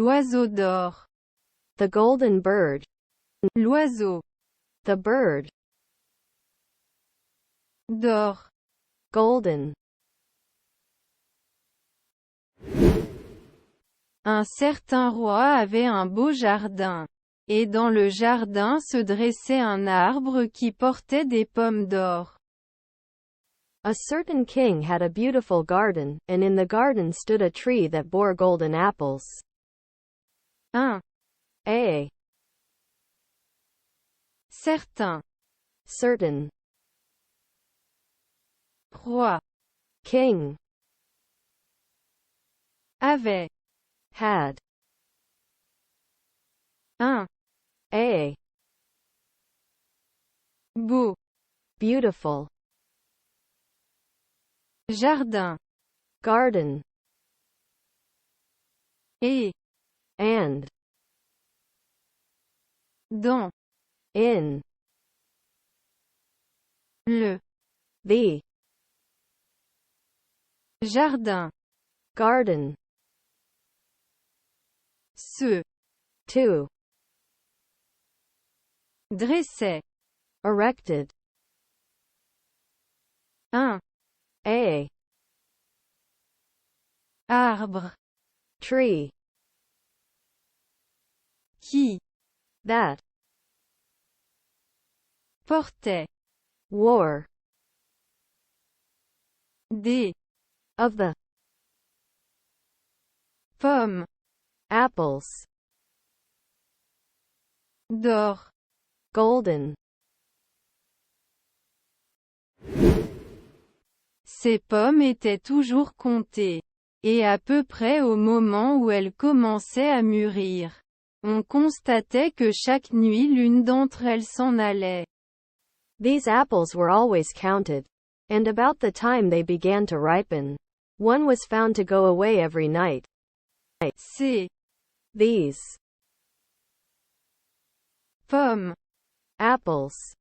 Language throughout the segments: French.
L'oiseau d'or. The golden bird. L'oiseau The bird. d'or. Golden. Un certain roi avait un beau jardin. Et dans le jardin se dressait un arbre qui portait des pommes d'or. A certain king had a beautiful garden, and in the garden stood a tree that bore golden apples. 1. A. Certain. Certain. Roi. King. Avait. Had. 1. A. Beau. Beautiful. Jardin. Garden. Et. And. Dans. In. Le. The. Jardin. Garden. Se. To. Dressait. Erected. 1. A. Arbre. Tree. Qui. That. Portait. Wore. Des. Of the. Pommes. Apples. D'or. Golden. Ces pommes étaient toujours comptées. Et à peu près au moment où elles commençaient à mûrir. On constatait que chaque nuit l'une d'entre elles s'en allait. These apples were always counted. And about the time they began to ripen, one was found to go away every night. Ces These. pommes Apples.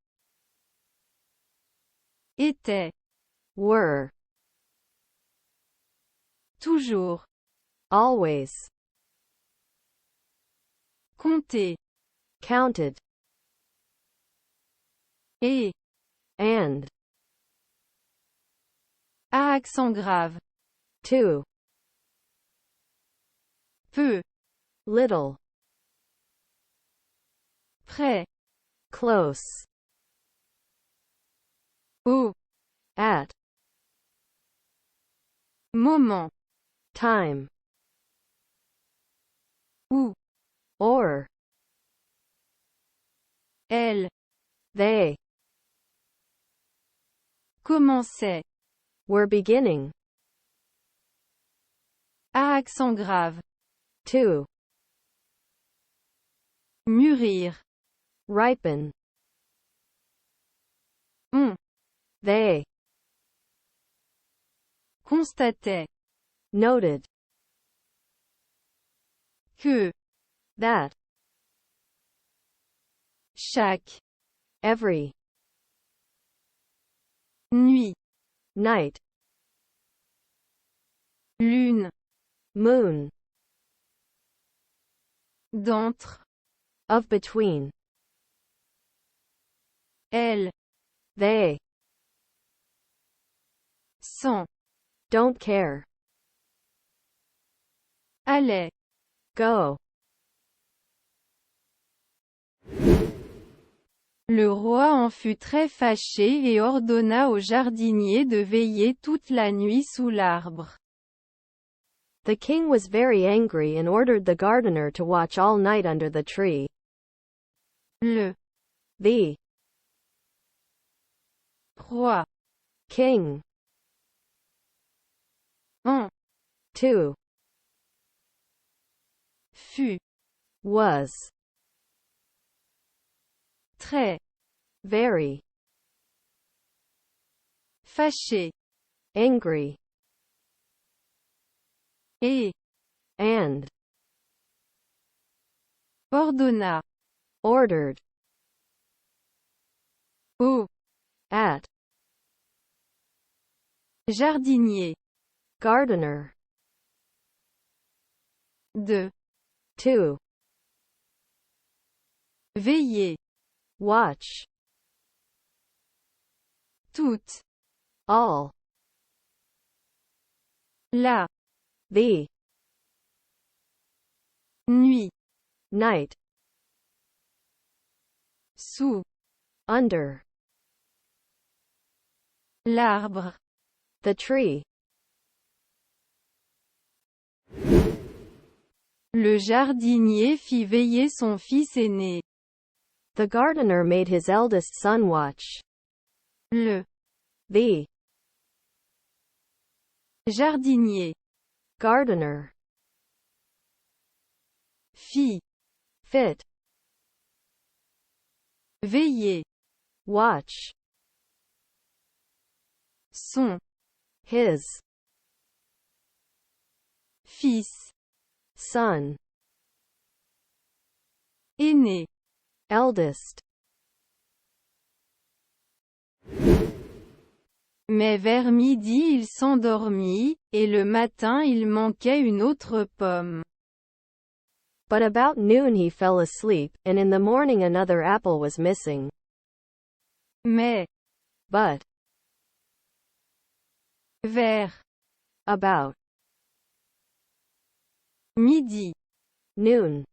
étaient Were. toujours Always. comptées. Counted. Et And. à accent grave. To. Peu. Little. Près. Close. Au At. moment Time. où Or. elles They. commençaient. Were beginning. À accent grave. To. Mûrir. Ripen. On They. constatait Noted. que That. chaque Every. nuit Night. lune Moon. d'entre Of between. elles They. sans Don't care. allait. Go. Le roi en fut très fâché et ordonna au jardinier de veiller toute la nuit sous l'arbre. The king was very angry and ordered the gardener to watch all night under the tree. Le The. roi King. en To. fut Was. très Very. fâché Angry. et And. ordonna Ordered. au At. jardinier Gardener. de 2. Veiller. Watch. Toutes. All. La. The. Nuit. Night. Sous. Under. L'arbre. The tree. Le jardinier fit veiller son fils aîné. The gardener made his eldest son watch. Le. The. Jardinier. Gardener. Fit. Fit. Veiller. Watch. Son. His. Fils. Son. Aîné. Eldest. Mais vers midi il s'endormit, et le matin il manquait une autre pomme. But about noon he fell asleep, and in the morning another apple was missing. Mais. But. Vers. About. Midi. Noon.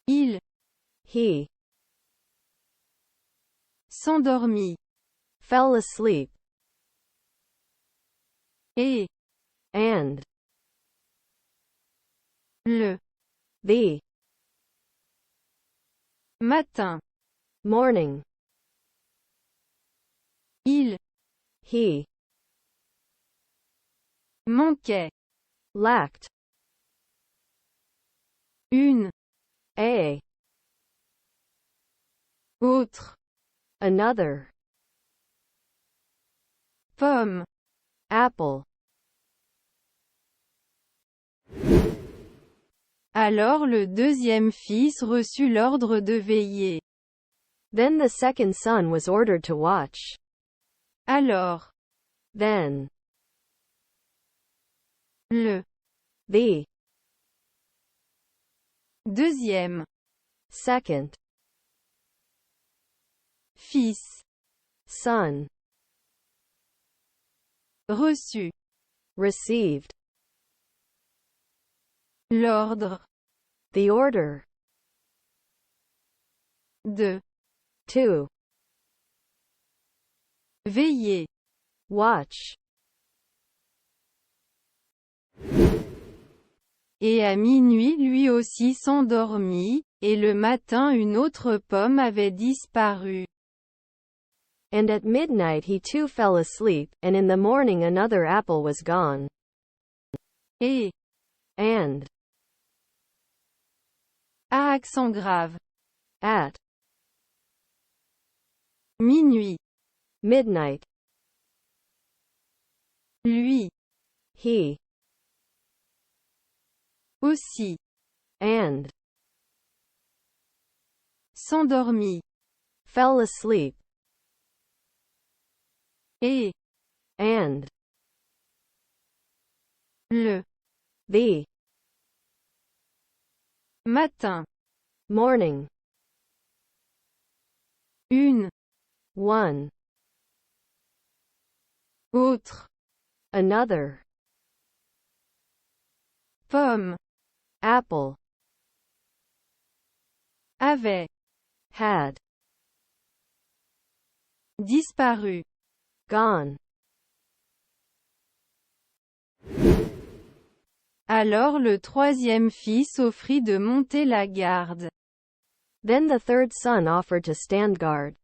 Il. He. S'endormit. Fell asleep. Et. And. Le. The. Matin. Morning. Il. He. Manquait. Lacked. Une. A. Autre. Another. Pomme. Apple. Alors le deuxième fils reçut l'ordre de veiller. Then the second son was ordered to watch. Alors. Then. Le. The. Deuxième. Second. Fils. Son. Reçu. Received. L'ordre. The order. De. To. Veiller. Watch. Et à minuit lui aussi s'endormit, et le matin une autre pomme avait disparu. And at midnight he too fell asleep, and in the morning another apple was gone. Et. And. À accent grave. At. Minuit. Midnight. Lui. He. Aussi. And. S'endormit. Fell asleep. Et. And. Le. The. Matin. Morning. Une. One. Autre. Another. Pomme. Apple. Avait. Had. Disparu. Gone. Alors le troisième fils offrit de monter la garde. Then the third son offered to stand guard.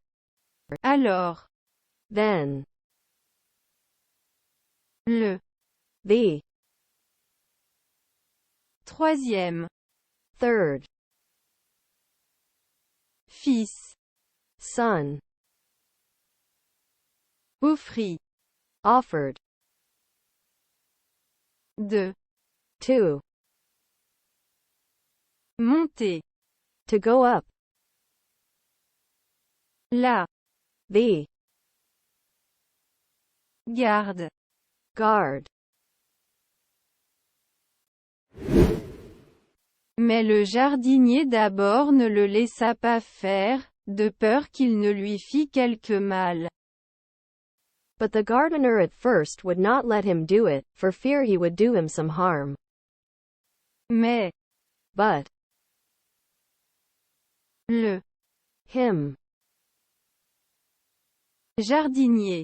Alors. Then. Le. The. Troisième. Third. Fils. Son. Offrit. Offered. De. To. Monter. To go up. La. The. Garde. Guard. Mais le jardinier d'abord ne le laissa pas faire, de peur qu'il ne lui fît quelque mal. But the gardener at first would not let him do it, for fear he would do him some harm. Mais But le him, jardinier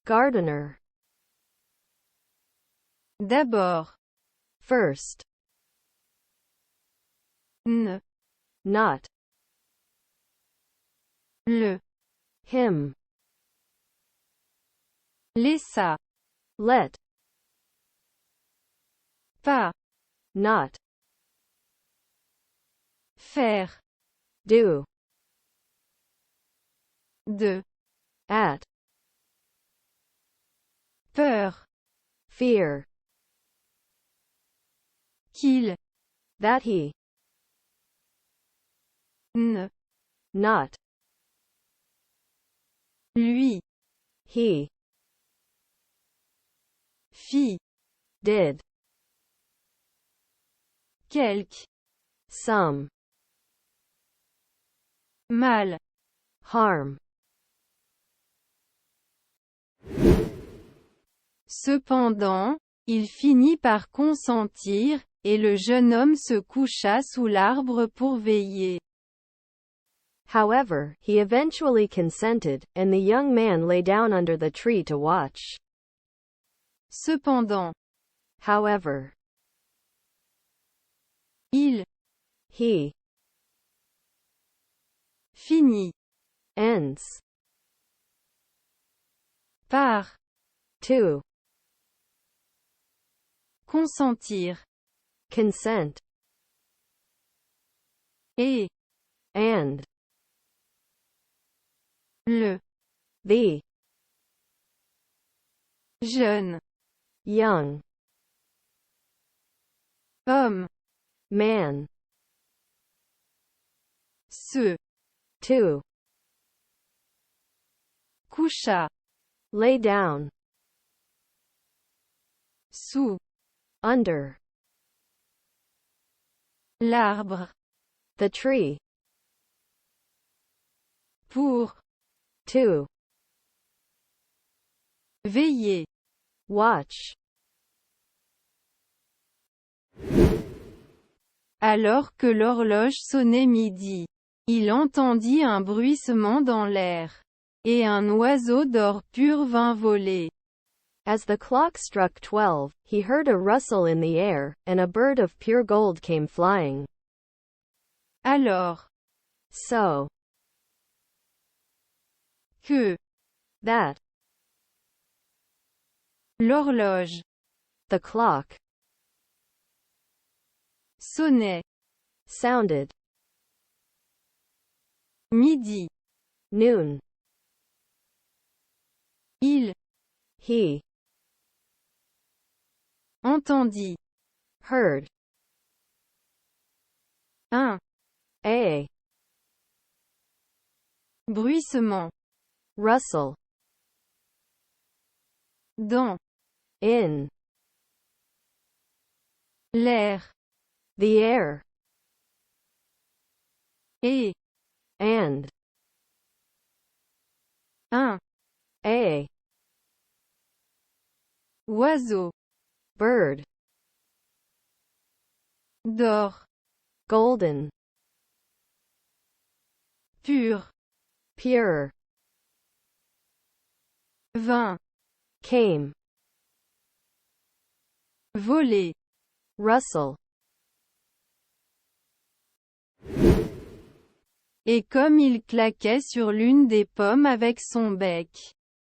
gardener, d'abord first, ne not le him, laissa let pas not faire do de at peur fear qu'il that he ne not lui he fit did quelque some mal. harm. Cependant, il finit par consentir, et le jeune homme se coucha sous l'arbre pour veiller. However, he eventually consented, and the young man lay down under the tree to watch. Cependant, However, il he finit ends par to consentir, consent, et and le the jeune young homme man se to coucha lay down sous under l'arbre the tree pour to veiller. watch. Alors que l'horloge sonnait midi, il entendit un bruissement dans l'air, et un oiseau d'or pur vint voler. As the clock struck 12, he heard a rustle in the air, and a bird of pure gold came flying. Alors So que that l'horloge the clock sonnait sounded midi, noon, il he entendit heard un a bruissement rustle dans in l'air, the air, et and un a oiseau bird d'or golden pur pure vint came voler. rustle Et comme il claquait sur l'une des pommes avec son bec,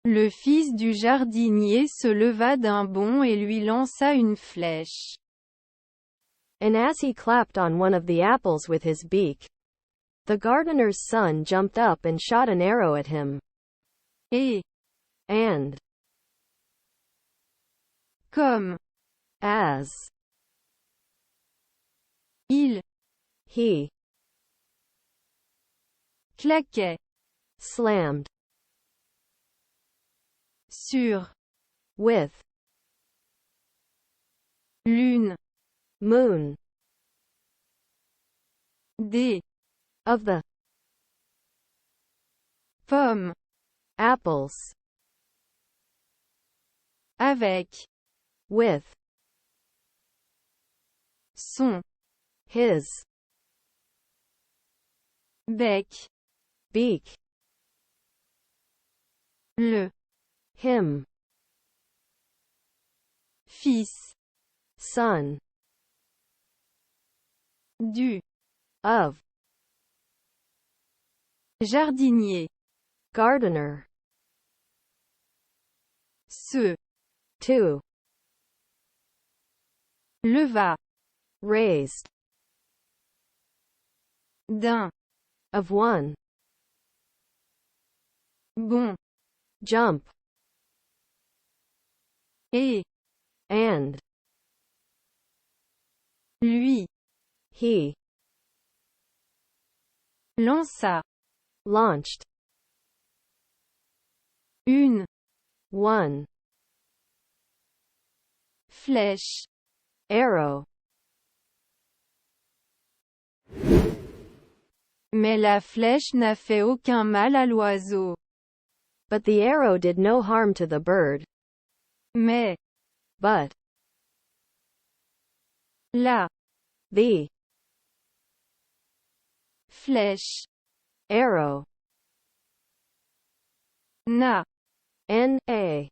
le fils du jardinier se leva d'un bond et lui lança une flèche. and as he clapped on one of the apples with his beak, the gardener's son jumped up and shot an arrow at him. Et And comme as il he claquait slammed sur with l'une moon Des of the pommes. apples, Avec with son his bec. beak, Le him, fils son, du of jardinier. gardener, Se to leva raised, d'un of one, bond jump, et and lui he lança launched une one flèche. arrow, Mais la flèche n'a fait aucun mal à l'oiseau. but the arrow did no harm to the bird, Mais but la the flèche arrow n'a N-A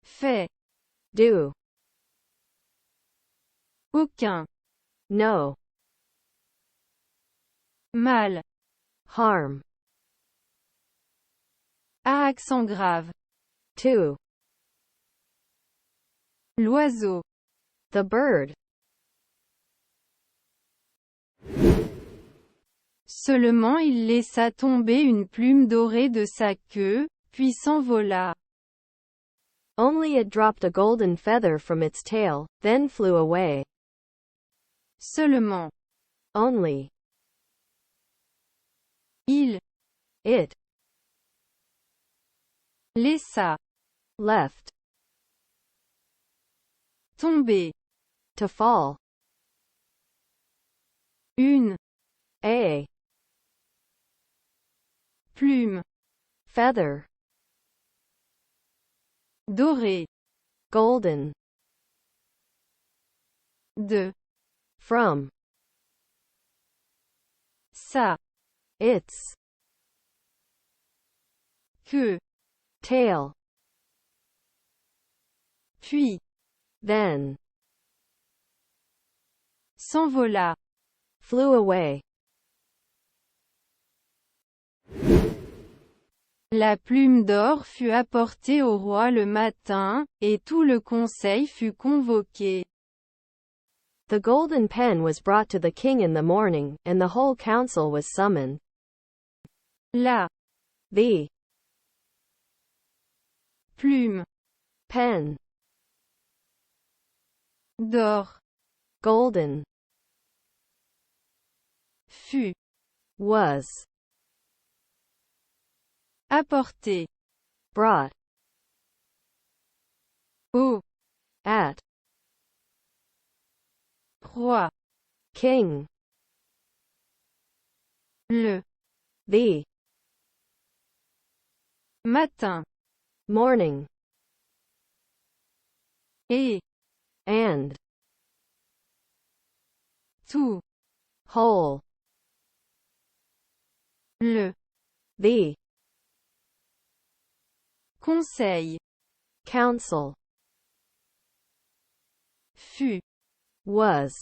fait do aucun no mal harm à accent grave. to L'oiseau the bird. seulement il laissa tomber une plume dorée de sa queue, puis s'envola. Only it dropped a golden feather from its tail, then flew away. Seulement Only il it laissa left tomber to fall une a plume feather, dorée golden, de from sa its queue, tail, puis then s'envola. flew away. La plume d'or fut apportée au roi le matin, et tout le conseil fut convoqué. The golden pen was brought to the king in the morning, and the whole council was summoned. La The plume pen, d'or golden, fut was apportée brought au at roi king. le The matin, morning, et and tout whole, le the conseil council fut was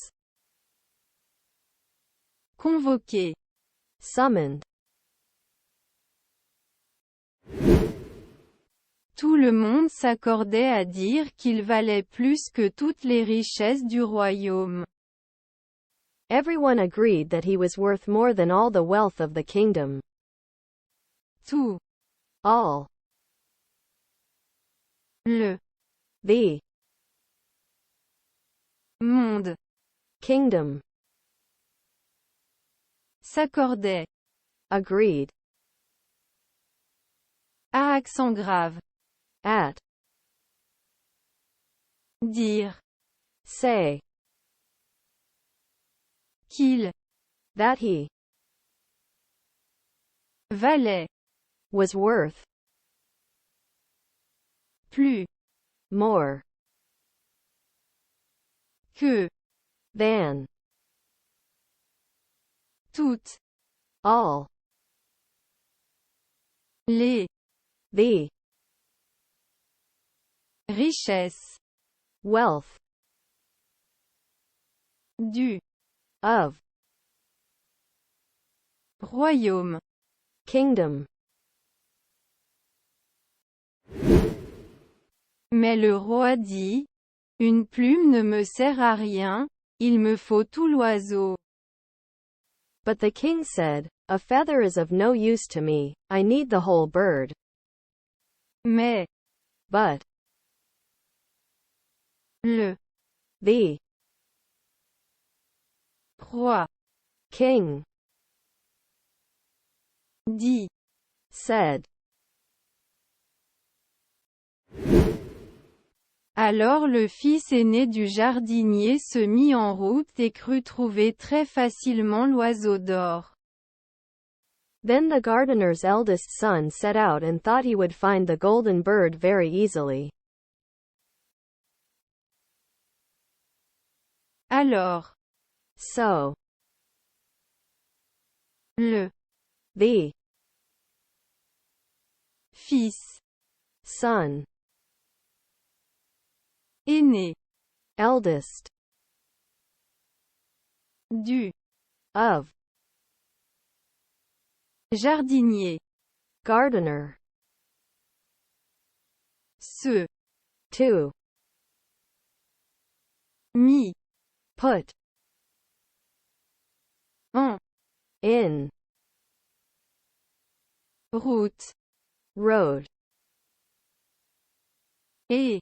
convoqué. summoned. Tout le monde s'accordait à dire qu'il valait plus que toutes les richesses du royaume. Everyone agreed that he was worth more than all the wealth of the kingdom. Tout All le the monde kingdom s'accordait, agreed à accent grave, at dire say qu'il that he valait was worth plus more que than toutes all les the richesses wealth du of royaume. kingdom. Mais le roi dit, une plume ne me sert à rien, il me faut tout l'oiseau. But the king said, a feather is of no use to me, I need the whole bird. Mais But le the roi king dit, said, alors le fils aîné du jardinier se mit en route et crut trouver très facilement l'oiseau d'or. Then the gardener's eldest son set out and thought he would find the golden bird very easily. Alors So le the fils son aîné eldest du of jardinier gardener se to mit put en in route road et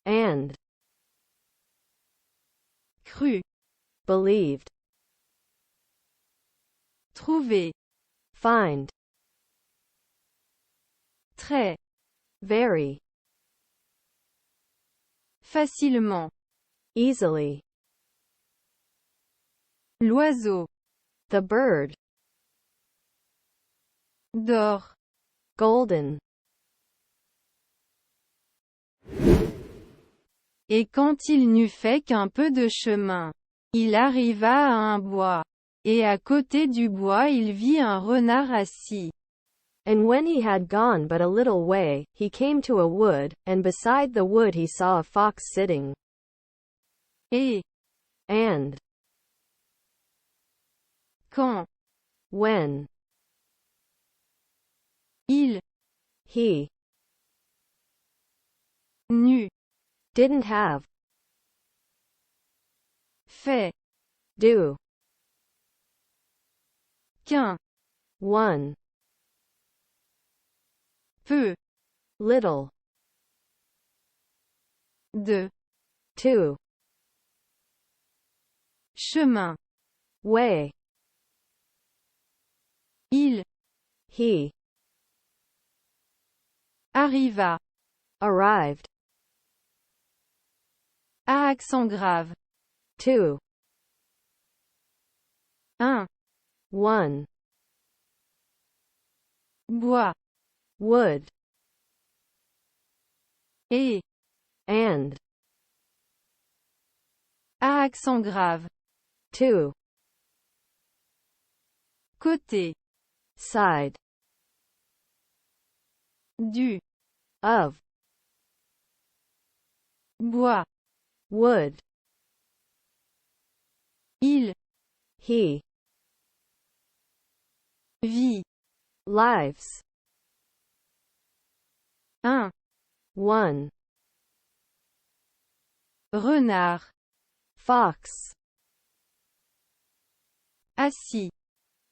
and crut believed trouver find très very facilement easily l'oiseau the bird d'or. golden. Et quand il n'eut fait qu'un peu de chemin, il arriva à un bois. Et à côté du bois il vit un renard assis. And when he had gone but a little way, he came to a wood, and beside the wood he saw a fox sitting. Et And quand when il he n'eut didn't have fait do qu'un one peu little de two chemin, way, il he arriva arrived à accent grave. to Un one bois wood et and à accent grave. to Côté side du of bois, wood il he vit lives un one renard fox assis.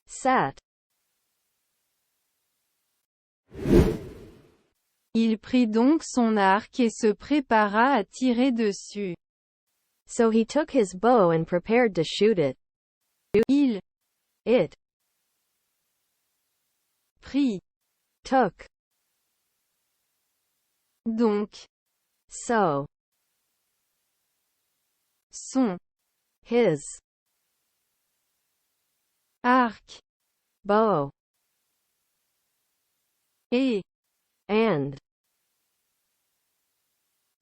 sat. Il prit donc son arc et se prépara à tirer dessus. So he took his bow and prepared to shoot it. Il It prit took donc so son his arc, bow, et, and,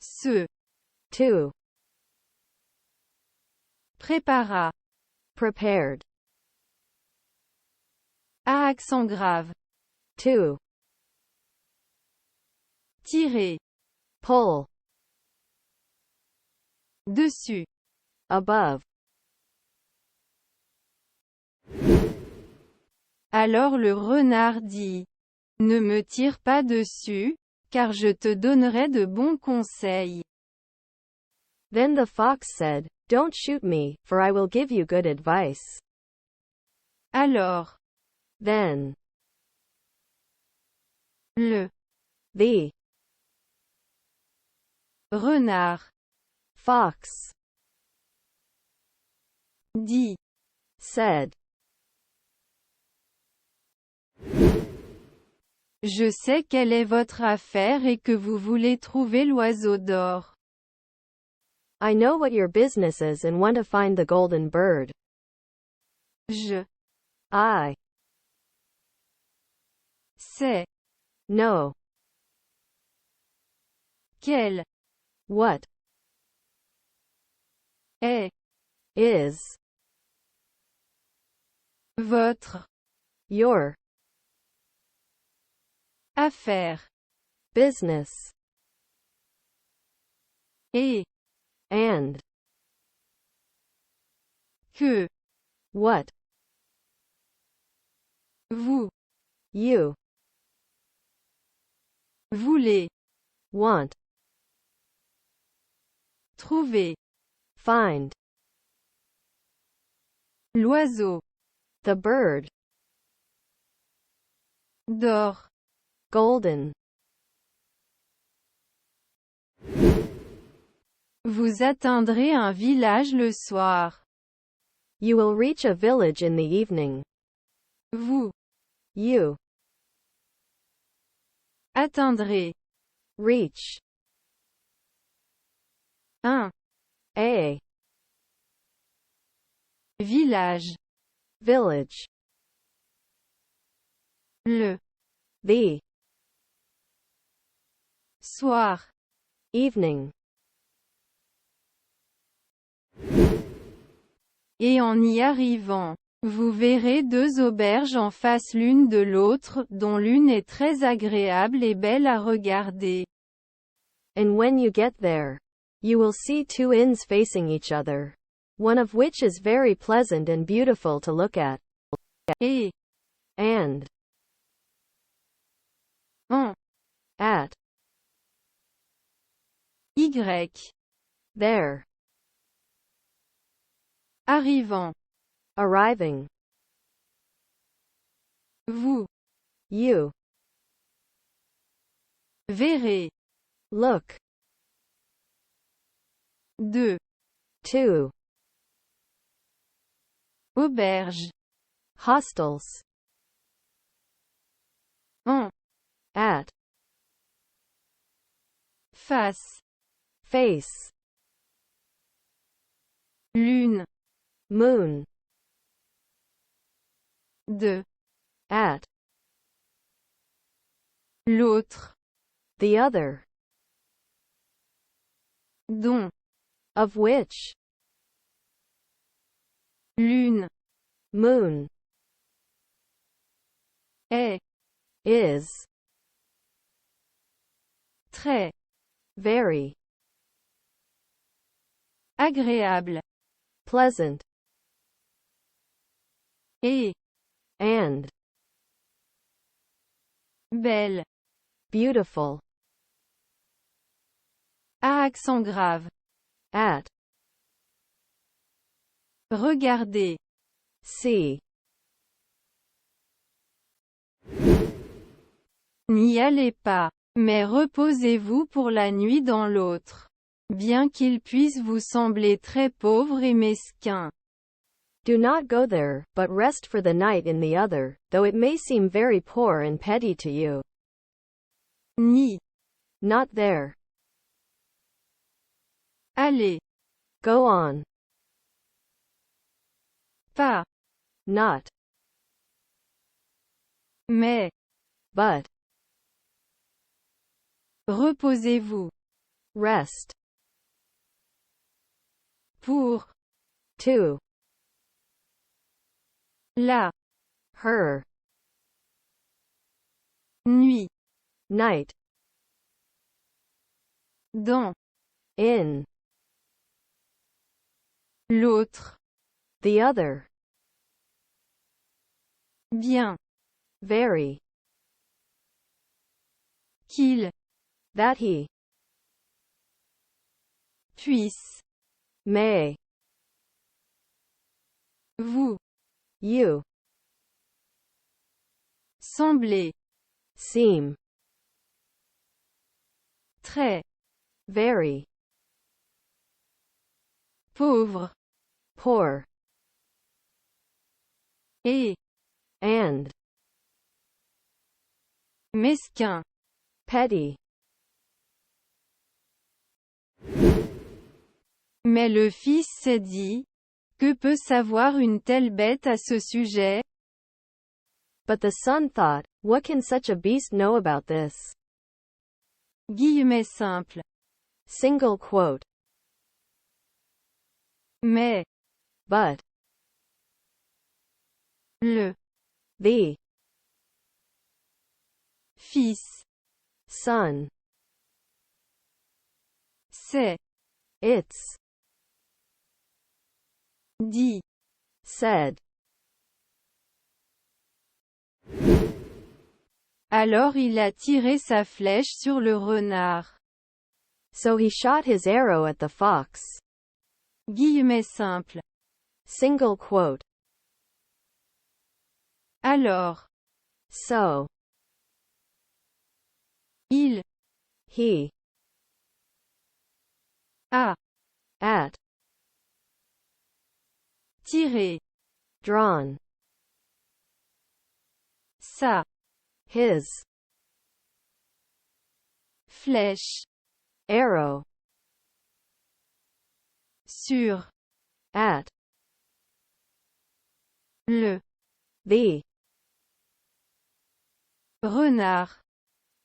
se, to, prépara, prepared, à accent grave, to, tirer, pull, dessus. above. Alors le renard dit, ne me tire pas dessus, car je te donnerai de bons conseils. Then the fox said, don't shoot me, for I will give you good advice. Alors, Then, le the renard fox dit, said, je sais quelle est votre affaire et que vous voulez trouver l'oiseau d'or. I know what your business is and want to find the golden bird. I sais know quelle what est is votre your affaire business et and que what vous you voulez want trouver. find L'oiseau the bird d'or. golden. Vous atteindrez un village le soir. You will reach a village in the evening. Vous You atteindrez reach un a village village. le The soir. evening. Et en y arrivant, vous verrez deux auberges en face l'une de l'autre, dont l'une est très agréable et belle à regarder. And when you get there, you will see two inns facing each other, one of which is very pleasant and beautiful to look at. Et, And en, at y, there, arrivant, arriving, vous you verrez look deux two auberges hostels en at face, face, l'une moon, de at l'autre, the other, dont of which l'une moon est is très very agréable pleasant et and belle, beautiful. à accent grave. At Regardez. see, N'y allez pas. Mais reposez-vous pour la nuit dans l'autre. Bien qu'il puisse vous sembler très pauvre et mesquin. do not go there, but rest for the night in the other, though it may seem very poor and petty to you. Ni. Not there. Allez. Go on. Pas. Not. Mais, but, reposez-vous. rest, Pour, to, la, her, nuit, night, dans, in, l'autre, the other, bien, very, qu'il, that he, puisse, may, vous, you, semblez, seem, très, very, pauvre, poor, et, and, mesquin. petty. Mais le fils s'est dit, que peut savoir une telle bête à ce sujet? But the son thought, what can such a beast know about this? Guillemets simples. Single quote. Mais, But, le, the, fils, son, s'est, it's, dit, said. alors il a tiré sa flèche sur le renard. So he shot his arrow at the fox. Guillemets simples. Single quote. Alors, So, il, he, a, at, tiré, drawn, sa, his, flèche, arrow, sur, at, le, the, renard.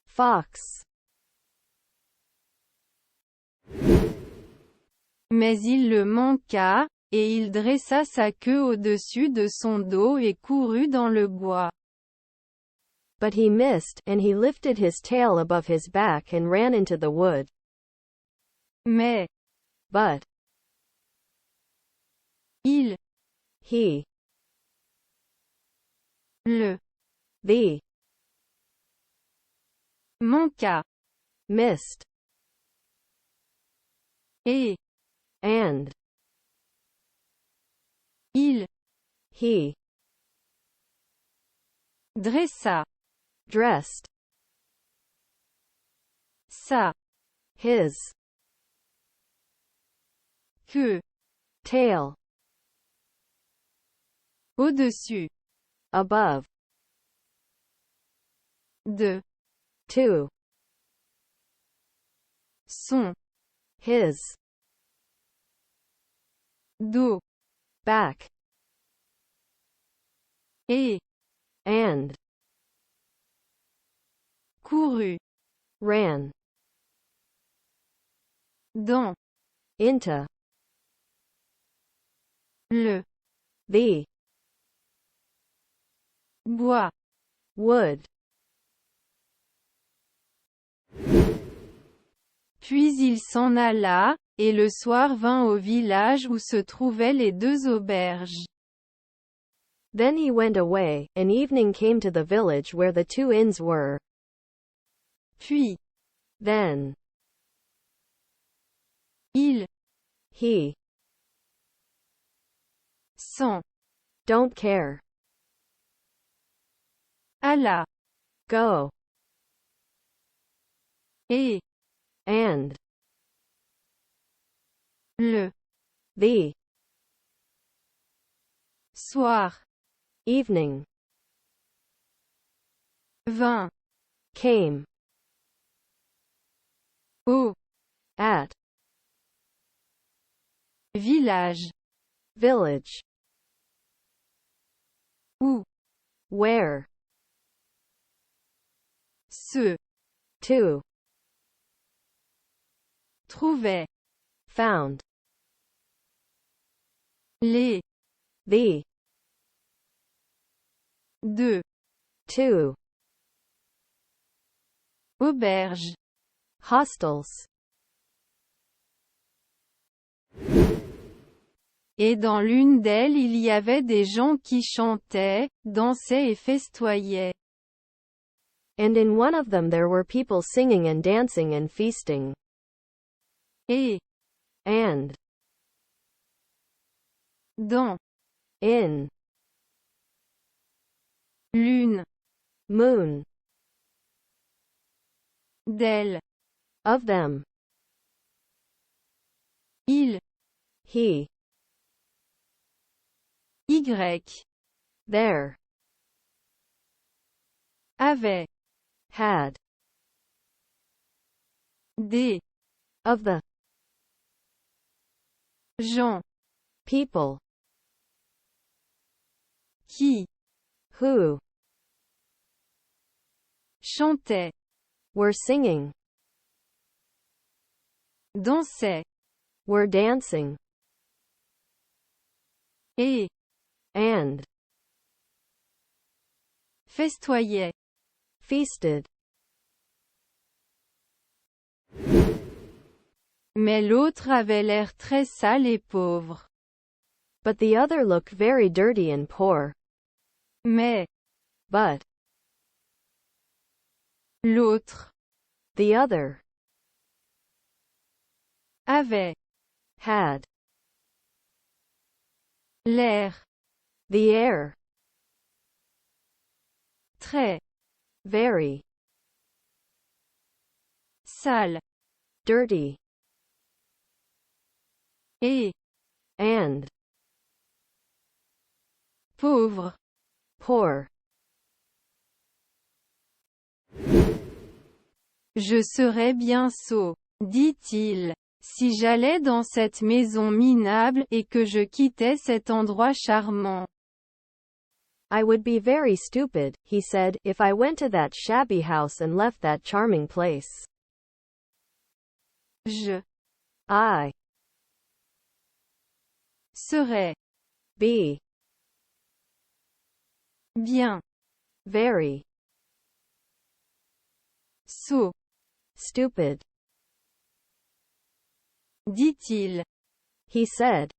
fox. Mais il le manqua, et il dressa sa queue au-dessus de son dos et courut dans le bois. But he missed, and he lifted his tail above his back and ran into the wood. Mais, But, il, he, le, the, manqua, missed, et, and, il, he, dressa, dressed, sa, his, queue, tail, au-dessus, above, de, to, son, his, dos, back, et, and, courut, ran, dans, into, le, the, bois. wood. Puis il s'en alla, et le soir vint au village où se trouvaient les deux auberges. Then he went away, and evening came to the village where the two inns were. Puis, Then, il, he, s'en, don't care, alla, go, et, and, le, the, soir, evening, vint, came, au, at, village, village, où, where, se, to, trouvait, found, les, the, de, to, auberge, hostels, et dans l'une d'elles il y avait des gens qui chantaient, dansaient et festoyaient. and in one of them there were people singing and dancing and feasting, Et, and, dans, in, l'une, moon, d'elles, of them, il, he, y, there, avait, had, des, of the, gens, people, qui, who, chantaient, were singing, dansaient, were dancing, et, and, festoyaient. feasted. Mais l'autre avait l'air très sale et pauvre. But the other looked very dirty and poor. Mais, But, l'autre, the other, avait, had, l'air, the air, très, very, sale, dirty, et, and, pauvre. poor. Je serais bien sot, dit-il, si j'allais dans cette maison minable et que je quittais cet endroit charmant. I would be very stupid, he said, if I went to that shabby house and left that charming place. I I serais be bien very sot, stupid, dit-il, he said,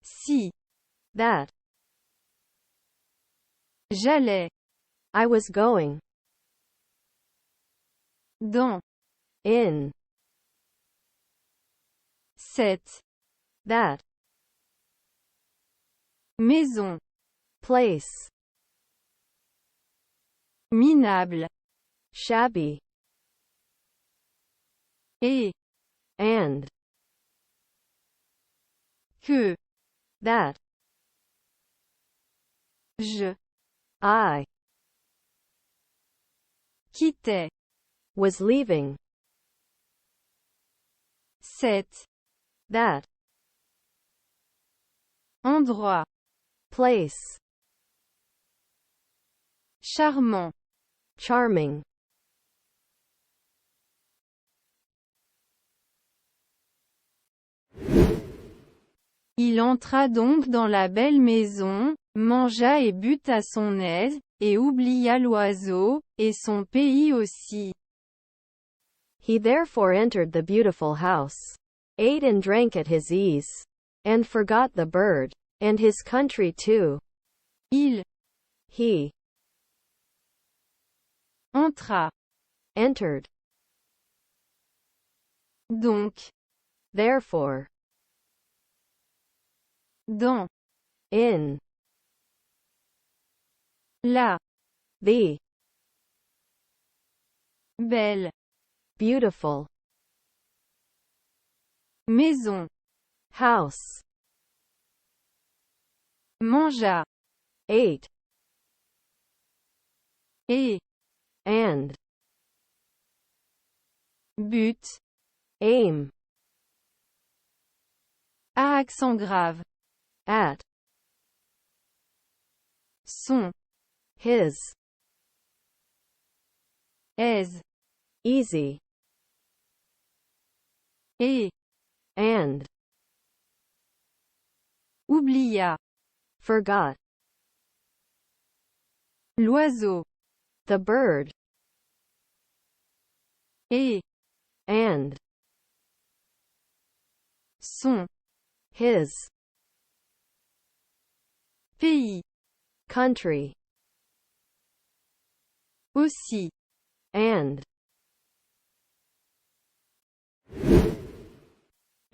si that j'allais I was going dans in cette that maison place, minable, shabby, et and que that I quittais was leaving cet that endroit place, charmant. charming. Il entra donc dans la belle maison, mangea et but à son aise, et oublia l'oiseau, et son pays aussi. He therefore entered the beautiful house, ate and drank at his ease, and forgot the bird, and his country too. He entra entered, donc therefore, dans in la the belle beautiful maison, house, mangea ate, et and but aim à accent grave. at Son his aise, easy, et, and, oublia, forgot, l'oiseau, the bird, et, and, son, his, pays, country, aussi, and.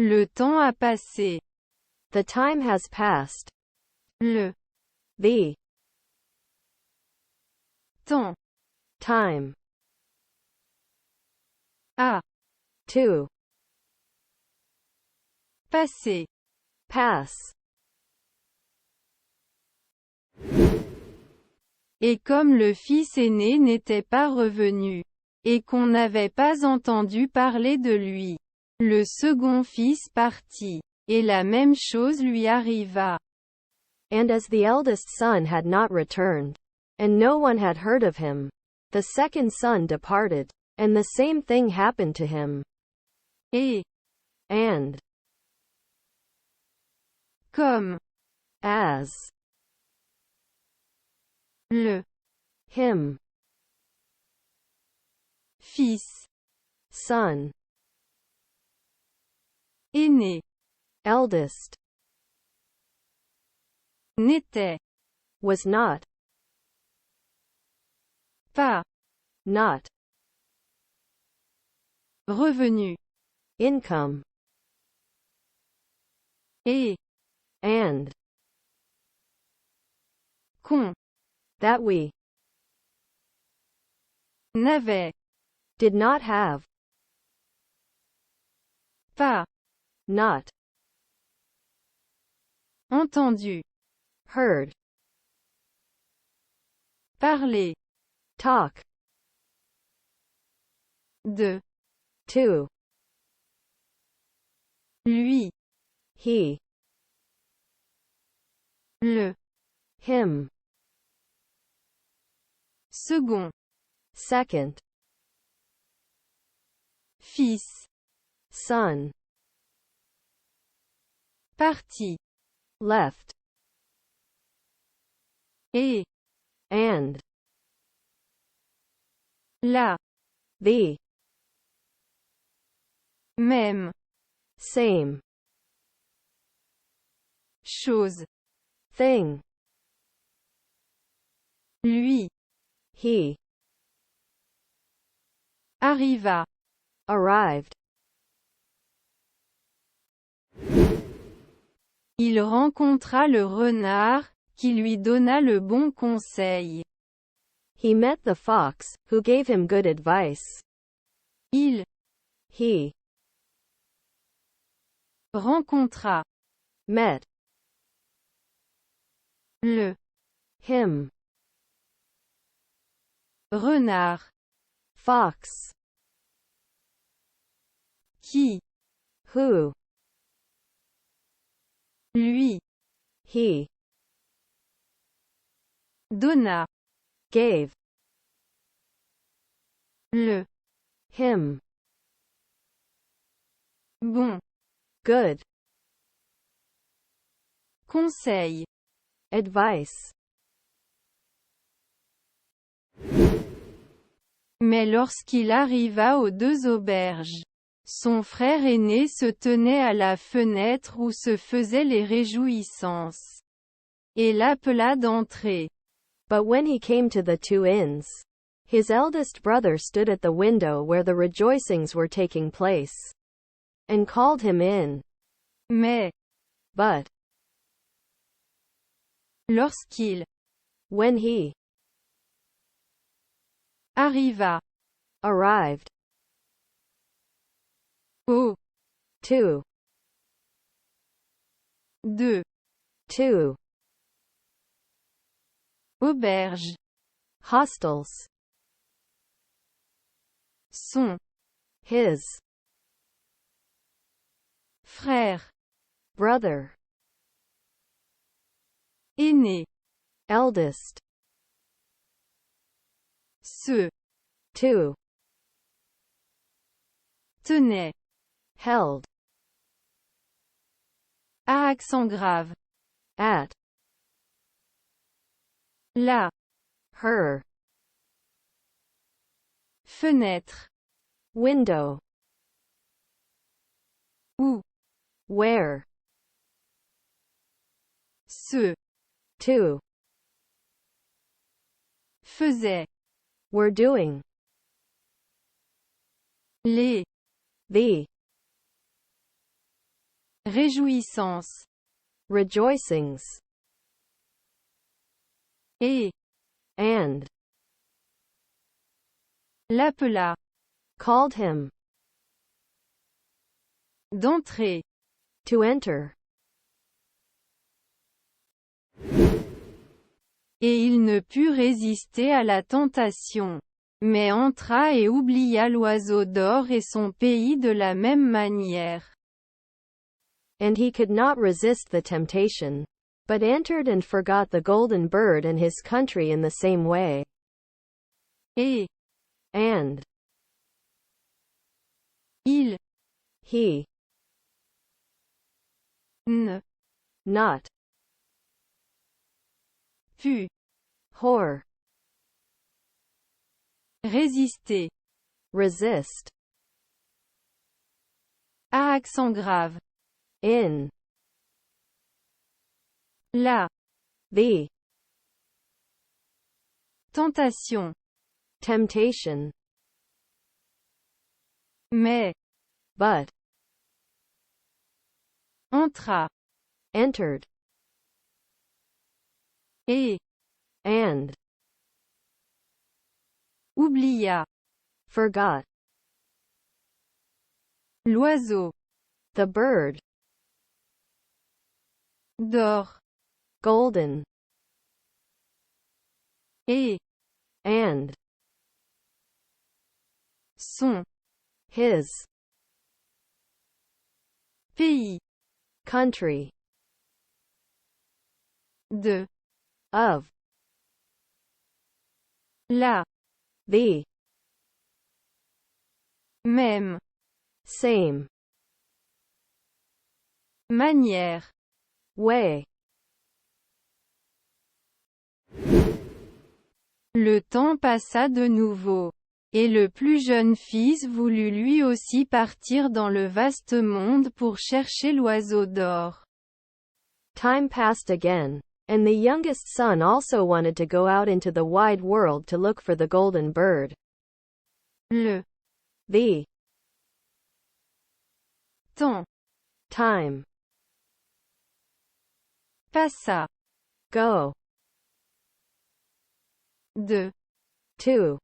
Le temps a passé. The time has passed. Le The temps time a to passé. pass. Et comme le fils aîné n'était pas revenu, et qu'on n'avait pas entendu parler de lui, le second fils partit, et la même chose lui arriva. And as the eldest son had not returned, and no one had heard of him, the second son departed, and the same thing happened to him. Et, And comme, as le him fils son aîné eldest n'était was not pas not revenu, income, et and qu'on that we n'avait did not have pas not entendu heard parler talk de to lui, he le him second second fils son parti, left, et and la the même same chose, thing, lui, he arriva. arrived. Il rencontra le renard, qui lui donna le bon conseil. He met the fox, who gave him good advice. Il He rencontra met le him renard, fox, qui who lui he donna gave le him bon good conseil. advice. Mais lorsqu'il arriva aux deux auberges, son frère aîné se tenait à la fenêtre où se faisaient les réjouissances, et l'appela d'entrer. But when he came to the two inns, his eldest brother stood at the window where the rejoicings were taking place, and called him in. Mais, But lorsqu'il when he arriva arrived aux to deux two auberges, hostels, son his frère brother aîné eldest se to tenait, held, à accent grave, at, la, her, fenêtre, window, où, where, ce, to, faisait, were doing, les, the, réjouissances, rejoicings, et, and, l'appela, called him, d'entrer, to enter, et il ne put résister à la tentation, mais entra et oublia l'oiseau d'or et son pays de la même manière. and he could not resist the temptation, but entered and forgot the golden bird and his country in the same way. Et, And, il, he, ne, not, put, whore, résister, resist, à accent grave, in, la, the, tentation, temptation, mais, but, entra, entered, et, and, oublia, forgot, l'oiseau, the bird, d'or, golden, et, and, son, his, pays, country, de, of, la, the, même, same, manière. way. Le temps passa de nouveau. Et le plus jeune fils voulut lui aussi partir dans le vaste monde pour chercher l'oiseau d'or. Time passed again, and the youngest son also wanted to go out into the wide world to look for the golden bird. Le The temps time passa go de to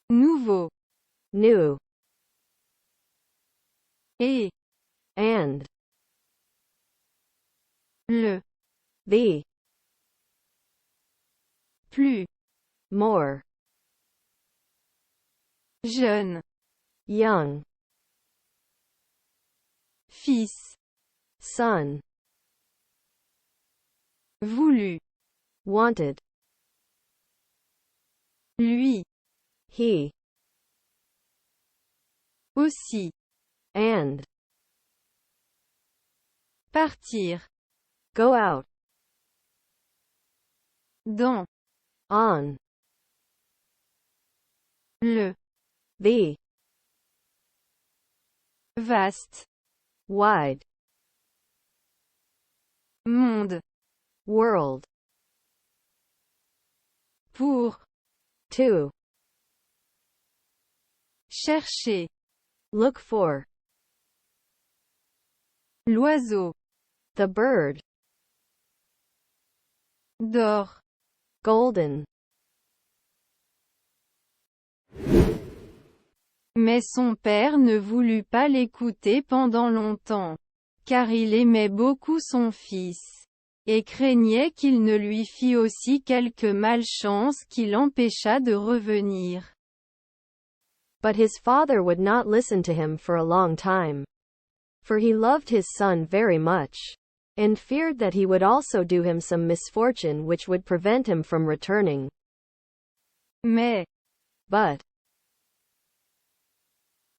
nouveau new et and le the plus more jeune young fils son voulut wanted lui he aussi and partir go out dans on le the vaste wide monde world pour to chercher look for l'oiseau the bird d'or. golden. Mais son père ne voulut pas l'écouter pendant longtemps, car il aimait beaucoup son fils, et craignait qu'il ne lui fît aussi quelque malchance qui l'empêchât de revenir. But his father would not listen to him for a long time. For he loved his son very much, and feared that he would also do him some misfortune which would prevent him from returning. Mais, But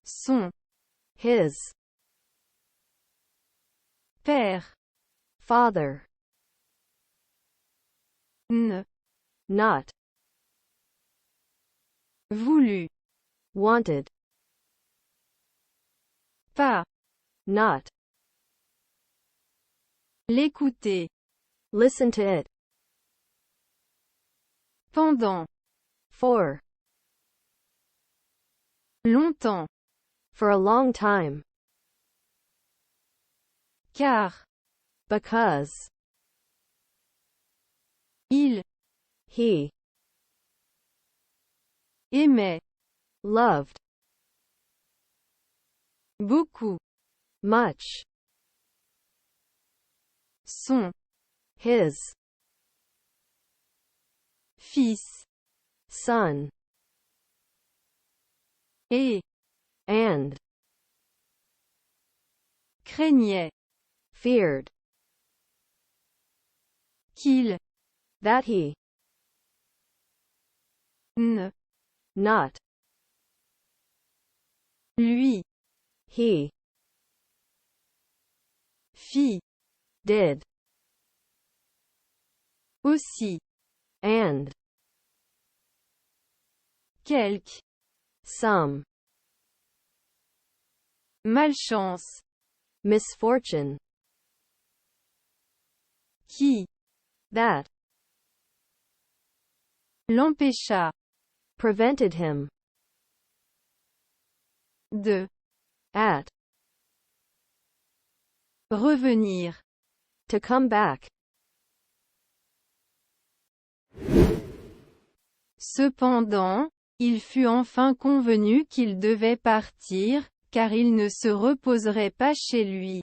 son, his, père, father, not, voulu, wanted, pas, not, l'écouter, listen to it, pendant, for, longtemps, for a long time, car, because, il, he, aimait, loved, beaucoup, much, son, his, fils, son, et, and, craignait, feared, qu'il, that he, not, lui, he, fit, did, aussi, and, quelque, some, malchance, misfortune, qui, that, l'empêcha, prevented him, de, at, revenir, to come back. Cependant, il fut enfin convenu qu'il devait partir, car il ne se reposerait pas chez lui.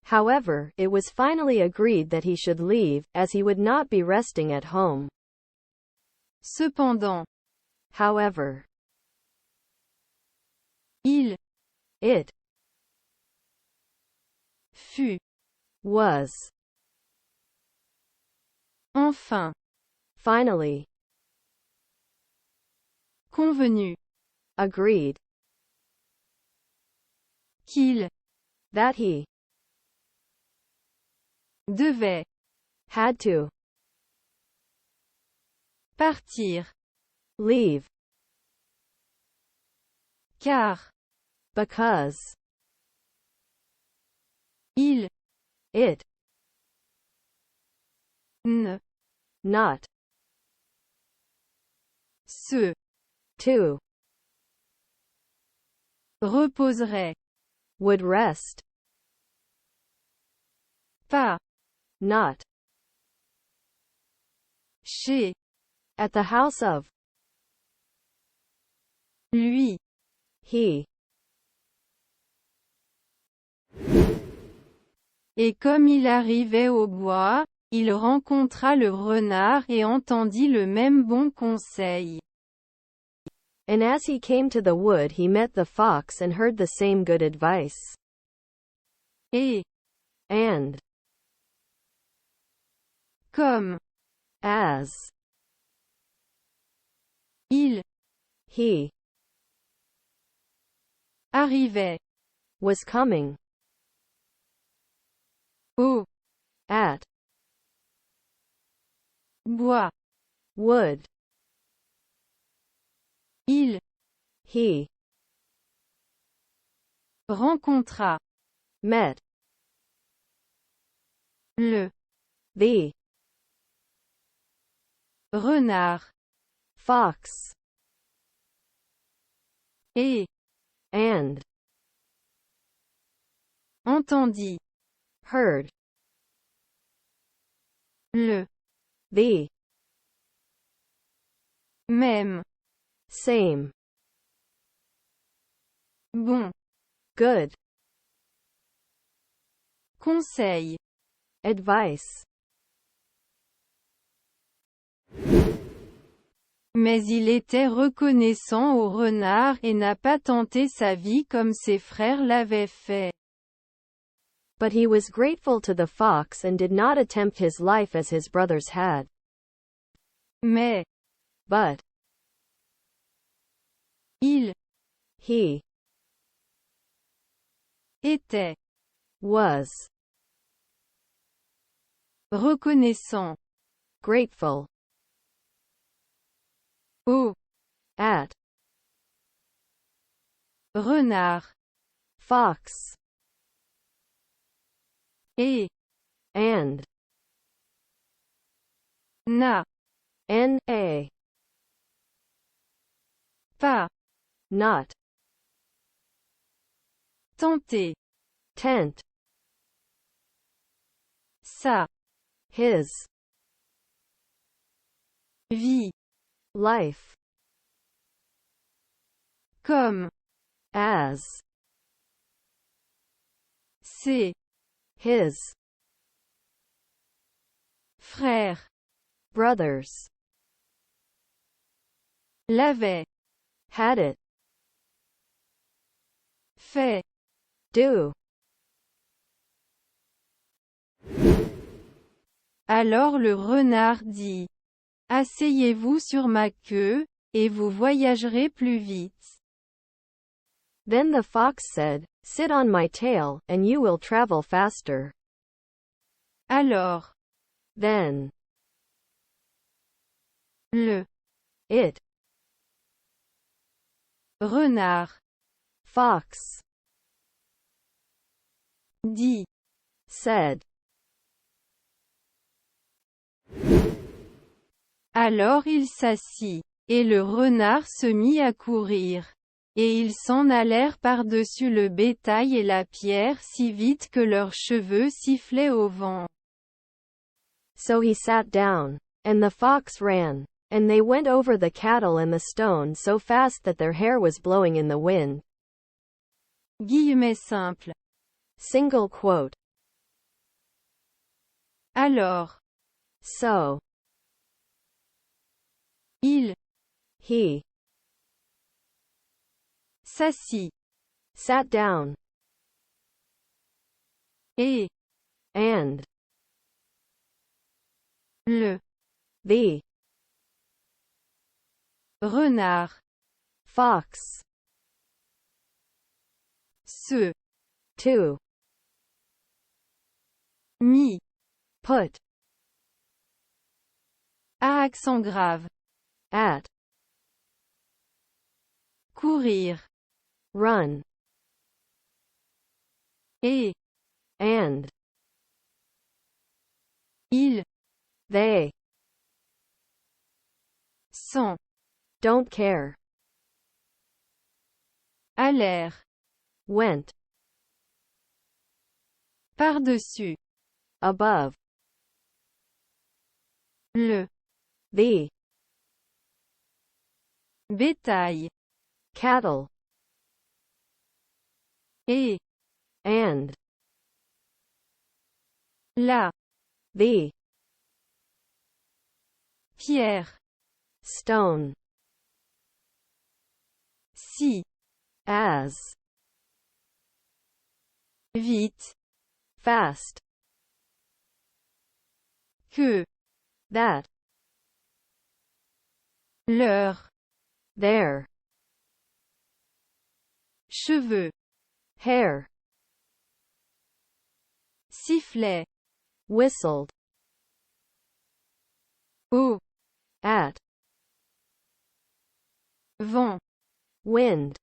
However, it was finally agreed that he should leave, as he would not be resting at home. Cependant, However, il, it, fut, was, enfin, finally, convenu, agreed, qu'il, that he, devait, had to, partir, leave, car, because, il, it, not, se, to, reposerait, would rest, pas, not, chez, at the house of, lui, he, et comme il arrivait au bois, il rencontra le renard et entendit le même bon conseil. and as he came to the wood he met the fox and heard the same good advice. Et, And, comme, as, il, he, arrivait, was coming, au, at, bois, wood, il, he, rencontra, met, le, the, renard, fox, et, and, entendit, heard, le, the, même, same, bon, good, conseil, advice. Mais il était reconnaissant au renard et n'a pas tenté sa vie comme ses frères l'avaient fait. But he was grateful to the fox and did not attempt his life as his brothers had. Mais, But, il, He était, was reconnaissant, grateful au, at renard, fox et, and n'a, N-A pas, not tenté, tent sa, his vie, life comme, as ses, his frères, brothers l'avait, had it fait. do Alors le renard dit, asseyez-vous sur ma queue, et vous voyagerez plus vite. Then the fox said, sit on my tail, and you will travel faster. Alors, Then le it renard fox dit, said, alors il s'assit, et le renard se mit à courir. Et ils s'en allèrent par-dessus le bétail et la pierre si vite que leurs cheveux sifflaient au vent. so he sat down, and the fox ran, and they went over the cattle and the stone so fast that their hair was blowing in the wind. Guillemets simples. Single quote. Alors, So il he s'assit, sat down, et and le the renard fox se to mit put à accent grave, at courir, run et and il they s'en don't care allèrent went par-dessus above le the bétail cattle et and la the pierre. stone Si as vite fast que that leurs their cheveux hair sifflaient whistled au at vent. wind.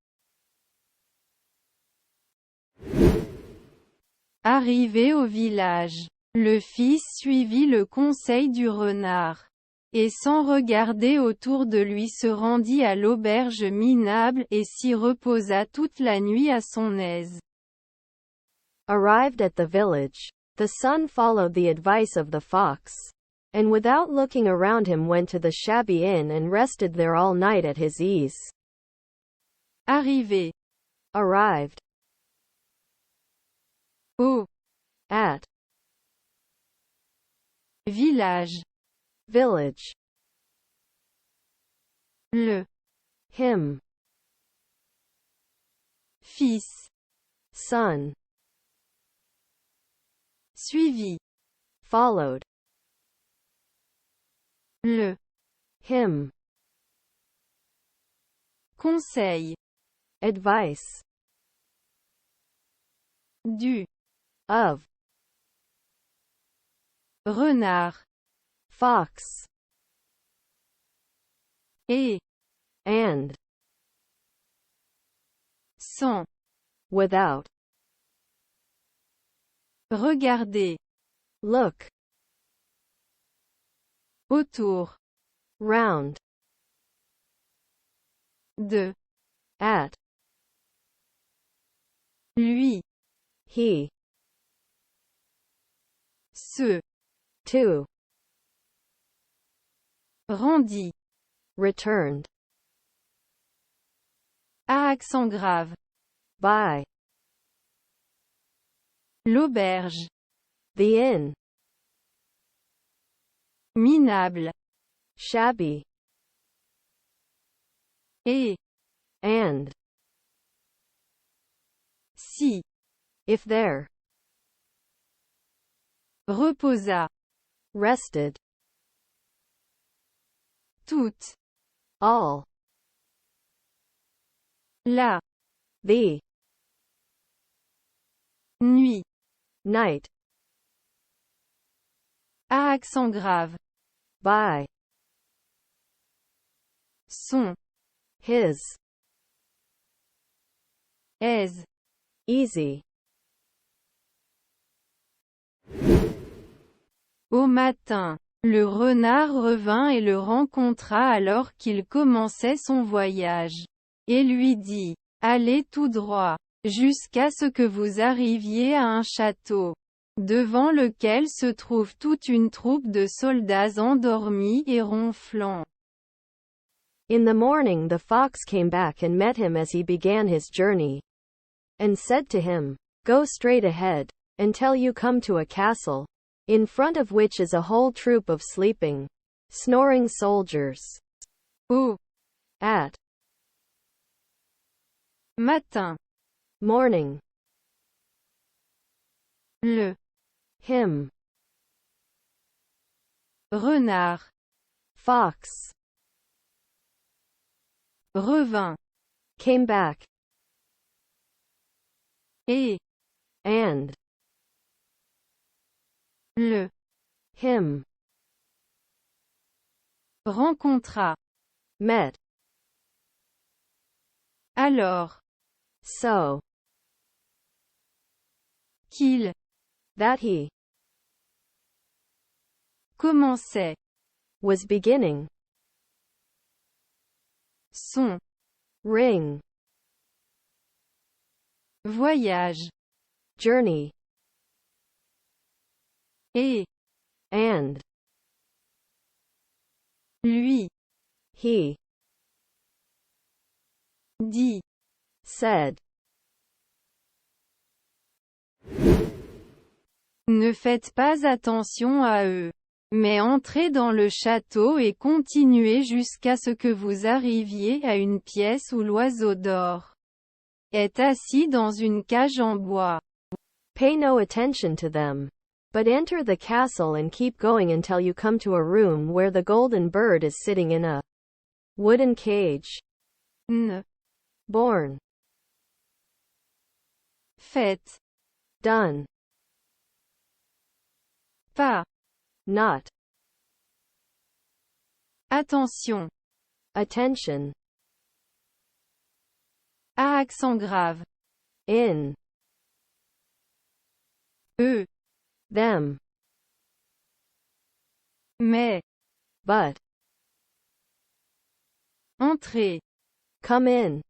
Arrivé au village, le fils suivit le conseil du renard. Et sans regarder autour de lui se rendit à l'auberge minable et s'y reposa toute la nuit à son aise. Arrived at the village, the son followed the advice of the fox, and without looking around him went to the shabby inn and rested there all night at his ease. Arrivé Arrived au at village, village, le him, fils son, suivit followed, le him, conseil advice, du, of, renard, fox, et, and, sans, without, regarder, look, autour, round, de, at, lui, he, se, to, rendit, returned, à accent grave, by, l'auberge, the inn, minable, shabby, et, and, si, if there, reposa, rested, toute, all, la, the, nuit, night, à accent grave, by, son, his, aise, easy, au matin. Le renard revint et le rencontra alors qu'il commençait son voyage. Et lui dit, allez tout droit, jusqu'à ce que vous arriviez à un château, devant lequel se trouve toute une troupe de soldats endormis et ronflants. In the morning the fox came back and met him as he began his journey, and said to him, go straight ahead, until you come to a castle, in front of which is a whole troop of sleeping, snoring soldiers. Au At matin, morning, le him, renard fox, revint, came back, et and le him, rencontra. met, Alors so, qu'il that he commençait was beginning, son ring, voyage, journey, et and lui he dit, said, ne faites pas attention à eux, mais entrez dans le château et continuez jusqu'à ce que vous arriviez à une pièce où l'oiseau d'or est assis dans une cage en bois. pay no attention to them, but enter the castle and keep going until you come to a room where the golden bird is sitting in a wooden cage. Ne Born, faites done, pas not, attention, attention, à accent grave, in, eux, them, mais but, entrez come in,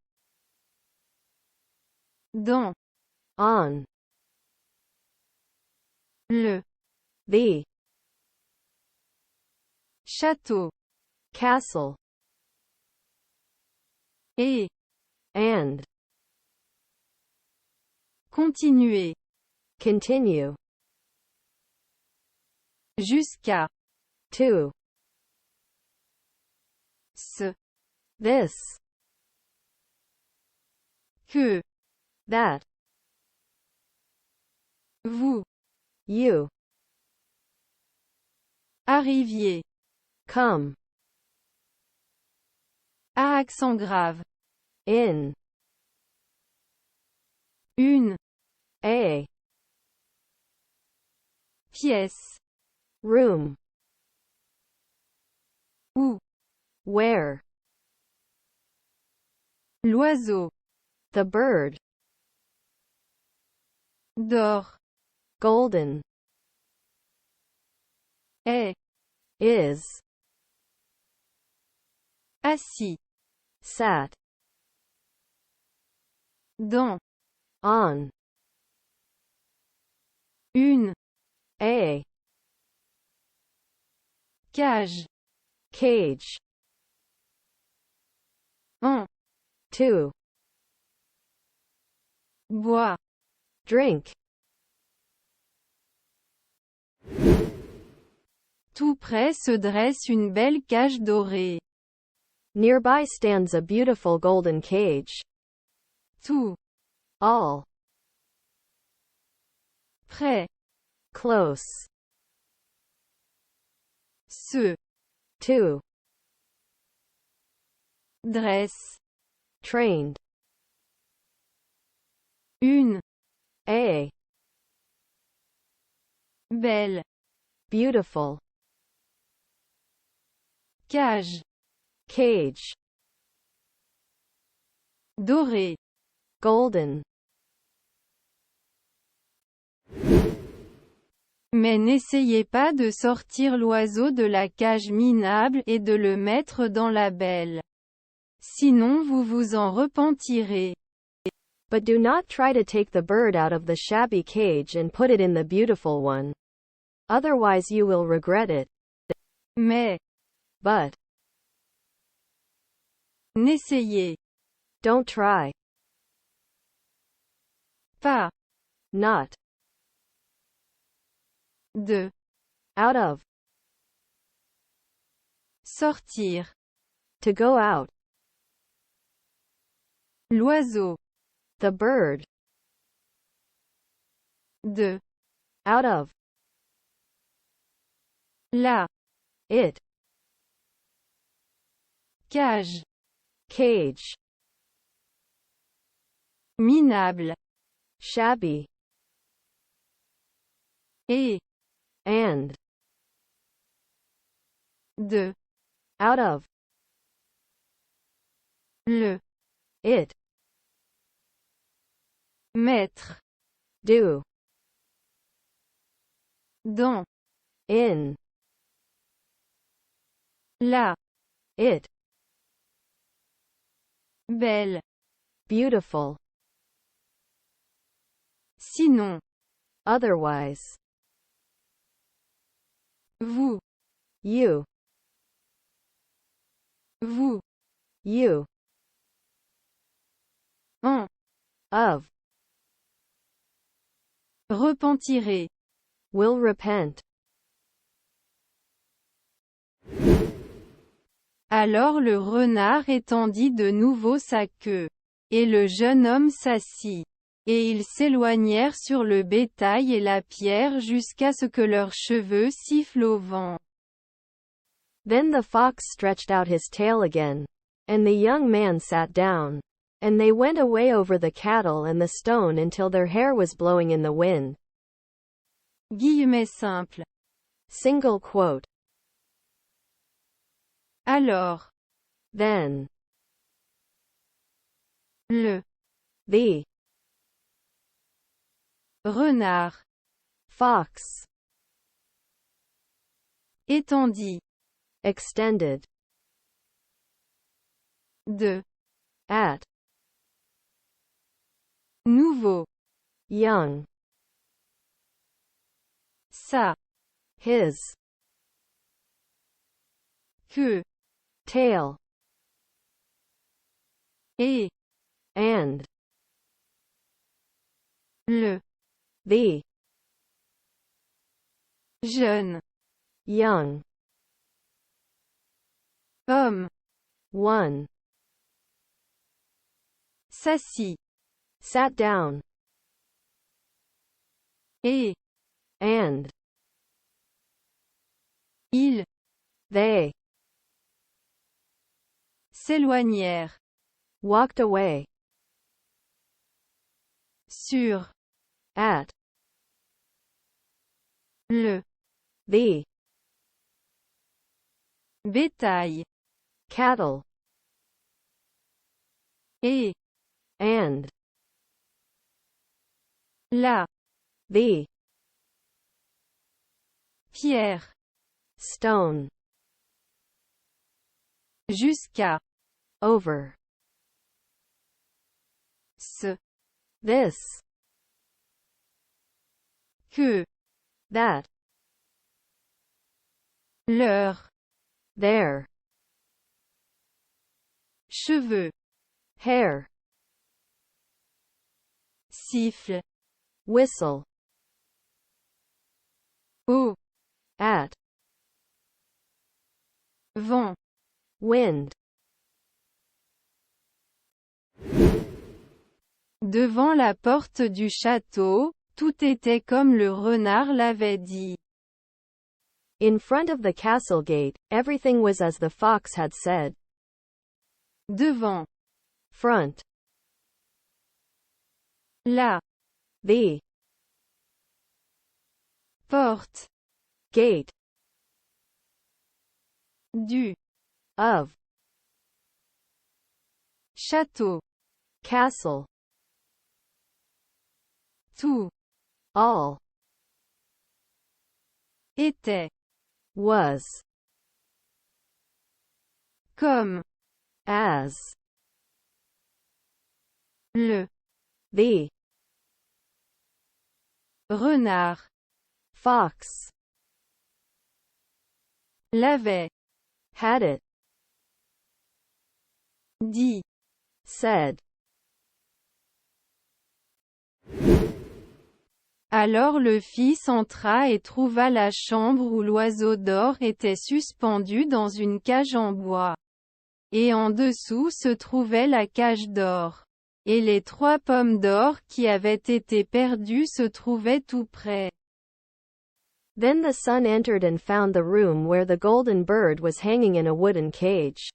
dans on, le the, château, castle, et, and, continuez, continue, jusqu'à to, ce this, que that, vous you, arriviez, come, à accent grave, in, Une A pièce. room. Où Where l'oiseau the bird. dort. Golden Est is assis. sat Dans on une a cage. cage. En To bois. drink. Tout près se dresse une belle cage dorée. Nearby stands a beautiful golden cage. Tout All près close. se To dresse. trained. Une A belle beautiful cage cage. dorée. Golden Mais n'essayez pas de sortir l'oiseau de la cage minable et de le mettre dans la belle. Sinon vous vous en repentirez. but do not try to take the bird out of the shabby cage and put it in the beautiful one. Otherwise you will regret it. Mais But n'essayez don't try. pas Not de out of sortir to go out. l'oiseau The bird de out of la it cage cage. minable Shabby et and de out of le it mettre do dans in la it belle. beautiful. Sinon Otherwise vous you vous you en of repentirez. will repent. Alors le renard étendit de nouveau sa queue. Et le jeune homme s'assit. Et ils s'éloignèrent sur le bétail et la pierre jusqu'à ce que leurs cheveux sifflent au vent. Then the fox stretched out his tail again. And the young man sat down. And they went away over the cattle and the stone until their hair was blowing in the wind. Guillemets simples. Single quote. Alors, Then le the renard fox étendit extended de at nouveau young sa his queue tail et and le the jeune young homme one s'assit sat down et and ils they s'éloignèrent walked away sur, at, le, the, bétail, cattle, et, and, la, the, pierre, stone, jusqu'à, over, ce, this, que, that, leur, their, cheveux, hair, siffle, whistle, au, at, vent, wind, devant la porte du château, tout était comme le renard l'avait dit. in front of the castle gate, everything was as the fox had said. Devant, Front, la, the, porte, gate, du, of, château, castle, tout, all, était, was, comme, as, le, the, renard, fox, l'avait, had it, dit. said. Alors le fils entra et trouva la chambre où l'oiseau d'or était suspendu dans une cage en bois. Et en dessous se trouvait la cage d'or. Et les 3 pommes d'or qui avaient été perdues se trouvaient tout près. Then the son entered and found the room where the golden bird was hanging in a wooden cage.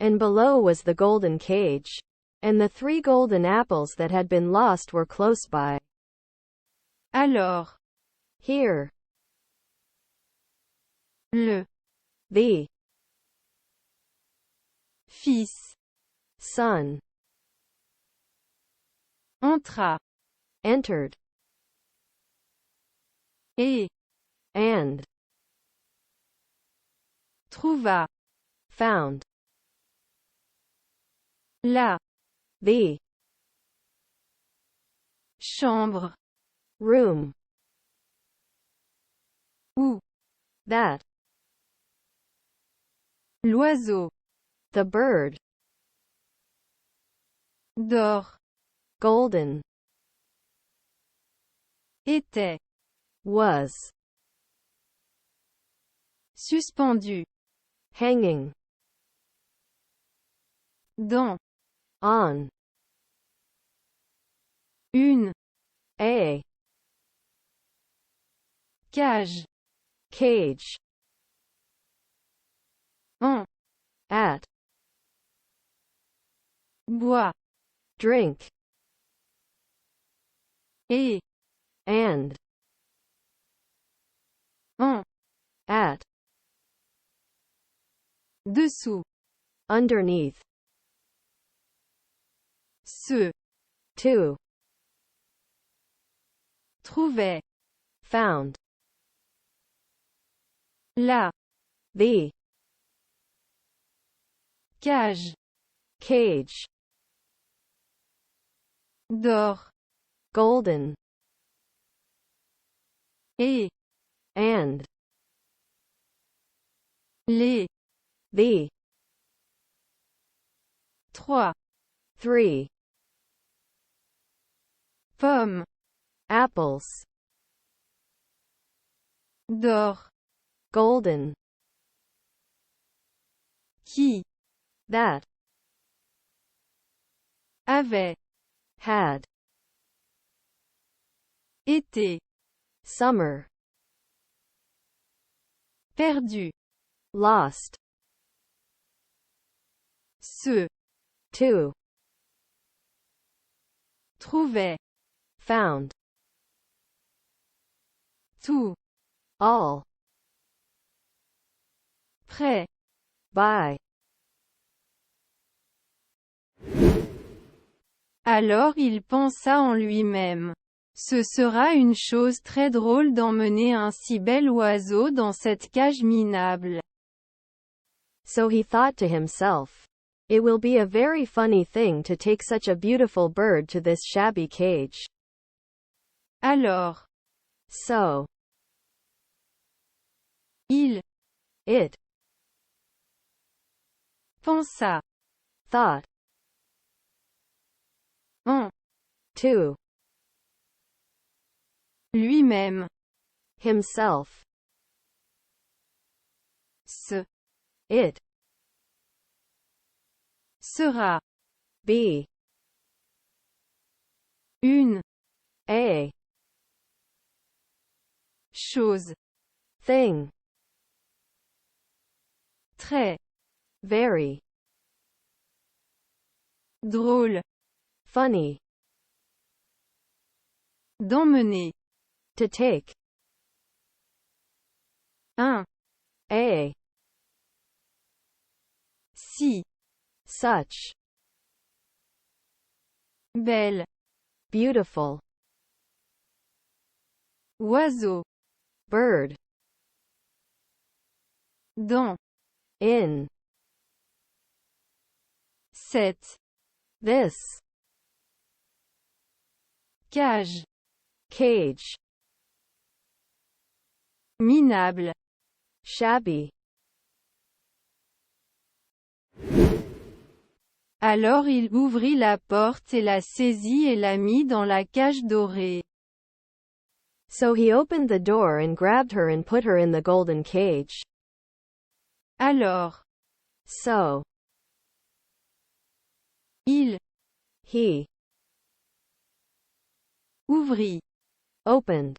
And below was the golden cage. And the 3 golden apples that had been lost were close by. Alors, Here, le the, fils son, entra, entered, et and, trouva found, la the, chambre room, où that, l'oiseau the bird, d'or golden, était was, suspendu hanging, dans on, une a, cage cage, en at, bois drink, et and, en at, dessous underneath, se to, trouvait found, la the, cage cage, d'or golden, et and, les the, 3 3, pommes apples, d'or golden, qui that, avait had, été summer, perdu lost, se to, trouvait found, tout, all, prêt, by. Alors il pensa en lui-même. Ce sera une chose très drôle d'emmener un si bel oiseau dans cette cage minable. So he thought to himself, it will be a very funny thing to take such a beautiful bird to this shabby cage. Alors, So, il it pensa thought en to lui-même. himself, It it sera be une a chose thing très very drôle funny d'emmener to take un a si such bel beautiful oiseau bird dans in cette this cage cage minable. shabby. Alors il ouvrit la porte et la saisit et la mit dans la cage dorée. So he opened the door and grabbed her and put her in the golden cage. Alors, So, il he ouvrit opened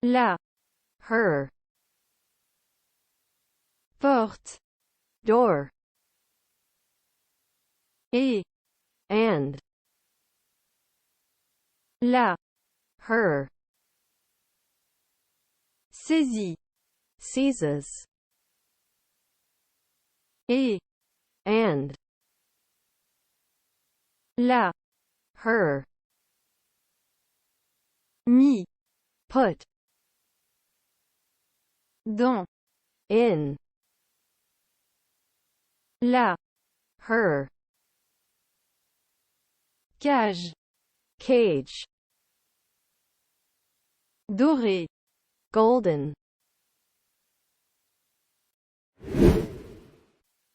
la her porte door et and la her saisit seizes et and la her mit put dans in la her cage cage dorée. golden.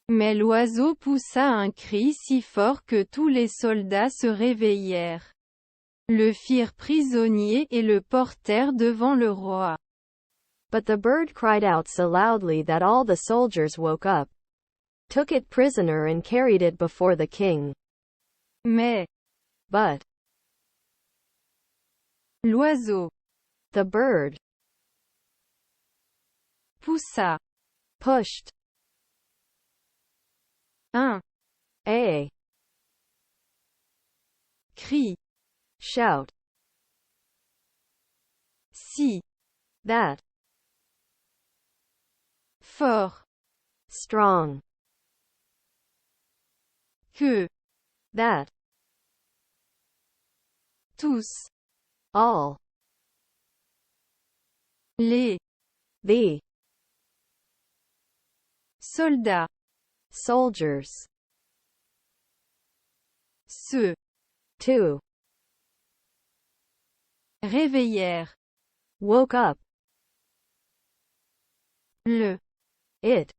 Mais l'oiseau poussa un cri si fort que tous les soldats se réveillèrent. Le firent prisonnier et le portèrent devant le roi. But the bird cried out so loudly that all the soldiers woke up, took it prisoner and carried it before the king. Mais But l'oiseau the bird poussa pushed un a cri shout si that fort strong que that tous all les the soldats soldiers se too réveillèrent. woke up. Le It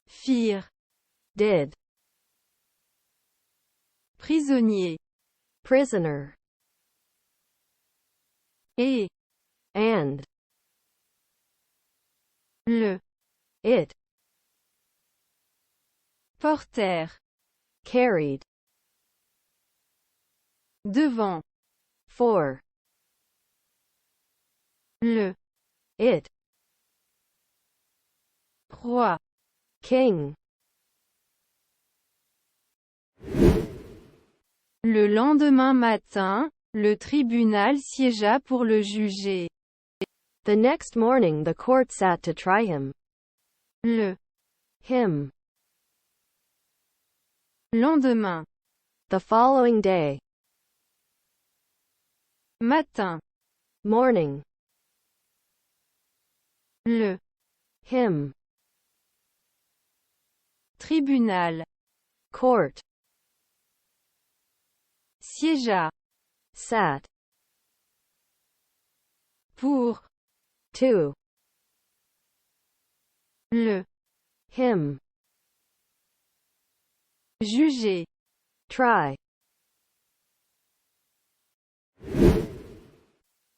firent did prisonnier prisoner et and le it portèrent carried devant for le it roi. king. Le lendemain matin, le tribunal siégea pour le juger. The next morning the court sat to try him. Him. Lendemain. The following day. Matin. Morning. Him. Tribunal. Court. Siégea. Sat. Pour. To. Him. Juger. Try.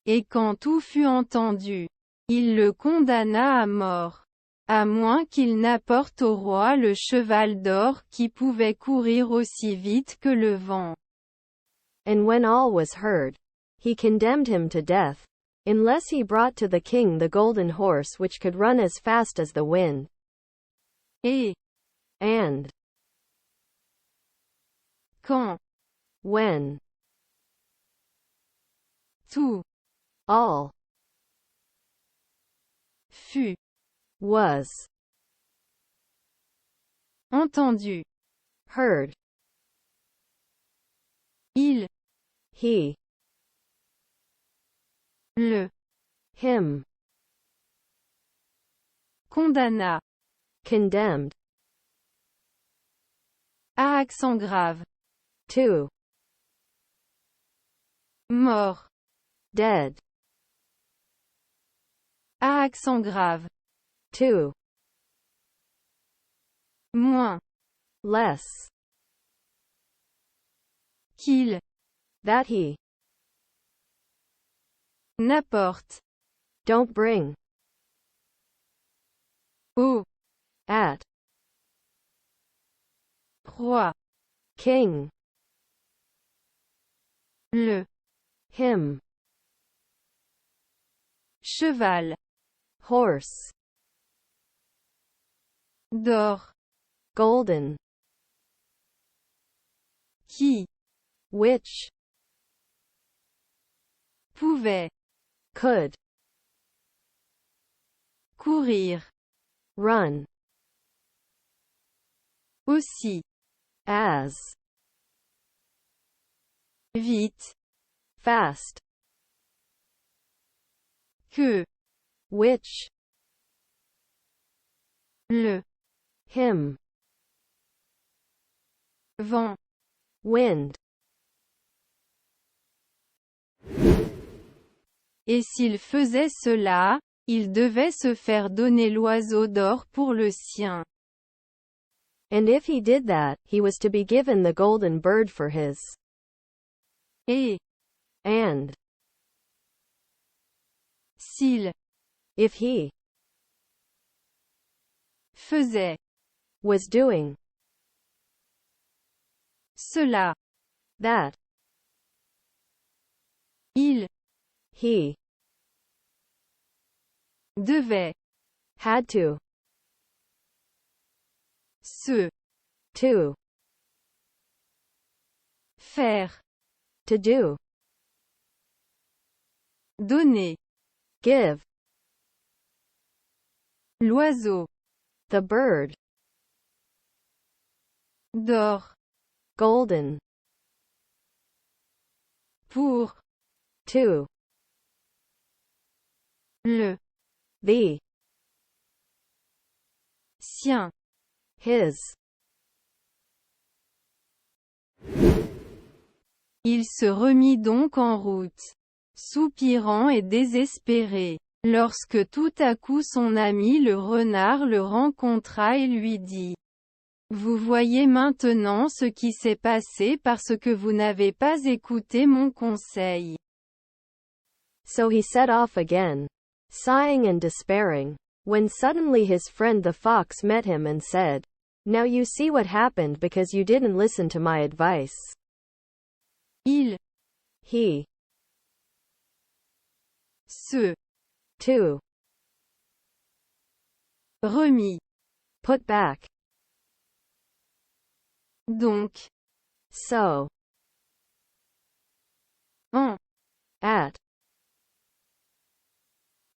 Et quand tout fut entendu, il le condamna à mort. À moins qu'il n'apporte au roi le cheval d'or qui pouvait courir aussi vite que le vent. And when all was heard, he condemned him to death, unless he brought to the king the golden horse which could run as fast as the wind. And. Quand. When. Tout. All. Fut. Was. Entendu. Heard. Il. He. Him. Condamna. Condemned. À accent grave. To. Mort. Dead. À accent grave. To. Moins. Less. Qu'il. That he. N'apporte. Don't bring. Au. At. Roi. King. Him. Cheval. Horse. D'or. Golden. Qui. Which. Pouvait. Could. Courir. Run. Aussi. As. Vite. Fast. Que. Which. Him. Vent. Wind. Et s'il faisait cela, il devait se faire donner l'oiseau d'or pour le sien. And if he did that, he was to be given the golden bird for his. And. S'il. If he. Faisait. Was doing. Cela. That. Il. He. Devait. Had to. Se. To. Faire. To do. Donner. Give. L'oiseau. The bird. D'or. Golden. Pour. To. The. Sien. His. Il se remit donc en route, soupirant et désespéré, lorsque tout à coup son ami le renard le rencontra et lui dit: Vous voyez maintenant ce qui s'est passé parce que vous n'avez pas écouté mon conseil. So he set off again, sighing and despairing, when suddenly his friend the fox met him and said, Now you see what happened because you didn't listen to my advice. Il. He. Se. To. Remis. Put back. Donc. So.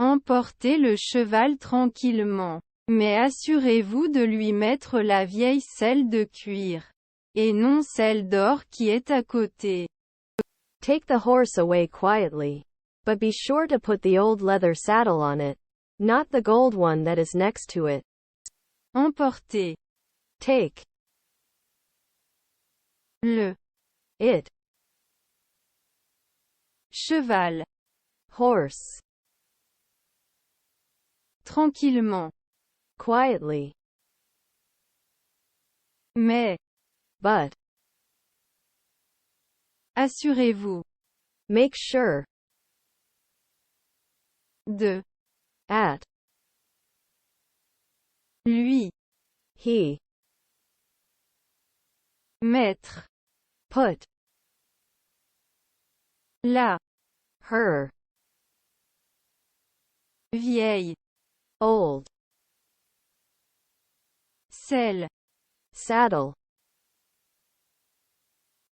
Emportez le cheval tranquillement. Mais assurez-vous de lui mettre la vieille selle de cuir. Et non celle d'or qui est à côté. Take the horse away quietly. But be sure to put the old leather saddle on it, not the gold one that is next to it. Emporter. Take. Le. It. Cheval. Horse. Tranquillement. Quietly. Mais. But. Assurez-vous. Make sure. De. At. Lui. He. Mettre. Put. La. Her. Vieille. Old. Selle. Saddle.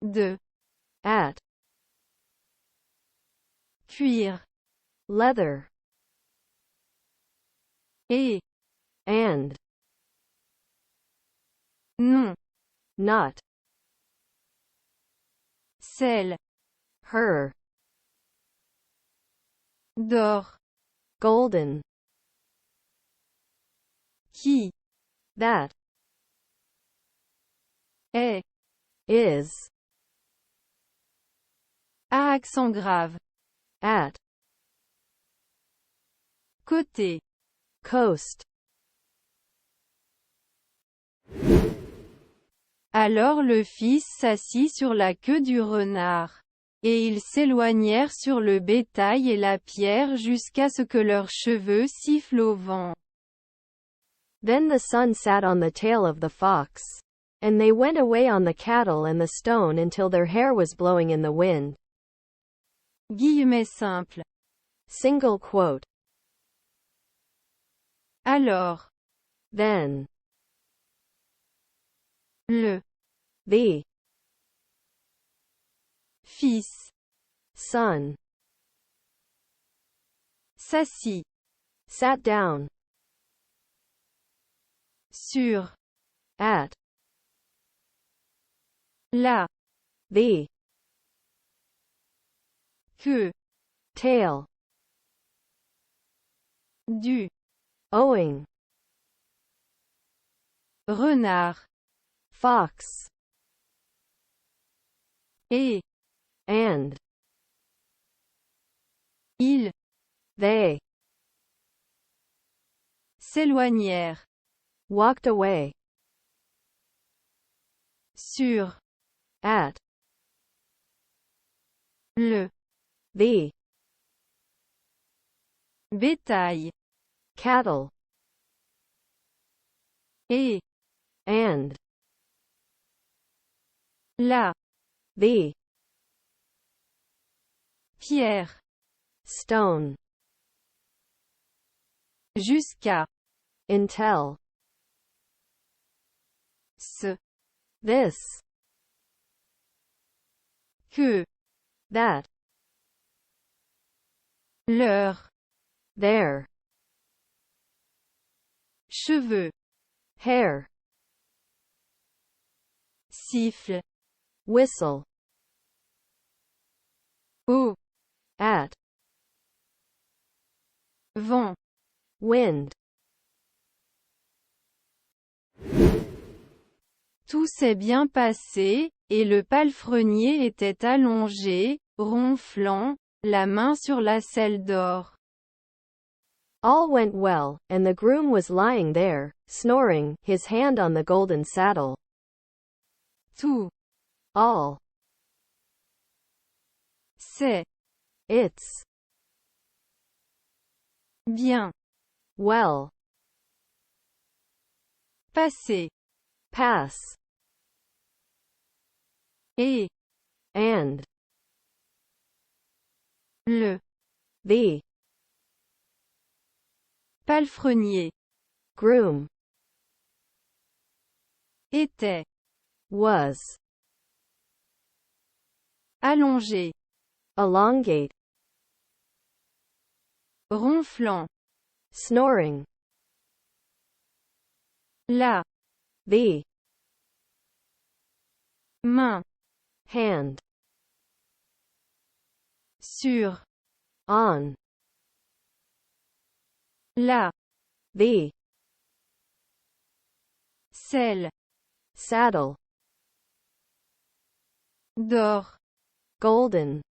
De. At. Cuir. Leather. Et. And. Non. Not. Selle. Her. D'or. Golden. Qui. That. Est. Is. À accent grave. At. Côté. Coast. Alors le fils s'assit sur la queue du renard. Et ils s'éloignèrent sur le bétail et la pierre jusqu'à ce que leurs cheveux sifflent au vent. Then the son sat on the tail of the fox. And they went away on the cattle and the stone until their hair was blowing in the wind. Guillemets simples. Single quote. Alors. Then. Le. The. Fils. Son. S'assit. Sat down. Sur. At. La. The. Queue. Tail. Du. Owing. Renard. Fox. Et. And. Ils. They. S'éloignèrent. Walked away. Sur. At. Le. The. Bétail. Cattle. Et. And. La. The. Pierre. Stone. Jusqu'à. Until. Ce. This. Que. That. Leur. Their. Cheveux. Hair. Siffle. Whistle. Au. At. Vent. Wind. Tout s'est bien passé, et le palefrenier était allongé, ronflant, la main sur la selle d'or. All went well, and the groom was lying there, snoring, his hand on the golden saddle. Tout. All. C'est. It's. Bien. Well. Passé. Pass. Et. And. Le. The. Palefrenier. Groom. Était. Was. Allongé. Elongate. ronflant, snoring, la, the, main, hand, sur, on, la, the, selle, saddle, d'or, golden.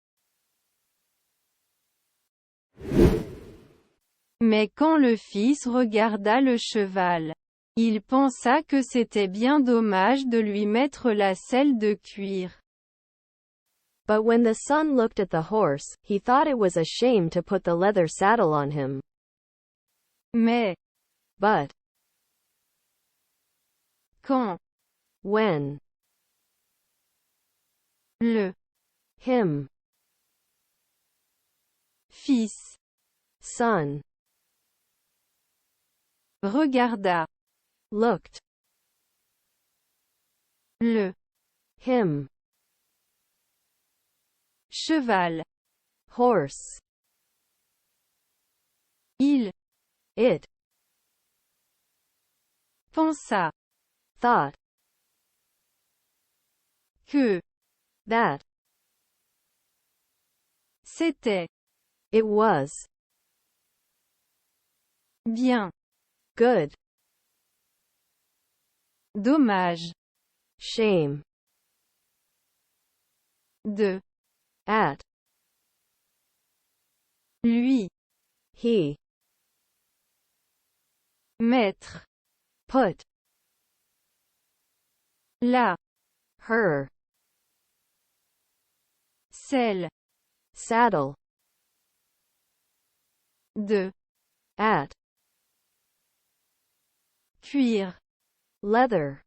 Mais quand le fils regarda le cheval, il pensa que c'était bien dommage de lui mettre la selle de cuir. But when the son looked at the horse, he thought it was a shame to put the leather saddle on him. Mais, But, quand, when, le, him, fils, son, regarda, looked, le, him, cheval, horse, il, it, pensa, thought, que, that, c'était, it was, bien, good, dommage, shame, de, at, lui, he, mettre, put, la, her, selle, saddle, de, at, cuir. leather.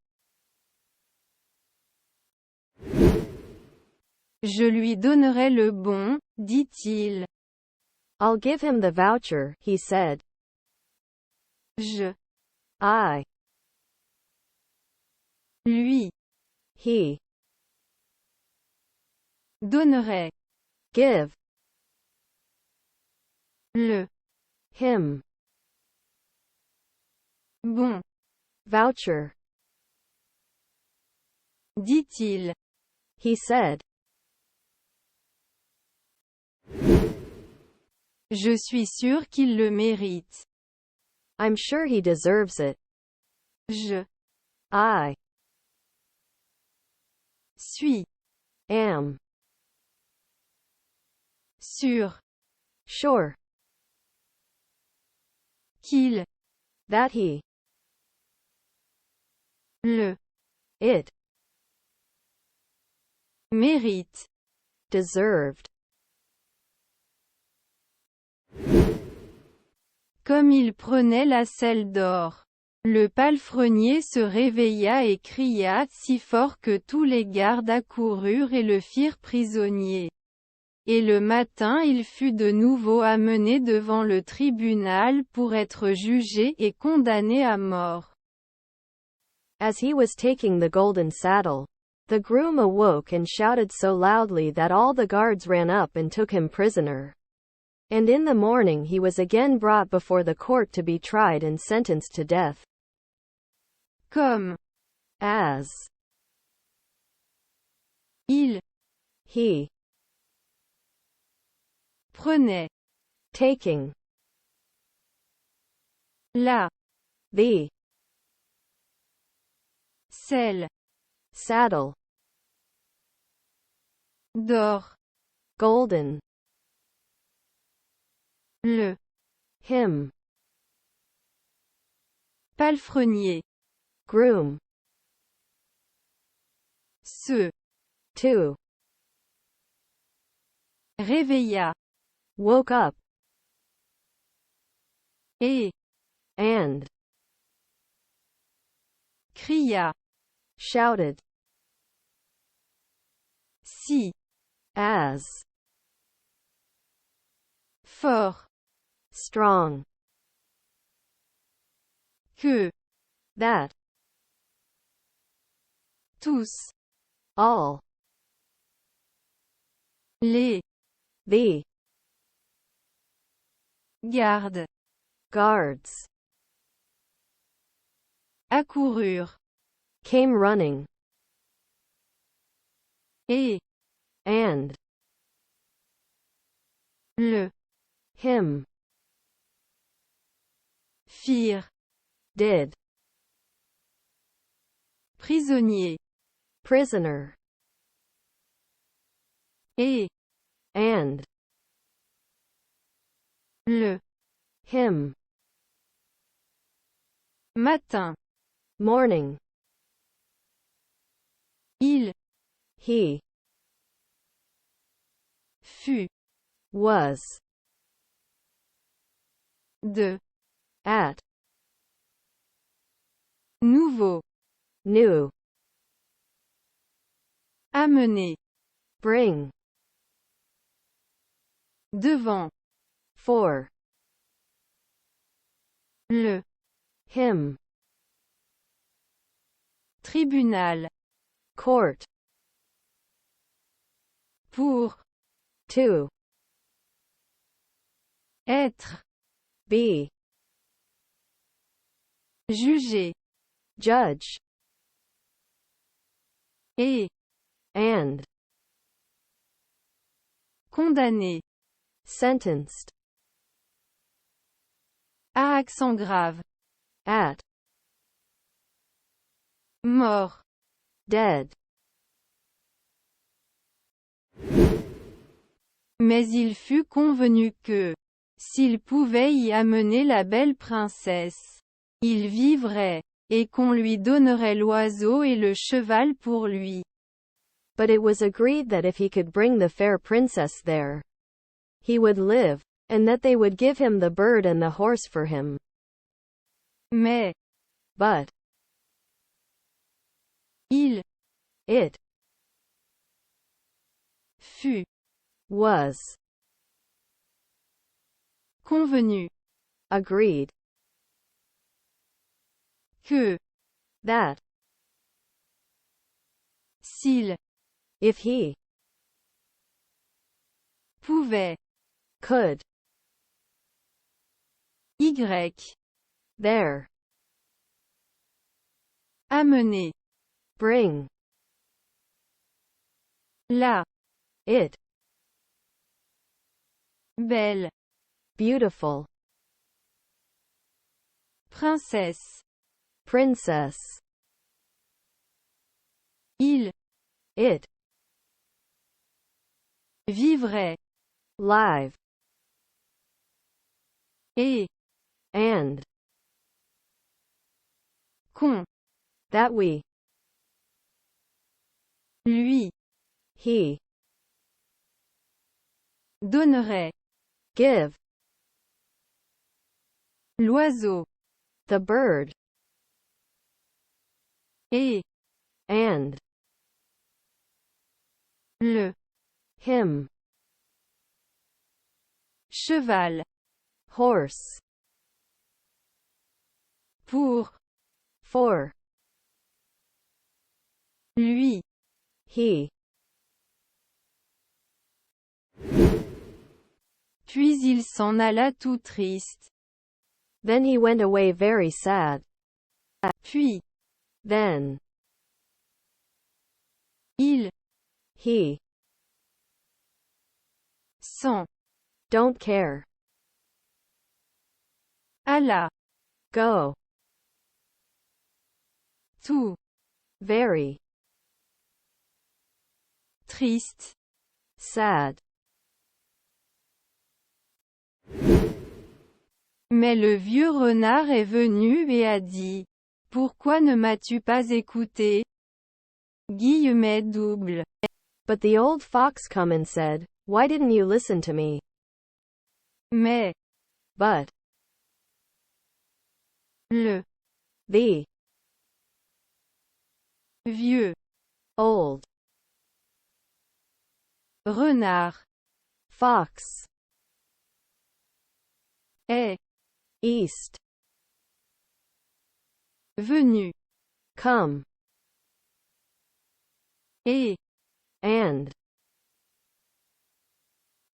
Je lui donnerai le bon, dit-il. I'll give him the voucher, he said. I, lui, he, donnerai, give, le, him, bon, voucher, dit-il. he said. Je suis sûr qu'il le mérite. I'm sure he deserves it. I, suis, am, sûr, sure, qu'il, that he, le, it, mérite. deserved. Comme il prenait la selle d'or. Le palefrenier se réveilla et cria si fort que tous les gardes accoururent et le firent prisonnier. Et le matin il fut de nouveau amené devant le tribunal pour être jugé et condamné à mort. As he was taking the golden saddle, the groom awoke and shouted so loudly that all the guards ran up and took him prisoner. And in the morning he was again brought before the court to be tried and sentenced to death. Comme, As, il, he, prenait, taking, la, the, selle, saddle, d'or, golden, le, him, palefrenier, groom, se, to, réveilla, woke up, et, and, cria, shouted, si, as, fort, strong, que, that, tous, all, les, the, garde, guards, accoururent, came running, et, and, le, him, firent, did, prisonnier, prisoner, et, and, le, him, matin, morning, il, he, fut, was, de, at, nouveau, new, amener, bring, devant, for, le, him, tribunal, court, pour, to, être, be, juger, judge, et, and, condamner, sentenced, à accent grave, at, mort, dead, mais il fut convenu que, s'il pouvait y amener la belle princesse, il vivrait, et qu'on lui donnerait l'oiseau et le cheval pour lui. but it was agreed that if he could bring the fair princess there, he would live, and that they would give him the bird and the horse for him. Mais, But, il, it, fut, was, convenu, agreed, que, that, s'il, if he, pouvait, could, y, there, amener, bring, la, it, belle, beautiful, princesse, princess, il, it, vivrait, live, et, and, qu'on, that we, lui, he, donnerait, give, l'oiseau, the bird, et, and, le, him, cheval, horse, pour, for, lui. he, Puis il s'en alla tout triste. then he went away very sad, Puis, then, il, he, s'en, don't care, alla, go, tout, very, triste. sad, Mais le vieux renard est venu et a dit, pourquoi ne m'as-tu pas écouté? Guillemet double. but the old fox come and said, why didn't you listen to me? Mais, But, le, the, vieux, old, renard, fox, est, east, venu, come, et, and,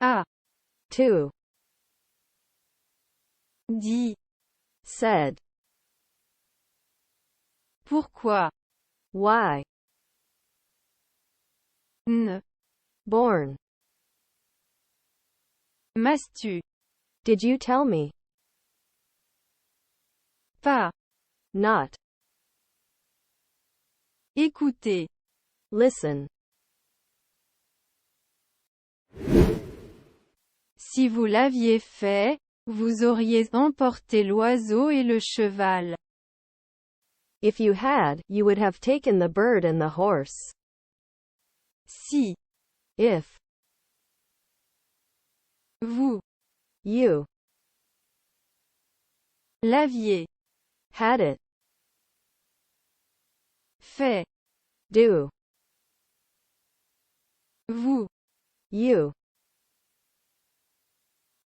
a, to, dit, said, pourquoi, why, ne, born, m'as-tu, did you tell me, pas, not, écoutez, listen, si vous l'aviez fait, vous auriez emporté l'oiseau et le cheval. if you had, you would have taken the bird and the horse, Si, if, vous, you, l'aviez, had it, fait, do, vous, you,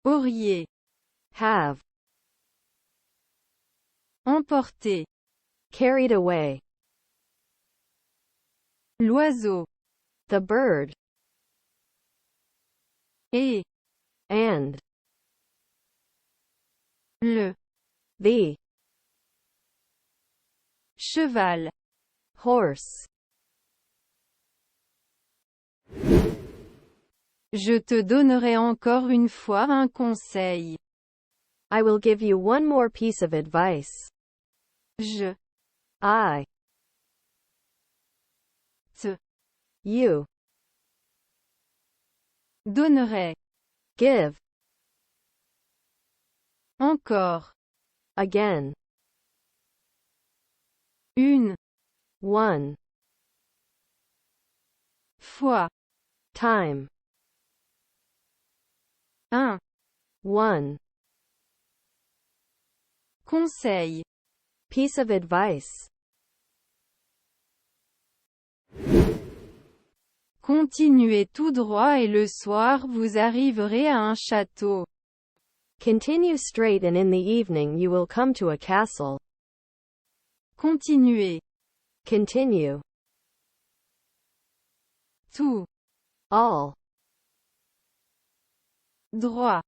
auriez, have, emporté, carried away, l'oiseau, the bird, et, and, le, the, cheval. horse. Je te donnerai encore une fois un conseil. I will give you one more piece of advice. Je, I, te, you, donnerai, give, encore, again, une, one, fois, time, un, one, conseil. piece of advice. Continuez tout droit et le soir vous arriverez à un château. Continue straight and in the evening you will come to a castle. Continuez. Continue. Tout. All. Droit.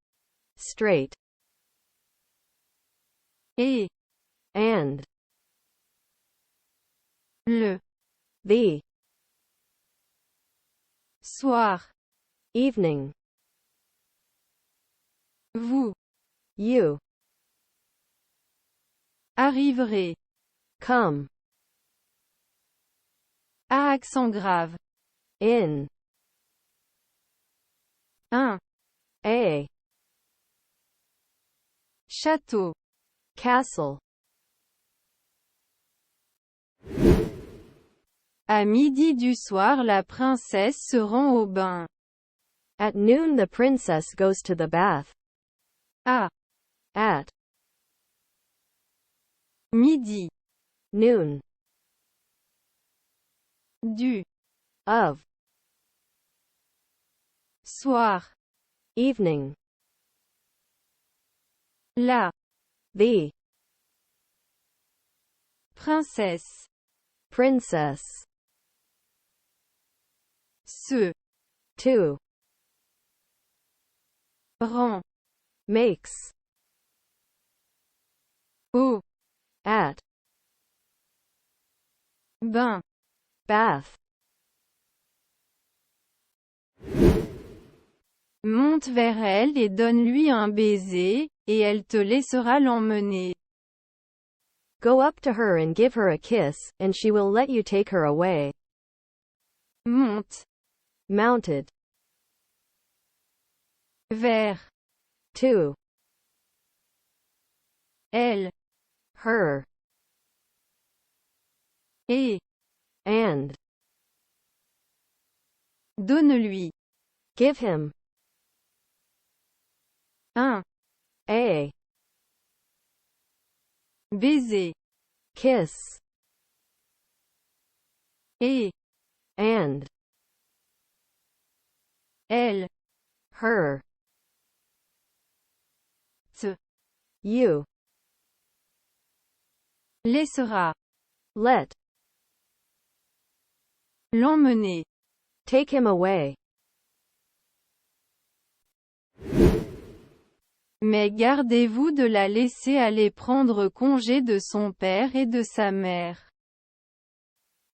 Straight. Et. And. Le. The. Soir. Evening. Vous. You. Arriverez. Come. À accent grave. In. Un. A. Château. Castle. À midi du soir la princesse se rend au bain. At noon the princess goes to the bath. À. At. Midi. Noon. Du. Of. Soir. Evening. La. The. Princesse. Princess. Se. To. Rend. Makes. Au. At. Bain. Bath. Monte vers elle et donne-lui un baiser, et elle te laissera l'emmener. Go up to her and give her a kiss, and she will let you take her away. Monte. Mounted. Vers. To. Elle. Her. Et. And. Donne-lui. Give him. Un. A. Baiser. Kiss. Et. And. Elle. Her. Te. You. Laissera. Let. L'emmener. Take him away. Mais gardez-vous de la laisser aller prendre congé de son père et de sa mère.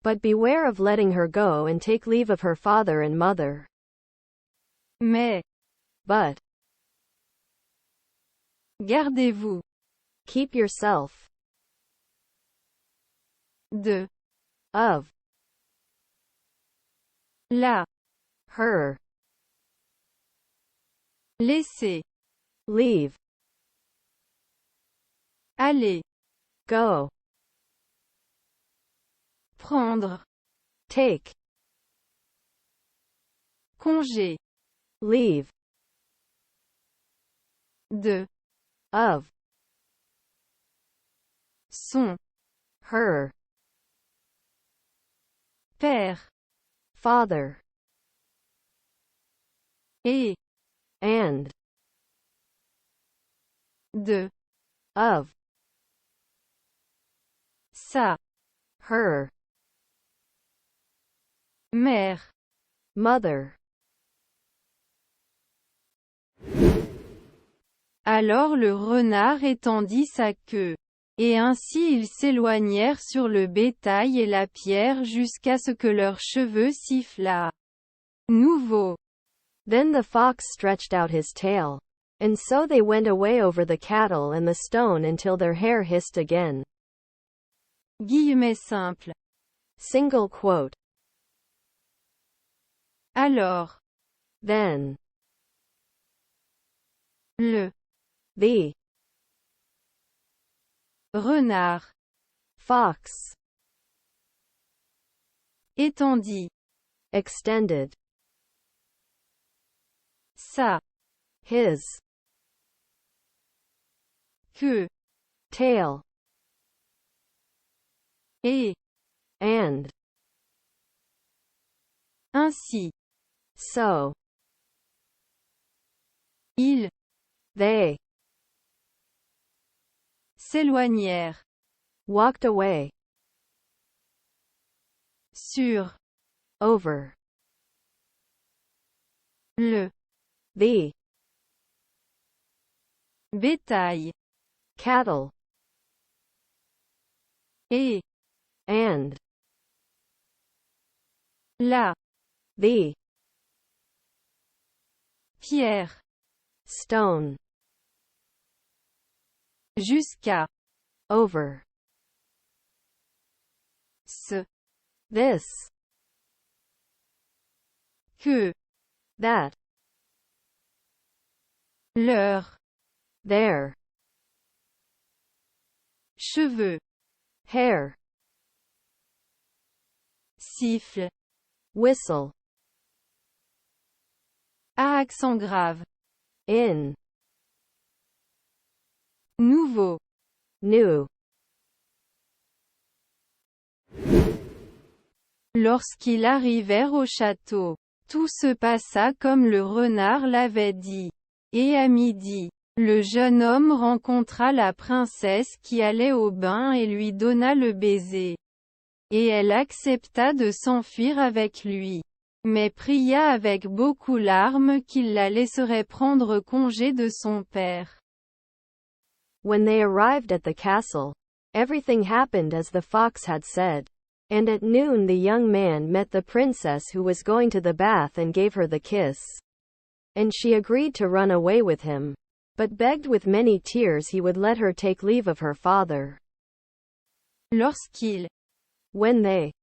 But beware of letting her go and take leave of her father and mother. Mais, But, gardez-vous keep yourself de of la her. laisser Leave. aller Go. prendre Take. congé Leave. de Of son her. père Father. et And de of sa her. mère. Mother. Alors le renard étendit sa queue. Et ainsi ils s'éloignèrent sur le bétail et la pierre jusqu'à ce que leurs cheveux sifflât. Nouveau. Then the fox stretched out his tail. And so they went away over the cattle and the stone until their hair hissed again. Guillemets simples. Single quote. Alors. Then. Le The renard fox étendit extended sa his queue tail et and ainsi so ils they s'éloignèrent walked away sur over le the bétail cattle et and la the pierre stone jusqu'à over ce this que that leurs their cheveux hair sifflent whistle à accent grave. in Nouveau. new Lorsqu'ils arrivèrent au château, tout se passa comme le renard l'avait dit. Et à midi, le jeune homme rencontra la princesse qui allait au bain et lui donna le baiser. Et elle accepta de s'enfuir avec lui. Mais pria avec beaucoup larmes qu'il la laisserait prendre congé de son père. When they arrived at the castle, everything happened as the fox had said. And at noon the young man met the princess who was going to the bath and gave her the kiss. And she agreed to run away with him, but begged with many tears he would let her take leave of her father. Lorsqu'ils When they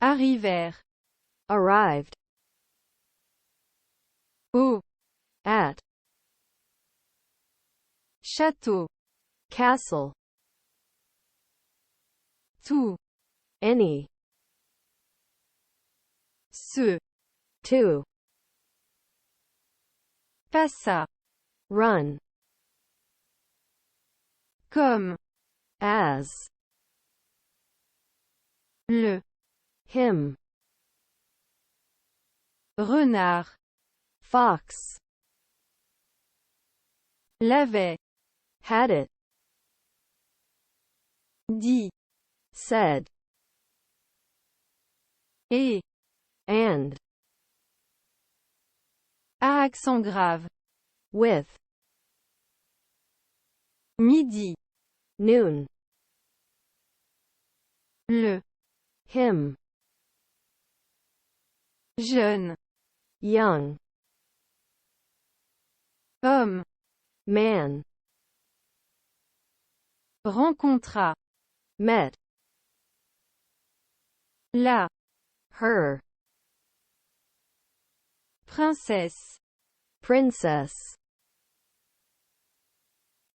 arrivèrent arrived au at château, castle, tout any se to passa run comme as le him renard fox l'avait had it dit. said Et and à accent grave. with, midi, noon, le, him, jeune, young, homme, man, rencontra, met, la, her, princesse, princess,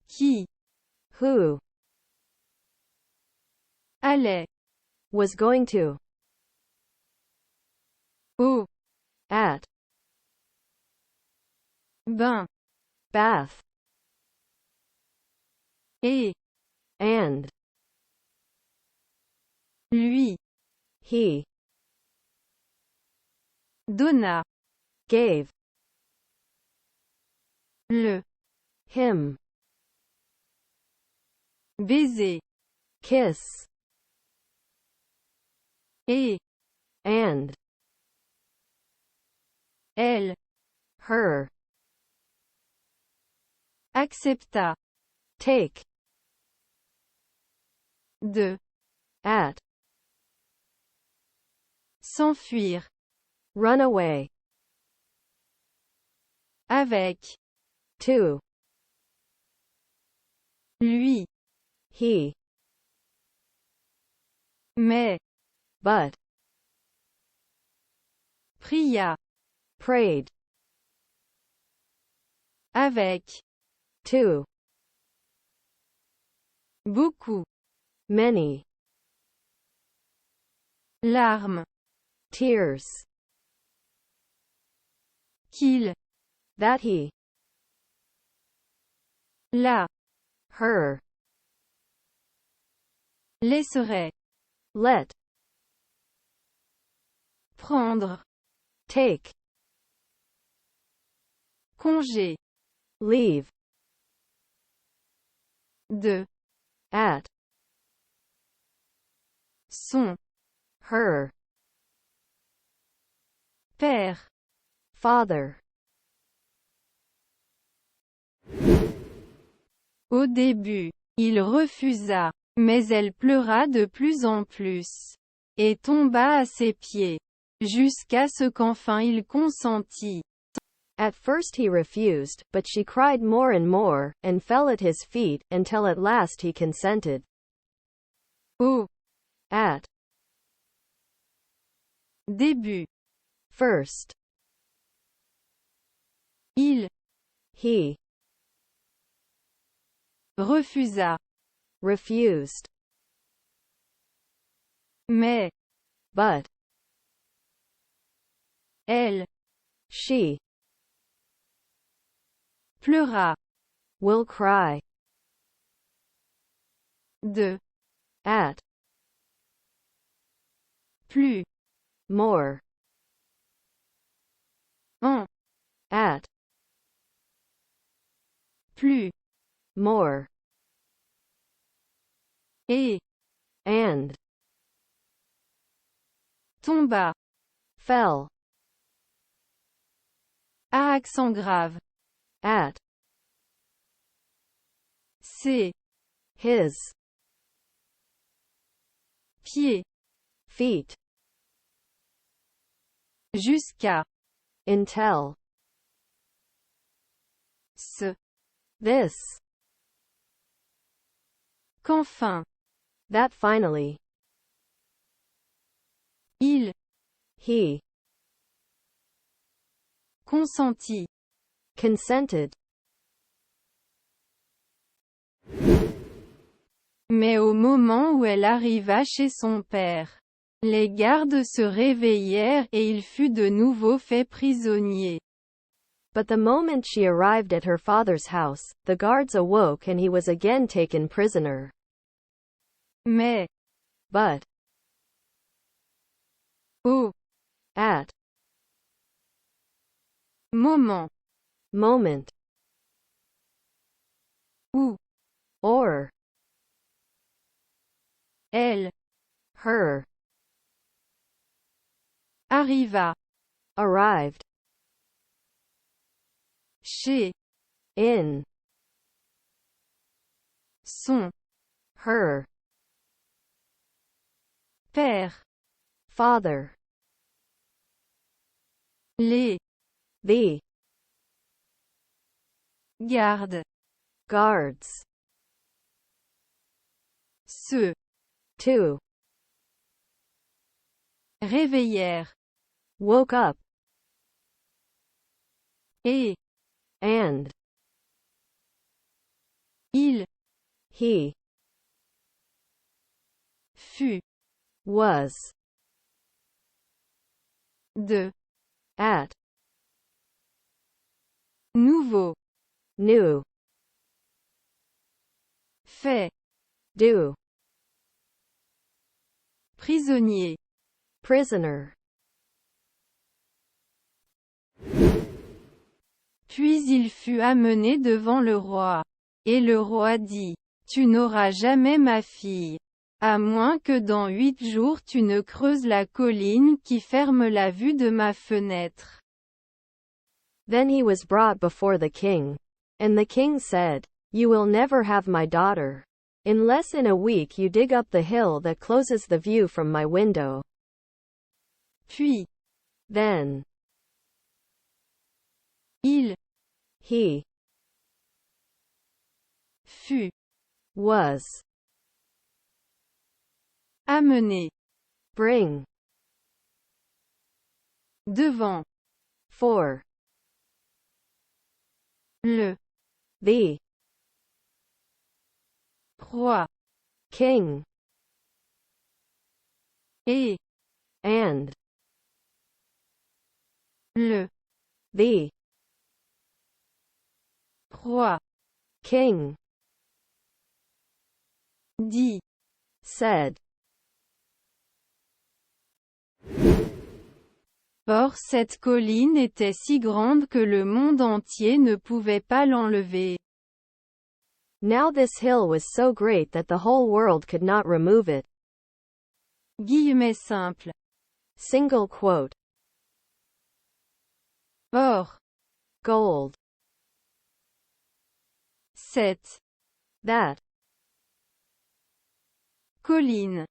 qui, who, allait, was going to, au, at, bain, bath, et, and, lui, he, donna, gave, le, him, baiser, kiss, et, and, elle, her, accepta, take, de, at, s'enfuir, run away, avec, to, lui, he, mais, but, pria, prayed, avec, to, beaucoup, many, larmes, tears, qu'il, that he, la, her, laisserait, let, prendre, take, congé, leave, de, at, son, her, père, father, au début, il refusa, mais elle pleura de plus en plus, et tomba à ses pieds, jusqu'à ce qu'enfin il consentit. At first he refused, but she cried more and more, and fell at his feet, until at last he consented. Au At début, first, il he refusa, refused, mais but elle she pleura, will cry. de, At plus, more, en, at plus, more, et, and tomba, fell, à accent grave, at ses his pieds, feet, jusqu'à until ce this, qu'enfin that finally il he consentit. consented. Mais au moment où elle arriva chez son père, les gardes se réveillèrent et il fut de nouveau fait prisonnier. But the moment she arrived at her father's house, the guards awoke and he was again taken prisoner. Mais, But au at moment moment, où or elle her arriva arrived chez in, son, her, père, father, les, the, gardes, guards, se, to, réveillèrent, woke up, et, and, il, he, fut, was, de, at, nouveau, new, fait, do, prisonnier, prisoner, puis il fut amené devant le roi. Et le roi dit, tu n'auras jamais ma fille, à moins que dans 8 jours tu ne creuses la colline qui ferme la vue de ma fenêtre. Then he was brought before the king. And the king said, you will never have my daughter, unless in a week you dig up the hill that closes the view from my window. Puis, Then, il, he, fut, was, amené, bring, devant, for, le, the, roi, king, et, and, le, the, roi, king, dit, said. Or cette colline était si grande que le monde entier ne pouvait pas l'enlever. Now this hill was so great that the whole world could not remove it. Guillemets simples. Single quote. Or, Gold. cette That. colline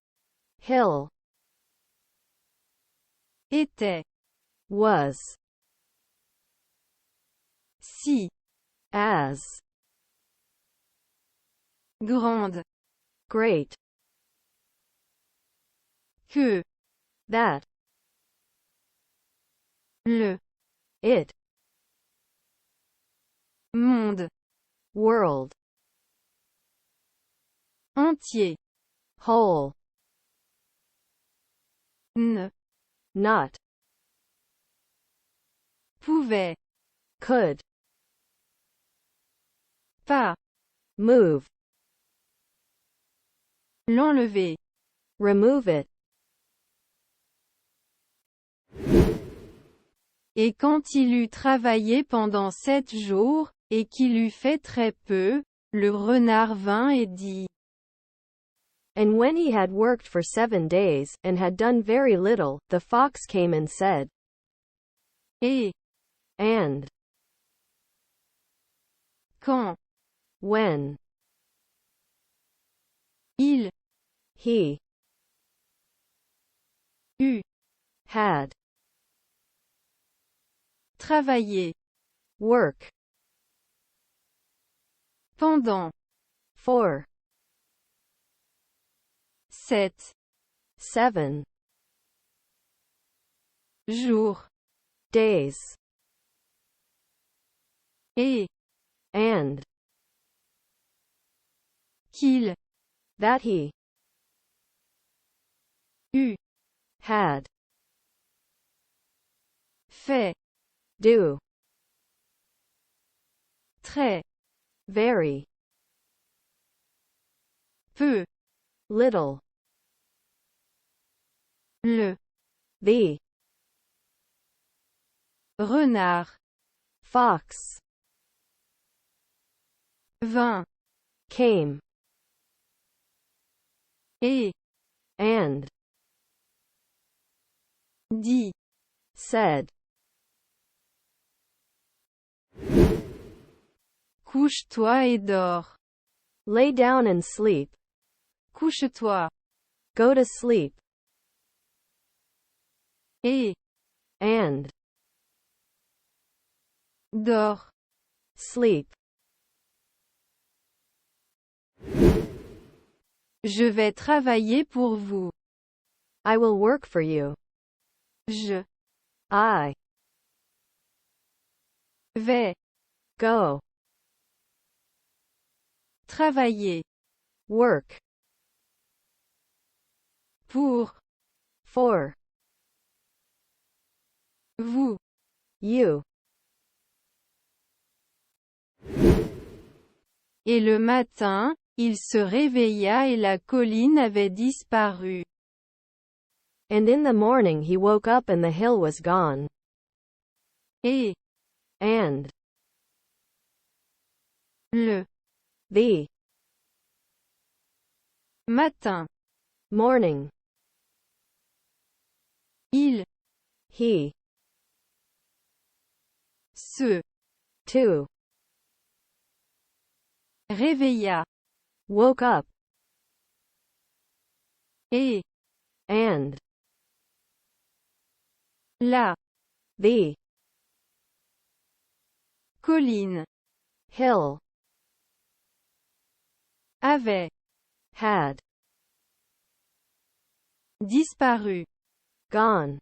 Hill. était Was. si As. grande Great. que That. le It. monde World. entier Whole. ne Not. pouvait Could. pas Move. l'enlever. Remove it. Et quand il eut travaillé pendant 7 jours, et qu'il eut fait très peu, le renard vint et dit, And when he had worked for 7 days, and had done very little, the fox came and said, et and, quand when, il he, eut had, travaillé work, pendant for, 7 7 jours, days, et and, qu'il that he, eut had, fait do, très very, peu little, le the, renard fox, vint came, et and, dit, said, Couche-toi et dors. Lay down and sleep. Couche-toi. Go to sleep. Et And dors. sleep. Je vais travailler pour vous. I will work for you. I vais go travailler work pour for vous. you. Et le matin, il se réveilla et la colline avait disparu. And in the morning he woke up and the hill was gone. Et And le the matin, morning il he se too réveilla. woke up. Et And la the colline hill avait had disparu. gone.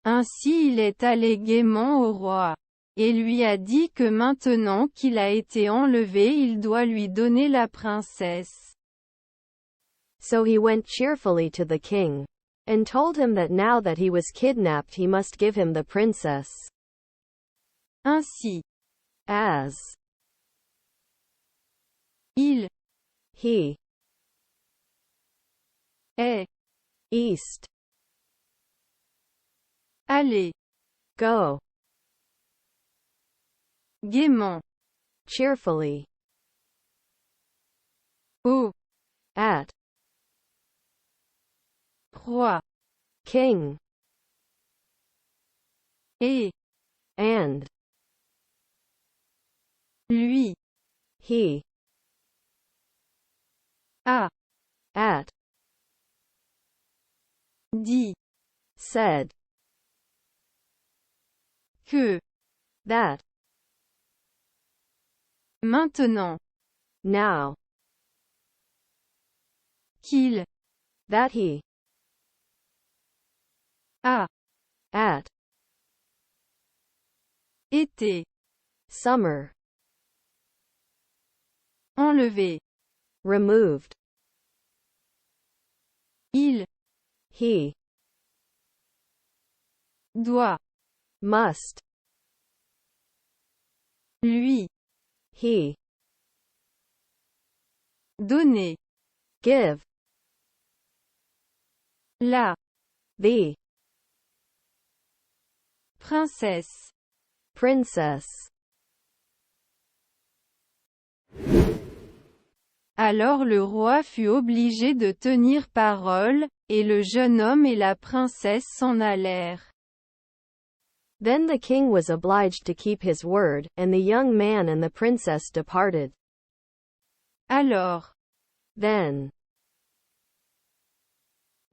Ainsi il est allé gaiement au roi, et lui a dit que maintenant qu'il a été enlevé il doit lui donner la princesse. So he went cheerfully to the king, and told him that now that he was kidnapped he must give him the princess. Ainsi, As il he est east allé go gaiement cheerfully au at roi, king et and lui he a at dit said que that maintenant now qu'il that he a at été summer enlevé, removed il he doit must lui he donner give la the princesse. princess. Alors le roi fut obligé de tenir parole, et le jeune homme et la princesse s'en allèrent. Then the king was obliged to keep his word, and the young man and the princess departed. Alors, Then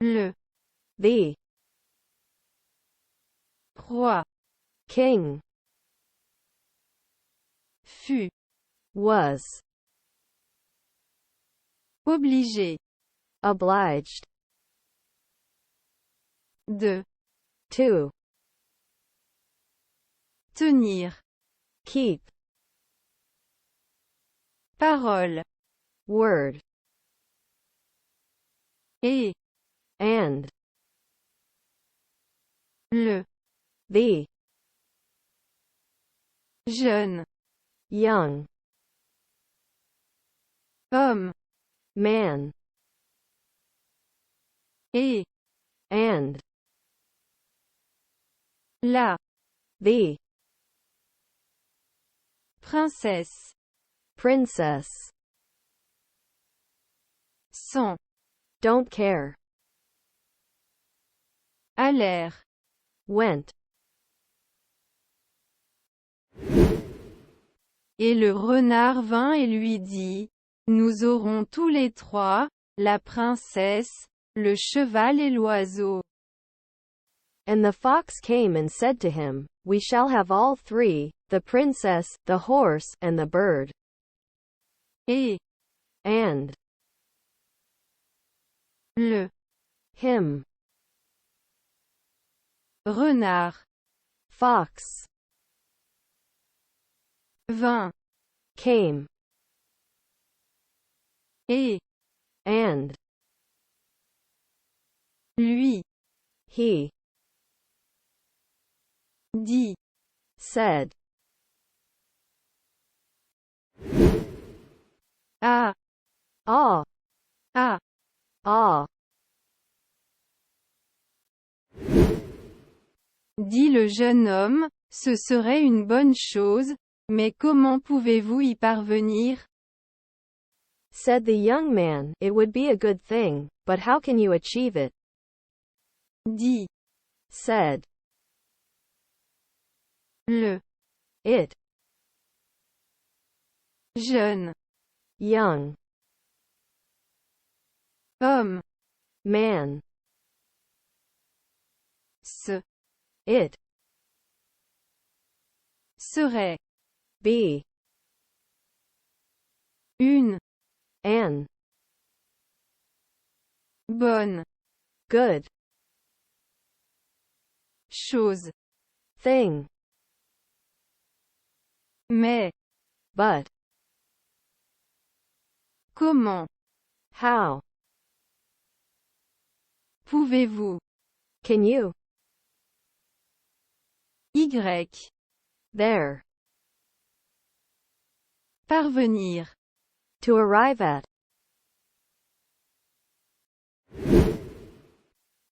le the roi king fut was obligé obliged de to tenir keep parole, word et and le the jeune young homme man et and la the princesse princess s'en don't care allèrent went Et le renard vint et lui dit, nous aurons tous les trois, la princesse, le cheval et l'oiseau. And the fox came and said to him, we shall have all three, the princess, the horse, and the bird. Et And le him, renard fox, vint came, et and lui he dit, said, ah, ah, ah. ah. Dit le jeune homme, ce serait une bonne chose, mais comment pouvez-vous y parvenir? Said the young man, it would be a good thing, but how can you achieve it? Dit Said le it, jeune young homme, man, ce it serait be une an bonne good chose. thing, Mais but comment how pouvez-vous can you y there parvenir? to arrive at?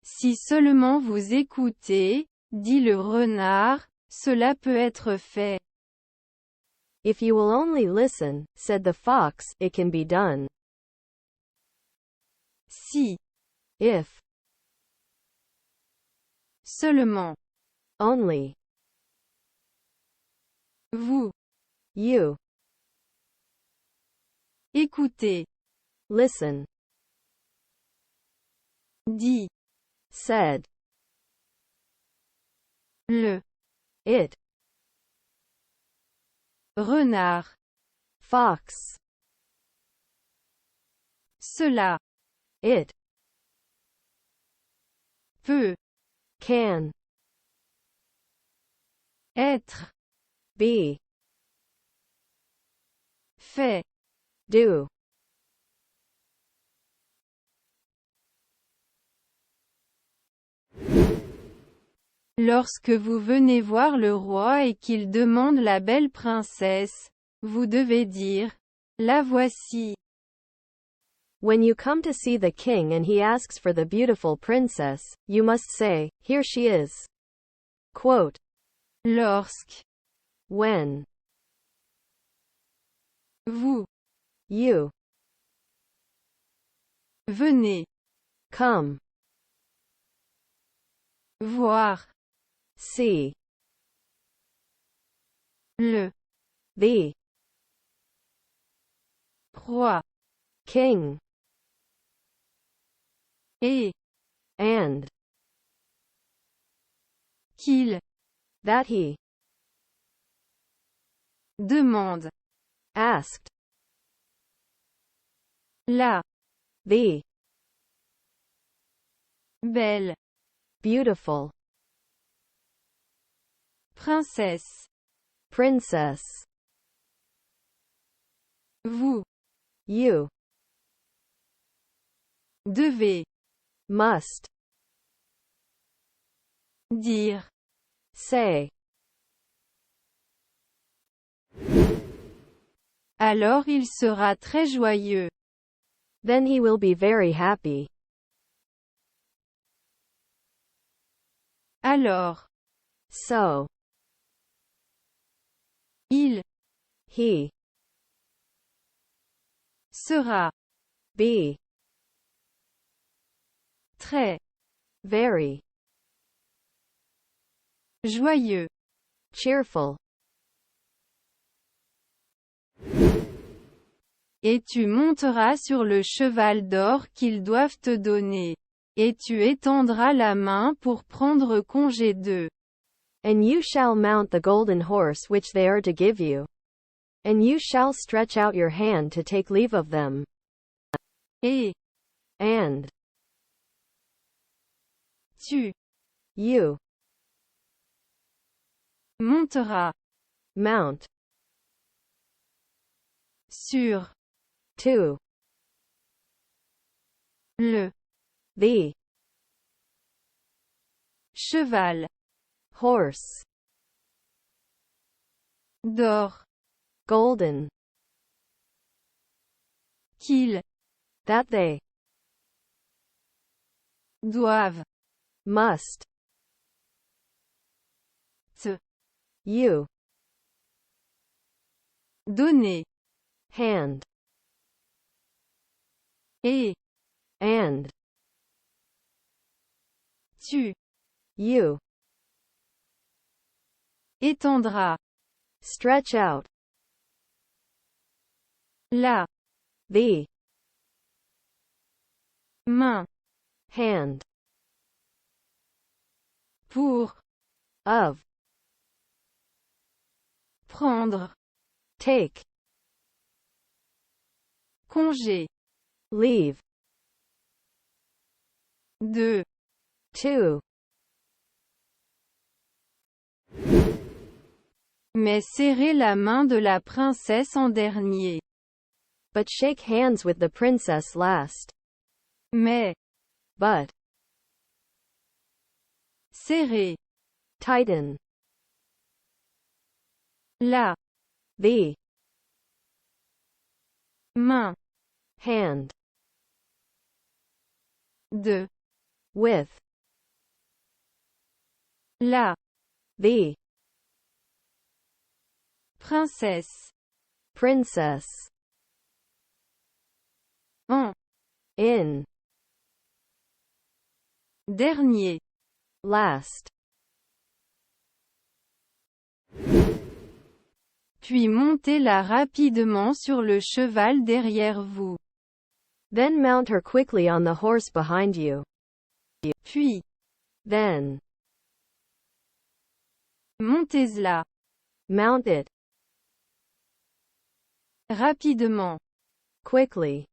Si seulement vous écoutez, dit le renard, cela peut être fait. If you will only listen, said the fox, it can be done. Si If seulement only vous you écoutez, listen, dit said le it, renard. fox, Cela it peut can être be fait. do. Lorsque vous venez voir le roi et qu'il demande la belle princesse, vous devez dire, la voici. When you come to see the king and he asks for the beautiful princess, you must say, here she is. Quote, Lorsque when vous you venez come voir see le the roi king et and qu'il that he demande asked la the belle beautiful princesse, princess, vous you devez must dire. say. Alors il sera très joyeux. Then he will be very happy. Alors So il he sera be très very joyeux. cheerful. Et tu monteras sur le cheval d'or qu'ils doivent te donner. Et tu étendras la main pour prendre congé d'eux. And you shall mount the golden horse which they are to give you. And you shall stretch out your hand to take leave of them. Et And tu you monteras mount sur to le the cheval horse d'or golden qu'ils that they doivent must te you donner. hand Et and tu you étendras stretch out la the main hand pour of prendre take congé leave de to mais serrer la main de la princesse en dernier. but shake hands with the princess last. Mais But serrer tighten la the main hand de with la the princesse princess en in dernier. last. Puis montez-la rapidement sur le cheval derrière vous. Then mount her quickly on the horse behind you. Puis Then montez-la mount it rapidement quickly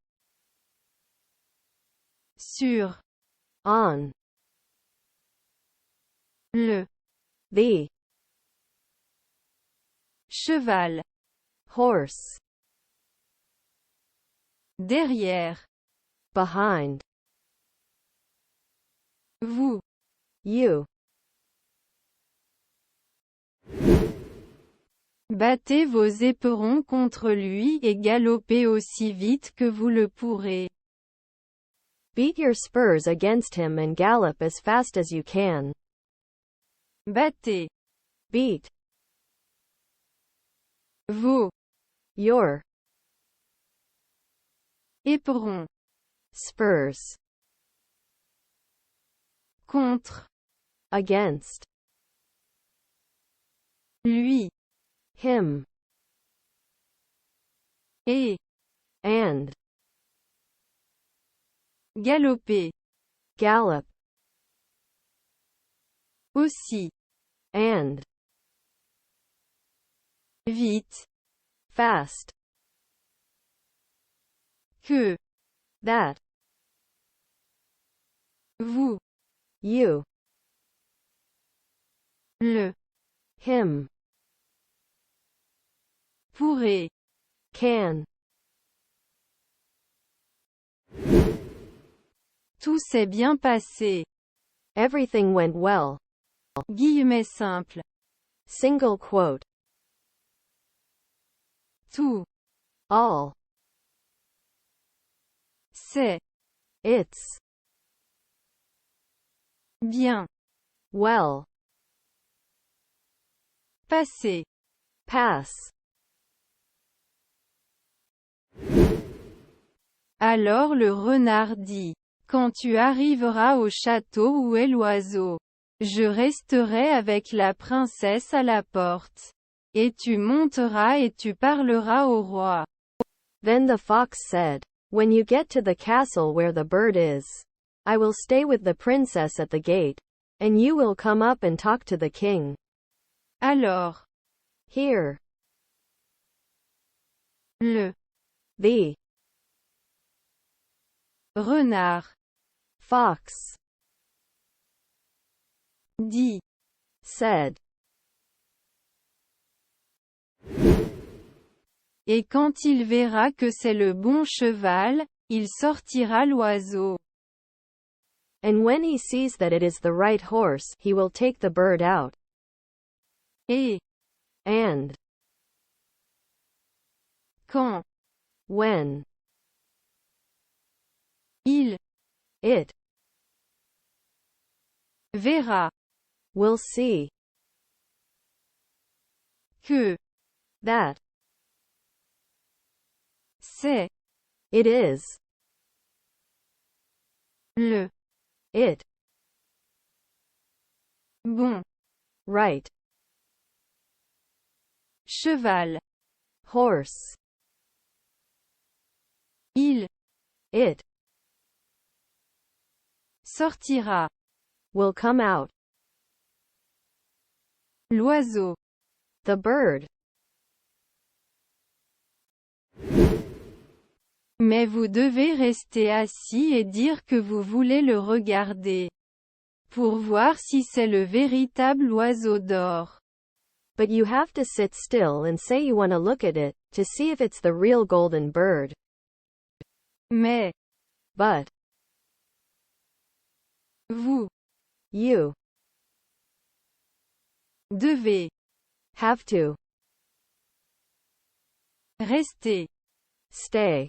sur on le the cheval horse derrière behind vous. you. Battez vos éperons contre lui et galopez aussi vite que vous le pourrez. Beat your spurs against him and gallop as fast as you can. Battez Beat vos your éperons spurs contre against lui him et and galopez gallop aussi and vite fast que that vous you le him pourrez. can. Tout s'est bien passé. Everything went well. Guillemets simples. Single quote. Tout All c'est it's bien well passé. pass. Alors le renard dit: Quand tu arriveras au château où est l'oiseau, je resterai avec la princesse à la porte. Et tu monteras et tu parleras au roi. Then the fox said, "When you get to the castle where the bird is, I will stay with the princess at the gate, and you will come up and talk to the king." Alors, Here, le the renard fox dit, said, et quand il verra que c'est le bon cheval, il sortira l'oiseau. and when he sees that it is the right horse, he will take the bird out. Et And quand when il it verra will see que that c'est it is le it bon right cheval, horse, il it sortira will come out, l'oiseau. the bird. Mais vous devez rester assis et dire que vous voulez le regarder, pour voir si c'est le véritable oiseau d'or. But you have to sit still and say you want to look at it, to see if it's the real golden bird. Mais But vous you devez have to rester stay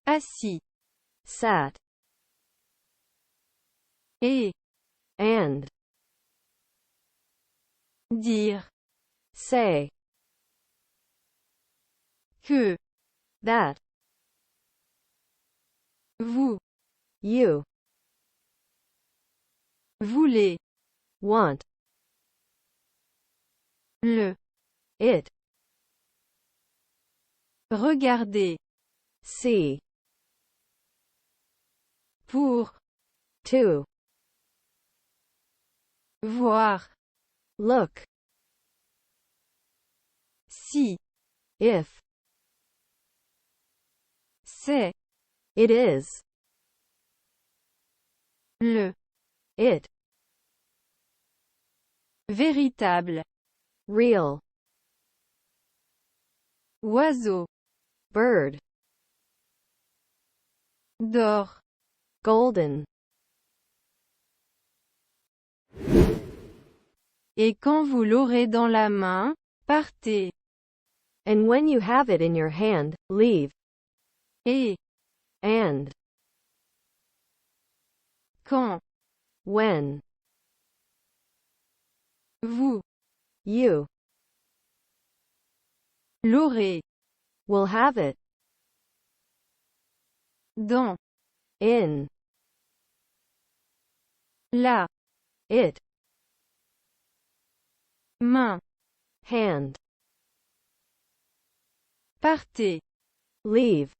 assis sat et and dire say que that vous you voulez want le it regarder see pour to voir look si if c'est it is le it véritable real oiseau bird d'or. golden. Et quand vous l'aurez dans la main, partez. And when you have it in your hand, leave. Et And quand when vous you l'aurez will have it dans in la it main, hand, partez. leave.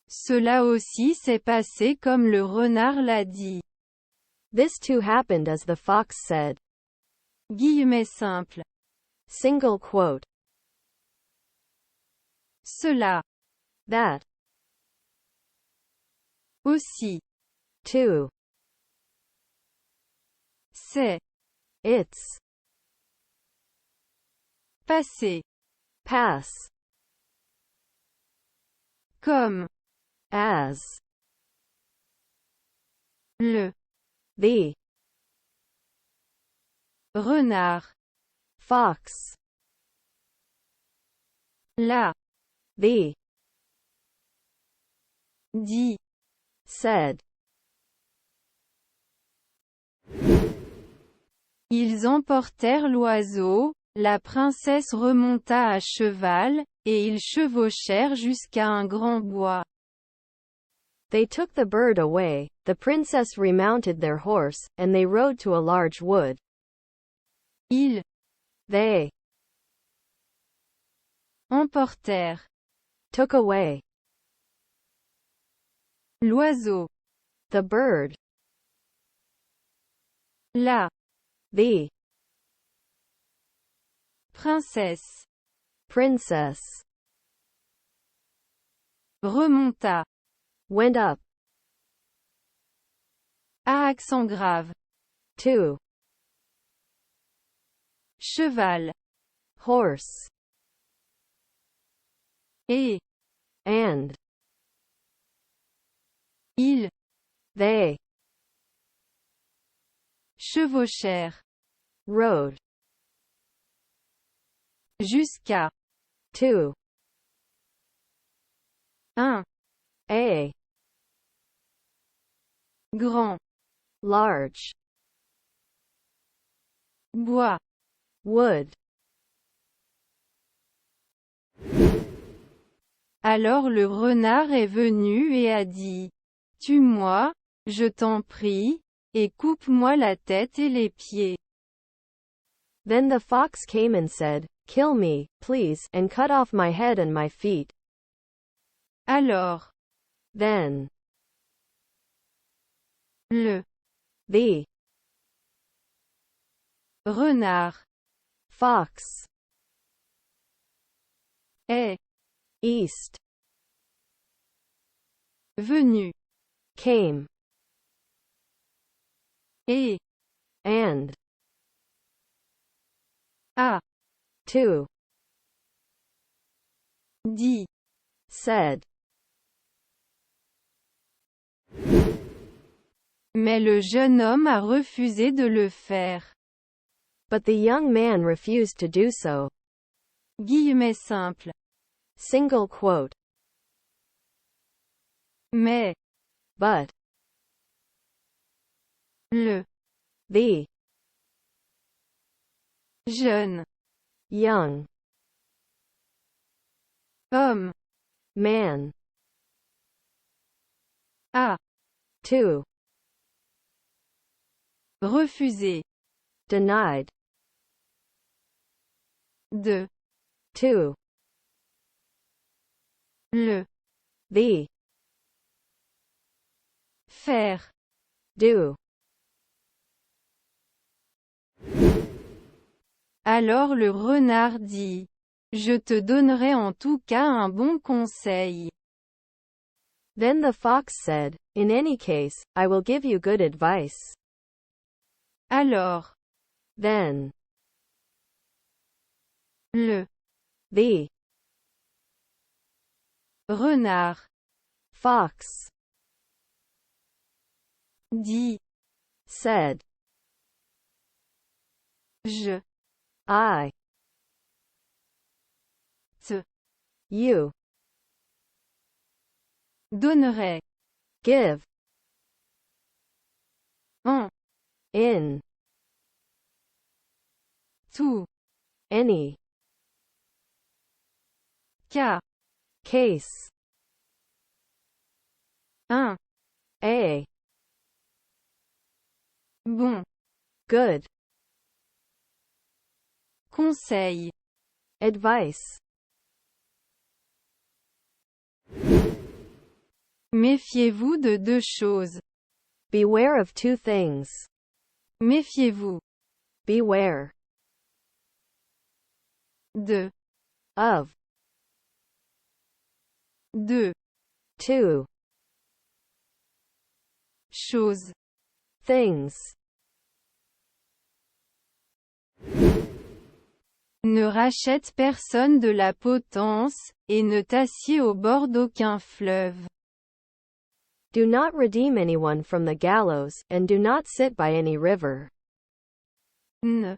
Cela aussi s'est passé comme le renard l'a dit. This too happened as the fox said. Guillemets simples. Single quote. Cela That aussi too s'est it's passé pass comme as le the renard fox l'a the dit. said. Ils emportèrent l'oiseau, la princesse remonta à cheval, et ils chevauchèrent jusqu'à un grand bois. They took the bird away, the princess remounted their horse, and they rode to a large wood. Ils They emportèrent, took away. l'oiseau, The bird. la The princesse, princess. remonta, Went up. à accent grave, To cheval, horse. et And ils they chevauchèrent, rode. jusqu'à To un a grand large bois. wood. Alors le renard est venu et a dit: Tue-moi, je t'en prie, et coupe-moi la tête et les pieds. Then the fox came and said, Kill me, please, and cut off my head and my feet. Alors Then le the renard fox est east venu came et and a to dit: said. Mais le jeune homme a refusé de le faire. But the young man refused to do so. Guillemets simples. Single quote. Mais But le the jeune young homme man a to refusé denied de to le the faire. do. Alors le renard dit: Je te donnerai en tout cas un bon conseil. Then the fox said, In any case, I will give you good advice. Alors Then le the renard fox dit: said, Je I te you donnerai give en in tout any cas case un a bon good conseil. advice. Méfiez-vous de deux choses. Beware of two things. Méfiez-vous Beware de of deux two choses. things. Ne rachète personne de la potence, et ne t'assieds au bord d'aucun fleuve. Do not redeem anyone from the gallows, and do not sit by any river. Ne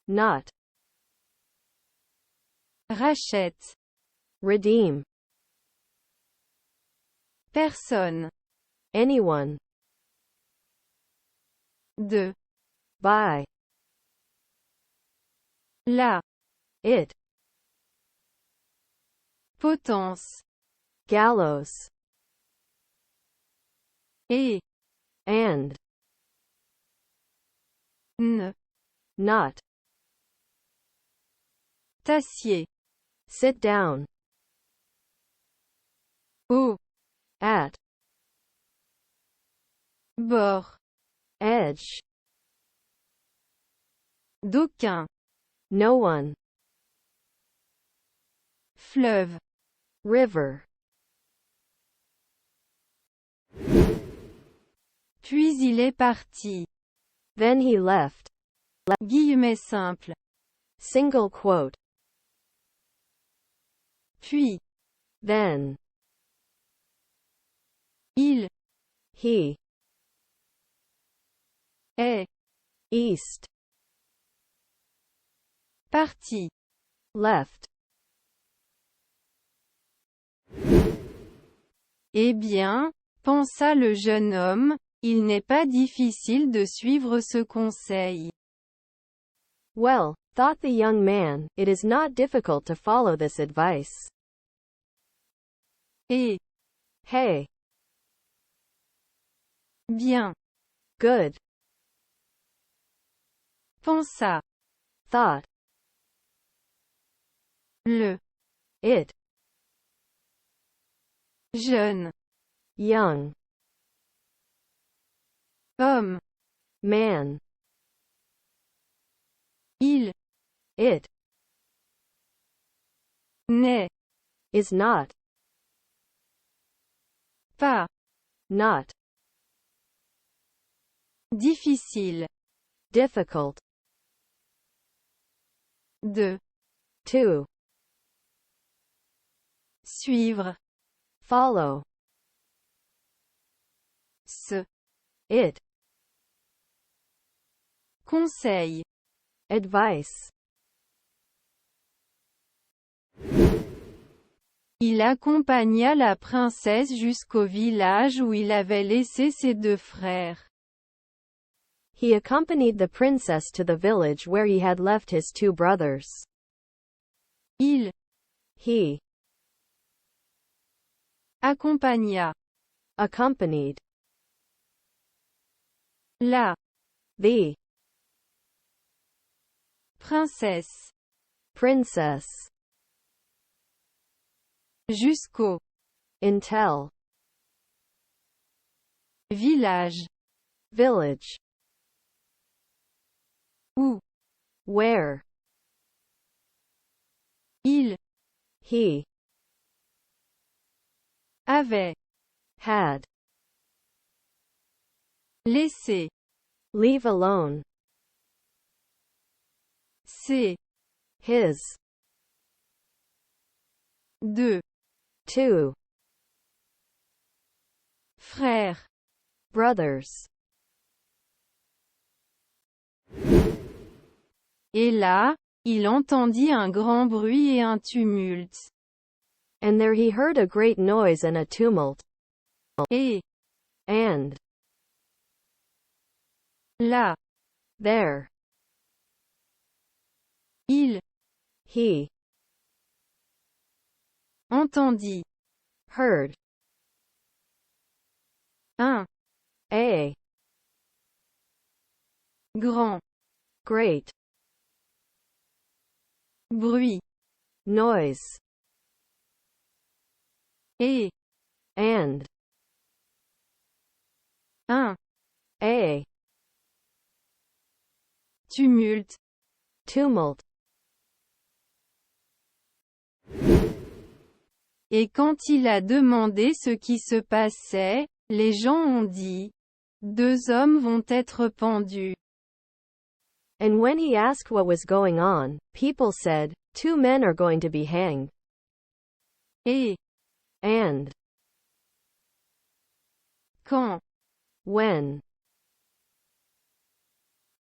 Not rachète redeem personne anyone de by la it potence, gallows et and ne not T'assieds. Sit down. Au. At. Bord. Edge. D'aucun. No one. Fleuve. River. Puis il est parti. Then he left. Guillemets simples. Single quote. Puis. Then. Il. He. Est. East. Parti. Left. Eh bien, pensa le jeune homme, il n'est pas difficile de suivre ce conseil. Well, thought the young man, it is not difficult to follow this advice. Et. Hey. Bien. Good. Pensa. Thought. Le. It. Jeune. Young. Homme. Man. Il. It. N'est. Is not. Pas. Not. Difficile. Difficult. De. To. Suivre. Follow. Ce. It. Conseil. Advice. Il accompagna la princesse jusqu'au village où il avait laissé ses deux frères. He accompanied the princess to the village where he had left his two brothers. Il. He. Accompagna. Accompanied. La. The. Princesse. Princess. Jusqu'au. Until. Village. Village. Où. Where. Il. He. Avait. Had. Laissé. Leave alone. Ses. His. Deux. Two. Frères. Brothers. Et là, il entendit un grand bruit et un tumulte. And there he heard a great noise and a tumult. Et. And. Là. There. Il. He. Entendit. Heard. Un. A. Grand. Great. Bruit. Noise. Et. And. Un. A. Tumulte. Tumult. Et quand il a demandé ce qui se passait, les gens ont dit. Deux hommes vont être pendus. And when he asked what was going on, people said, two men are going to be hanged. Et. And. Quand. When.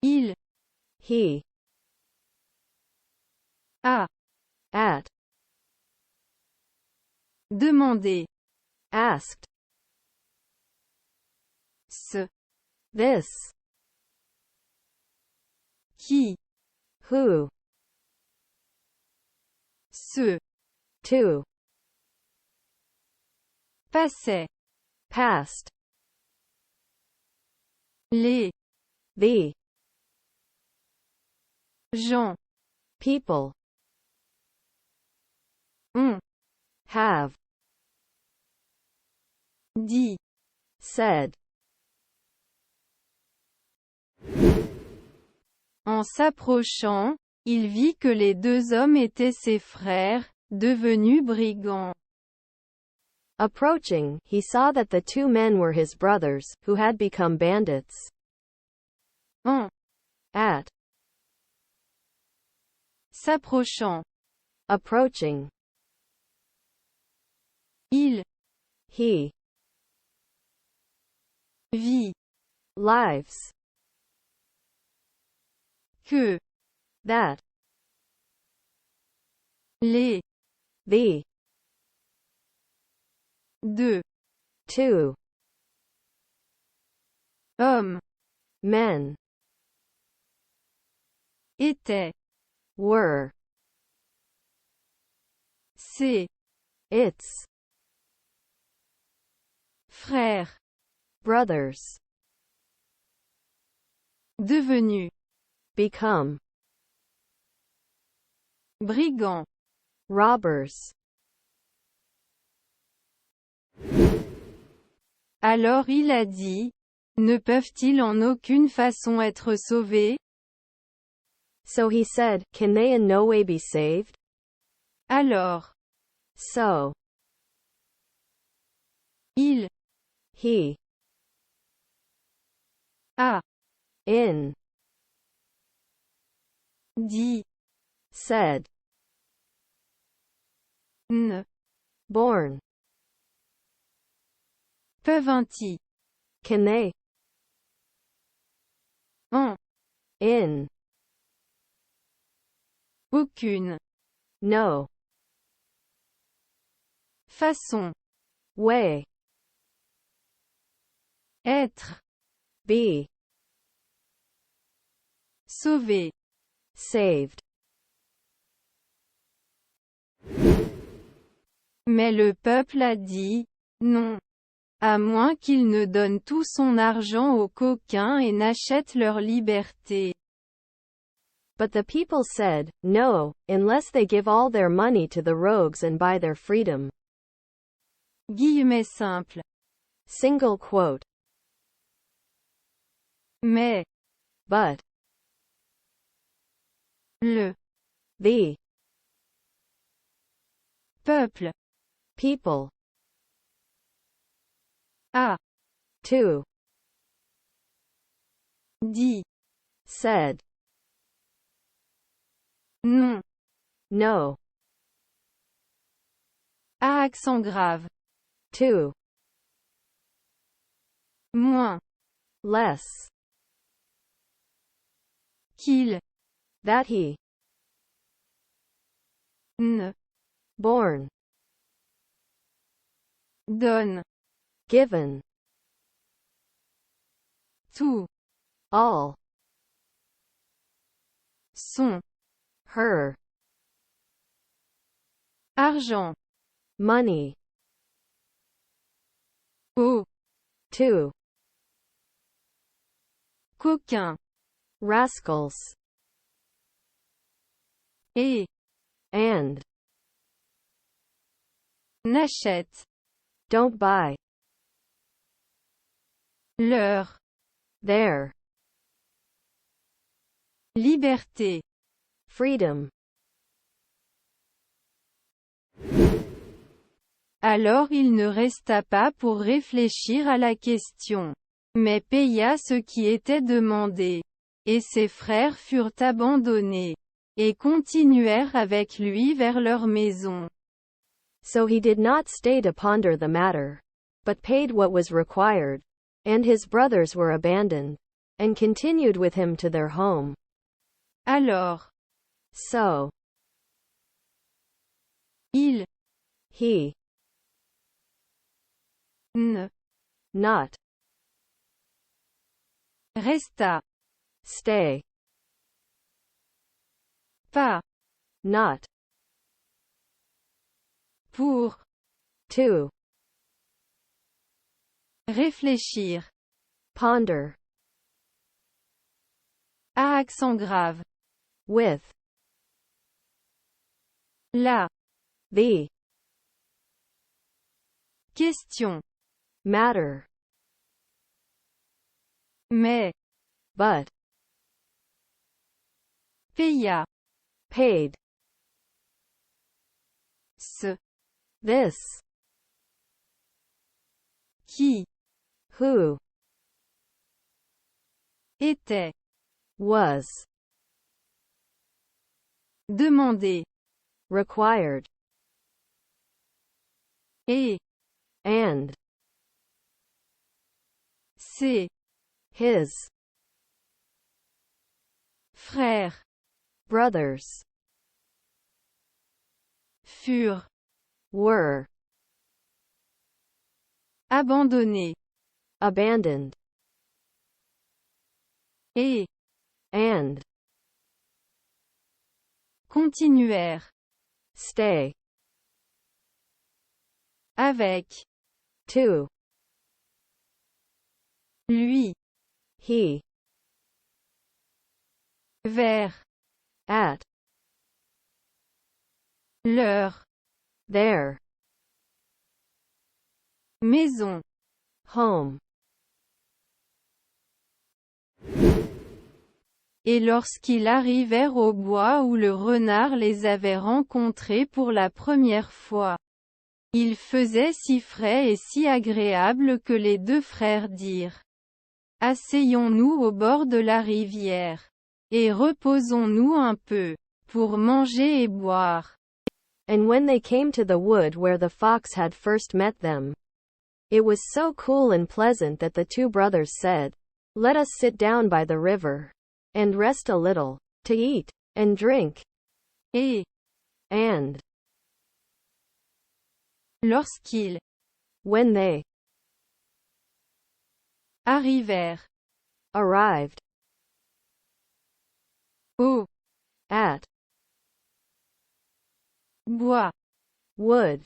Il. He. A. At. Demandé. Asked. Ce. This. Qui. Who. Ce. To. Passait. Past. Les. The. Gens. People. On have, dit. said. En s'approchant, il vit que les deux hommes étaient ses frères, devenus brigands. Approaching, he saw that the two men were his brothers, who had become bandits. En At, s'approchant, approaching, il he, vit lives, que that, les the, deux two, hommes men, étaient were, ses its, frères, brothers, devenus become, brigands. robbers. Alors il a dit, ne peuvent-ils en aucune façon être sauvés? So he said, can they in no way be saved? Alors, So, il he, a in, dit, said, ne born, peuvent-ils can they, en in, aucune no, façon way, être be, sauvés? saved. Mais le peuple a dit, non. À moins qu'il ne donne tout son argent aux coquins et n'achète leur liberté. But the people said, no, unless they give all their money to the rogues and buy their freedom. Guillemets simples. Single quote. Mais, But, le the, peuple people, a too, dit, said, non, no, à accent grave, too, moins, less, qu'il that he, ne born, donne given, tout all, son her, argent money, aux to, coquins rascals, et and, n'achète don't buy, leur their, liberté. freedom. Alors il ne resta pas pour réfléchir à la question, mais paya ce qui était demandé. Et ses frères furent abandonnés, et continuèrent avec lui vers leur maison. So he did not stay to ponder the matter, but paid what was required, and his brothers were abandoned, and continued with him to their home. Alors, So, il he, ne not, resta stay, pas not, pour to, réfléchir, ponder, à accent grave, with, la the, Question. matter, Mais. but, Paya. paid, Ce. this, Qui. who, Était. was, Demander. required, Et. and, C'est. his, Frère. brothers, Furent. were, Abandonnés. abandoned, Et. and, Continuèrent. stay, Avec. to, Lui. he, Vers. at, Leur. their, Maison. home, Et lorsqu'ils arrivèrent au bois où le renard les avait rencontrés pour la première fois, il faisait si frais et si agréable que les deux frères dirent: Asseyons-nous au bord de la rivière, et reposons-nous un peu, pour manger et boire. and when they came to the wood where the fox had first met them, it was so cool and pleasant that the two brothers said, Let us sit down by the river, and rest a little, to eat, and drink, Et, and, lorsqu'ils when they arrivèrent arrived au at bois, wood,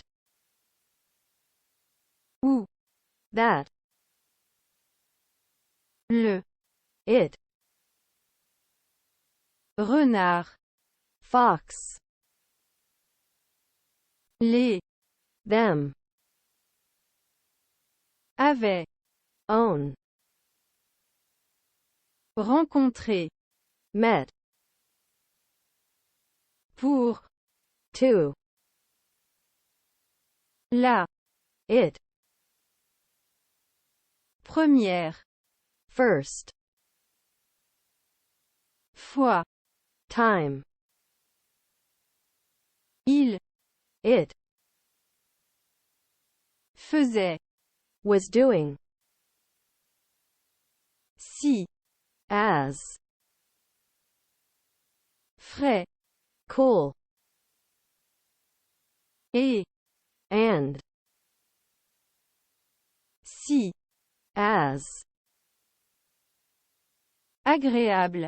où that le it renard, fox les them avait own rencontré met pour to la it première first fois, time il it faisait was doing si as frais cool et and si as agréable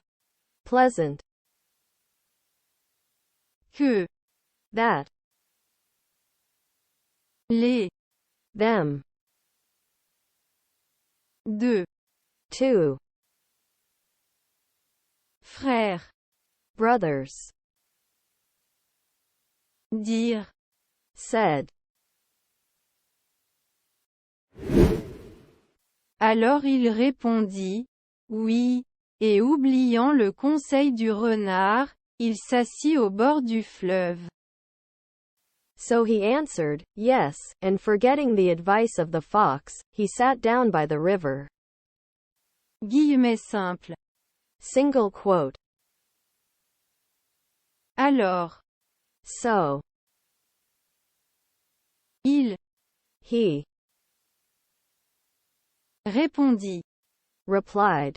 pleasant que that les them deux two frères brothers dire said. Alors il répondit, oui, et oubliant le conseil du renard, il s'assit au bord du fleuve. So he answered, yes, and forgetting the advice of the fox, he sat down by the river. Guillemets simples. Single quote. Alors, So, il he répondit, replied,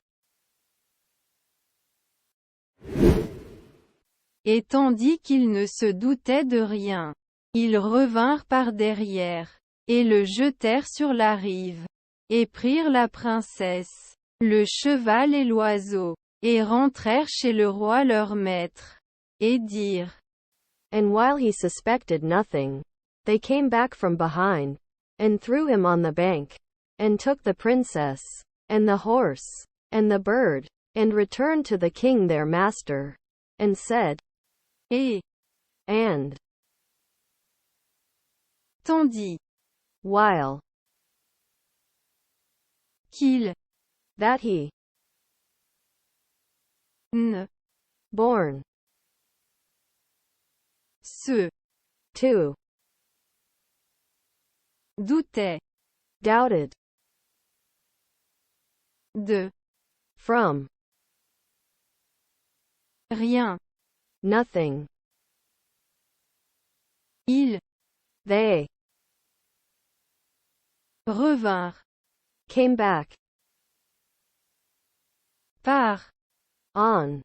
et tandis qu'ils ne se doutaient de rien, ils revinrent par derrière, et le jetèrent sur la rive, et prirent la princesse, le cheval et l'oiseau, et rentrèrent chez le roi leur maître, et dirent, and while he suspected nothing, they came back from behind, and threw him on the bank, and took the princess, and the horse, and the bird, and returned to the king their master, and said, et and tandis while qu'il that he ne born se to doutait doubted de from rien. nothing. Ils They revinrent came back par on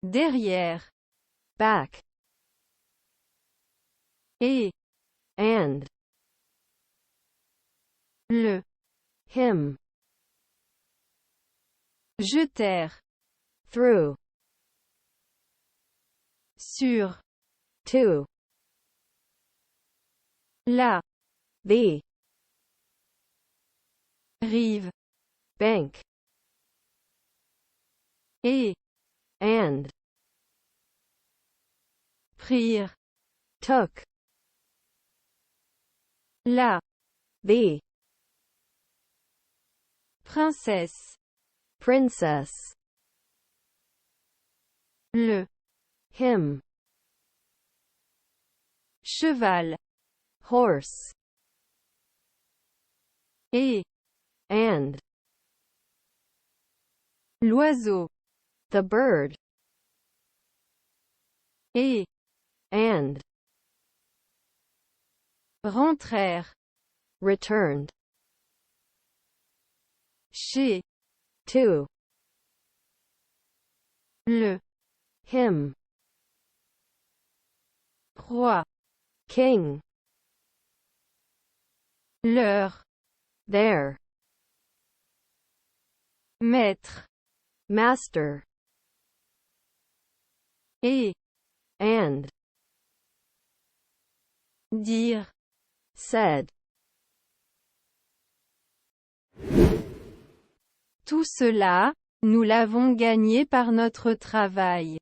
derrière back et and le him jetèrent through sur to la the rive bank et and prirent took la the princesse, princess le him cheval horse et and l'oiseau the bird et and rentrèrent returned chez to le him roi. king Leur their maître master et and dire said tout cela, nous l'avons gagné par notre travail.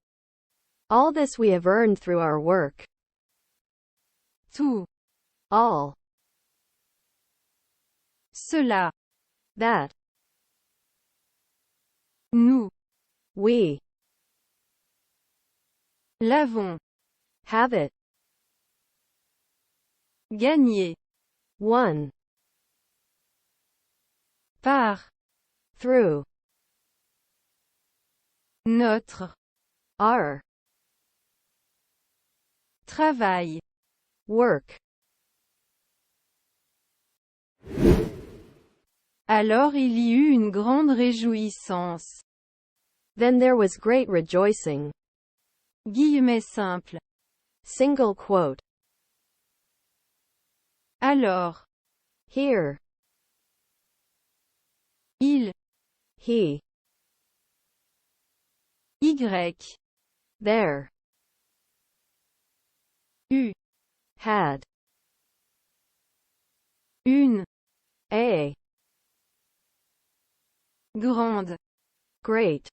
all this we have earned through our work. Tout All cela, that nous we l'avons have it gagné won par through notre our travail. work. Alors il y eut une grande réjouissance. Then there was great rejoicing. Guillemets simples. Single quote. Alors, Here, il, he, y, there, eut, had, une, a, grande, great,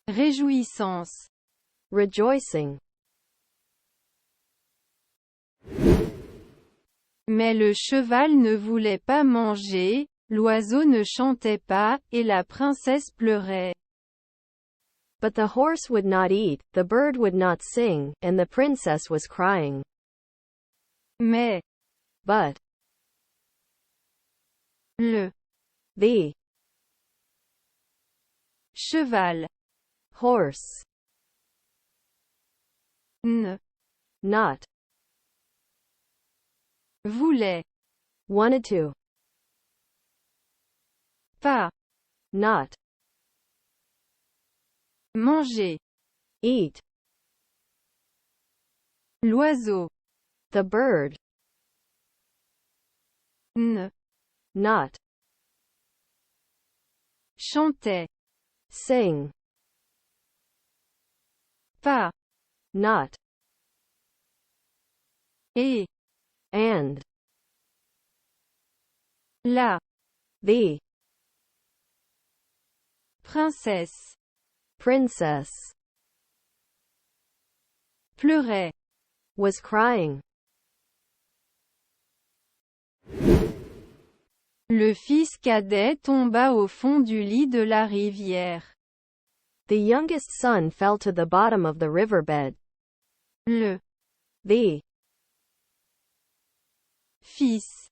réjouissance. rejoicing. Mais le cheval ne voulait pas manger, l'oiseau ne chantait pas, et la princesse pleurait. But the horse would not eat, the bird would not sing, and the princess was crying. Mais, But le, the cheval, horse, ne, not, voulait, wanted to, pas, not, manger. eat. L'oiseau, The bird, ne, not, chantait, sing, pas, not, et, and, la, the princesse, princess pleurait. was crying. Le fils cadet tomba au fond du lit de la rivière. The youngest son fell to the bottom of the riverbed. The fils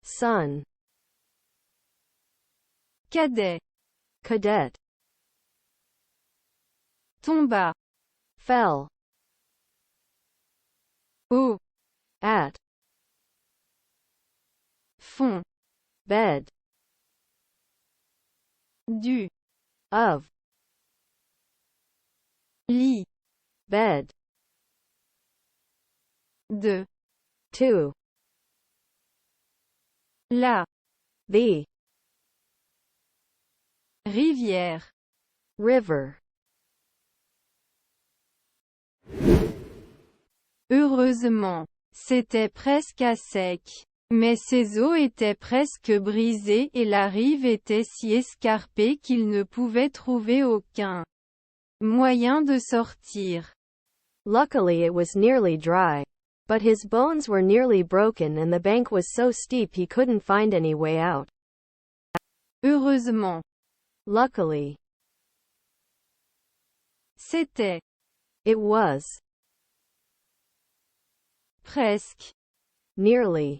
son cadet cadet tomba fell au at fond bed du of lit bed de to la the rivière. river. Heureusement, c'était presque à sec. Mais ses eaux étaient presque brisées et la rive était si escarpée qu'il ne pouvait trouver aucun moyen de sortir. Luckily it was nearly dry. But his bones were nearly broken and the bank was so steep he couldn't find any way out. Heureusement. Luckily. C'était. It was. Presque. Nearly.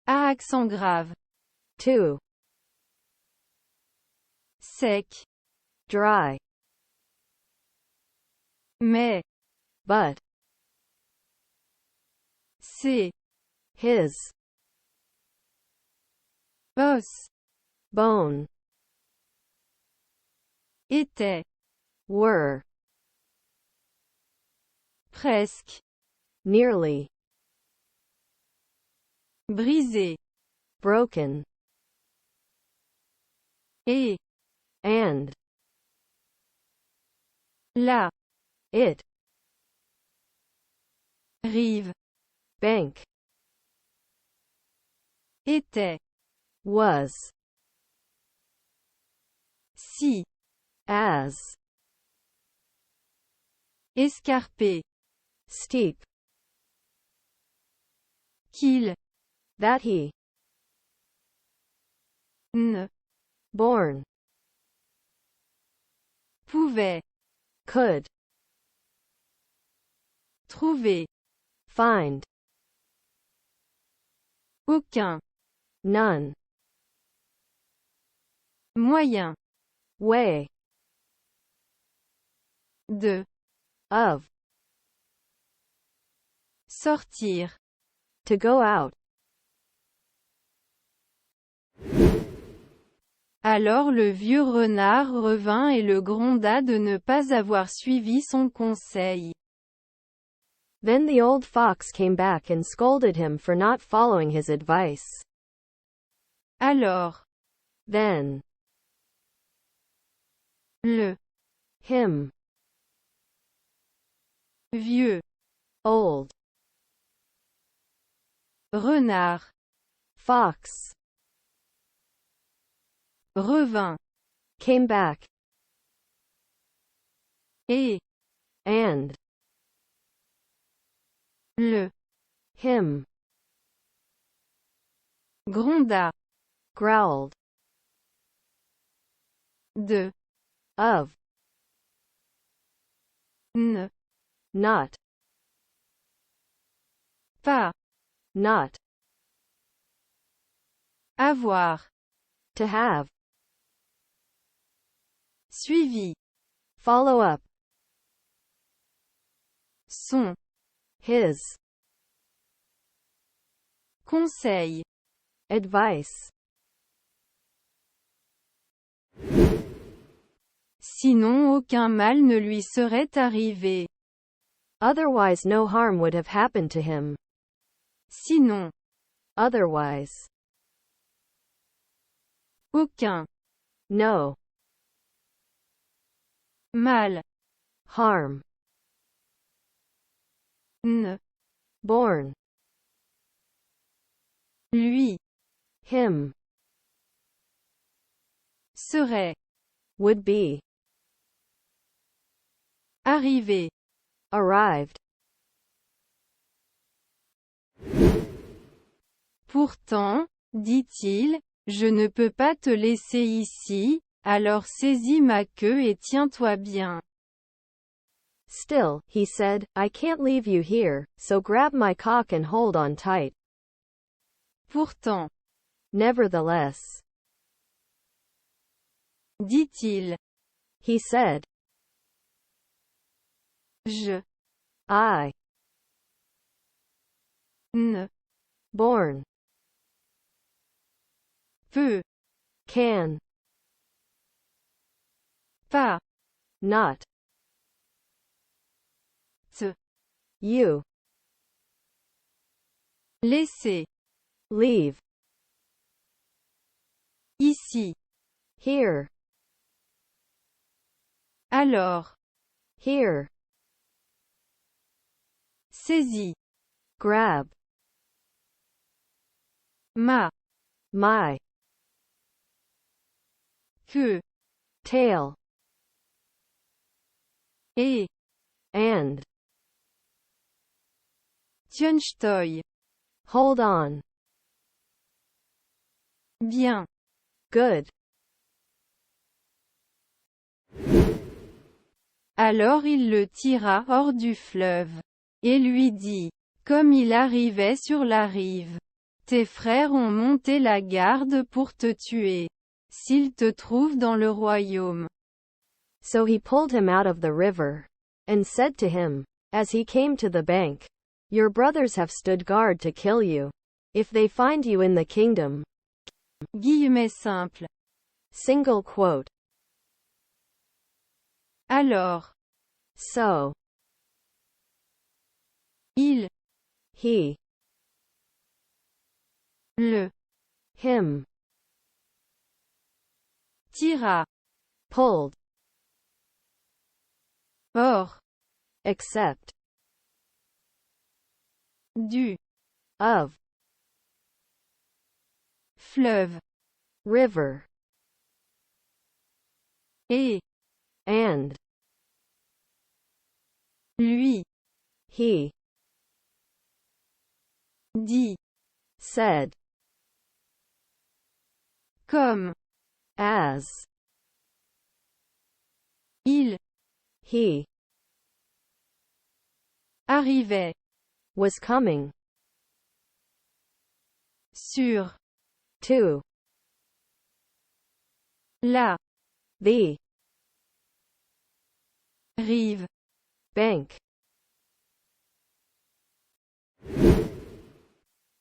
À accent grave. To. Sec. Dry. Mais. But. C'est. His. Os. Bone. Était. Were. Presque. Nearly. Brisé. Broken. Et. And. La. It. Rive. Bank. Était. Was. Si. As. Escarpé. Steep. Qu'il. That he. Ne. Born. Pouvait. Could. Trouver. Find. Aucun. None. Moyen. Way. De. Of. Sortir. To go out. Alors le vieux renard revint et le gronda de ne pas avoir suivi son conseil. Then the old fox came back and scolded him for not following his advice. Alors. Then. Le. Him. Vieux. Old. Renard. Fox. Revint. Came back. Et. And. Le. Him. Gronda. Growled. De. Of. Ne. Not. Pas. Not. Avoir. To have. Suivi. Follow up. Son. His. Conseil. Advice. Sinon aucun mal ne lui serait arrivé. Otherwise no harm would have happened to him. Sinon. Otherwise. Aucun. No. Mal. Harm. Ne. Born. Lui. Him. Serait. Would be. Arrivé. arrived. Pourtant, dit-il, je ne peux pas te laisser ici, alors saisis ma queue et tiens-toi bien. Still, he said, I can't leave you here, so grab my cock and hold on tight. Pourtant, Nevertheless, dit-il, he said, I ne born peux can pas not te you laisser leave ici. here. Alors, Here. saisis Grab. ma My. queue Tail. et And. tiens-toi Hold on. bien. Good. Alors il le tira hors du fleuve, et lui dit, comme il arrivait sur la rive, tes frères ont monté la garde pour te tuer, s'ils te trouvent dans le royaume. So he pulled him out of the river, and said to him, as he came to the bank, your brothers have stood guard to kill you, if they find you in the kingdom. Guillemets simples. Single quote. Alors, So. il, He. le, Him. tira, Pulled. hors, Except. du, Of. fleuve, River. et, And. lui, He. dit, Said. comme, As. il, He. arrivait, Was coming. sur, To. la, The. rive. Bank.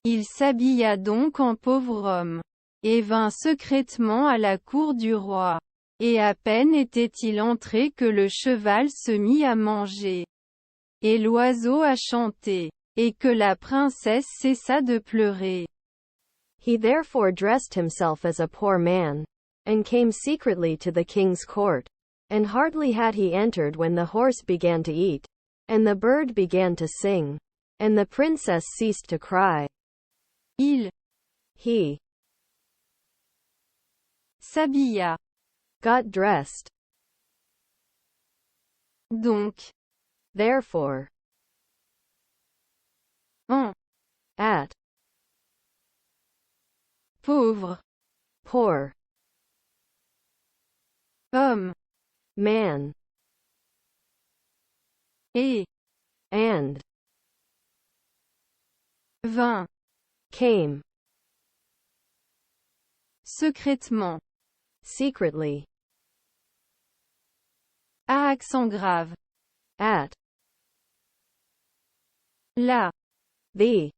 Il s'habilla donc en pauvre homme, et vint secrètement à la cour du roi. Et à peine était-il entré que le cheval se mit à manger, et l'oiseau à chanter, et que la princesse cessa de pleurer. He therefore dressed himself as a poor man, and came secretly to the king's court. And hardly had he entered when the horse began to eat, and the bird began to sing, and the princess ceased to cry. Il He s'habilla got dressed. donc Therefore, en at pauvre poor homme, man, et and vint came secrètement, secretly à accent grave, at la the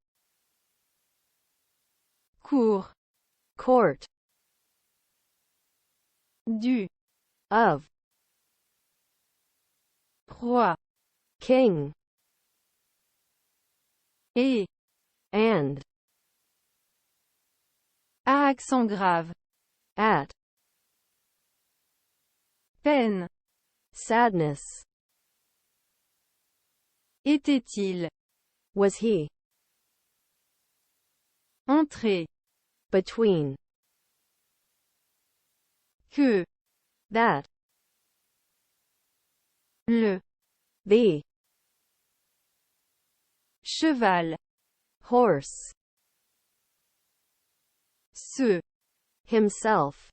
cour court du of roi, king, et and à accent grave, at peine, sadness. était-il Was he entré, between que that le the cheval, horse, se, himself,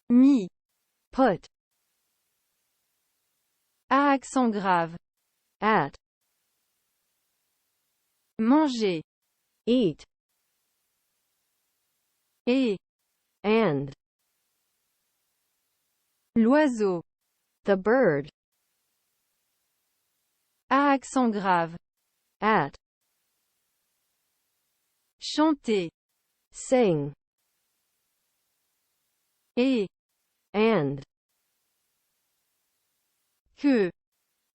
mis, put, à accent grave, at, manger, eat, et, and, l'oiseau, the bird, à accent grave, at, chanter, sing, et, and, que,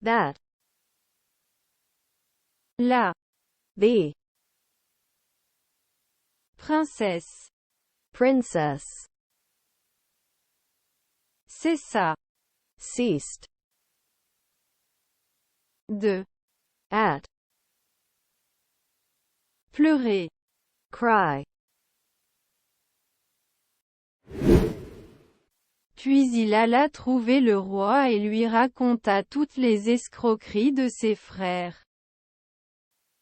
that, la, the, princesse, princess, cessa, ceased, de, at, pleurer, cry, puis il alla trouver le roi et lui raconta toutes les escroqueries de ses frères.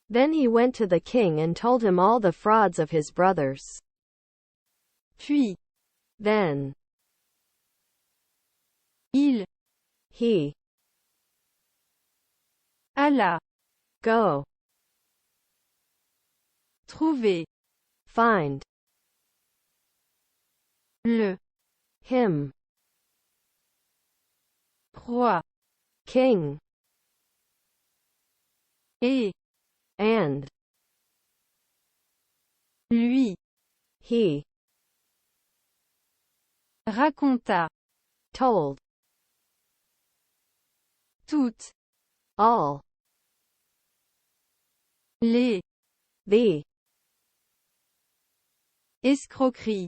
Then he went to the king and told him all the frauds of his brothers. Puis, Then, il, he, alla, go, trouver, find, le, him, roi, king, et, and, lui, he, raconta, told, toutes, all, les, the, escroqueries,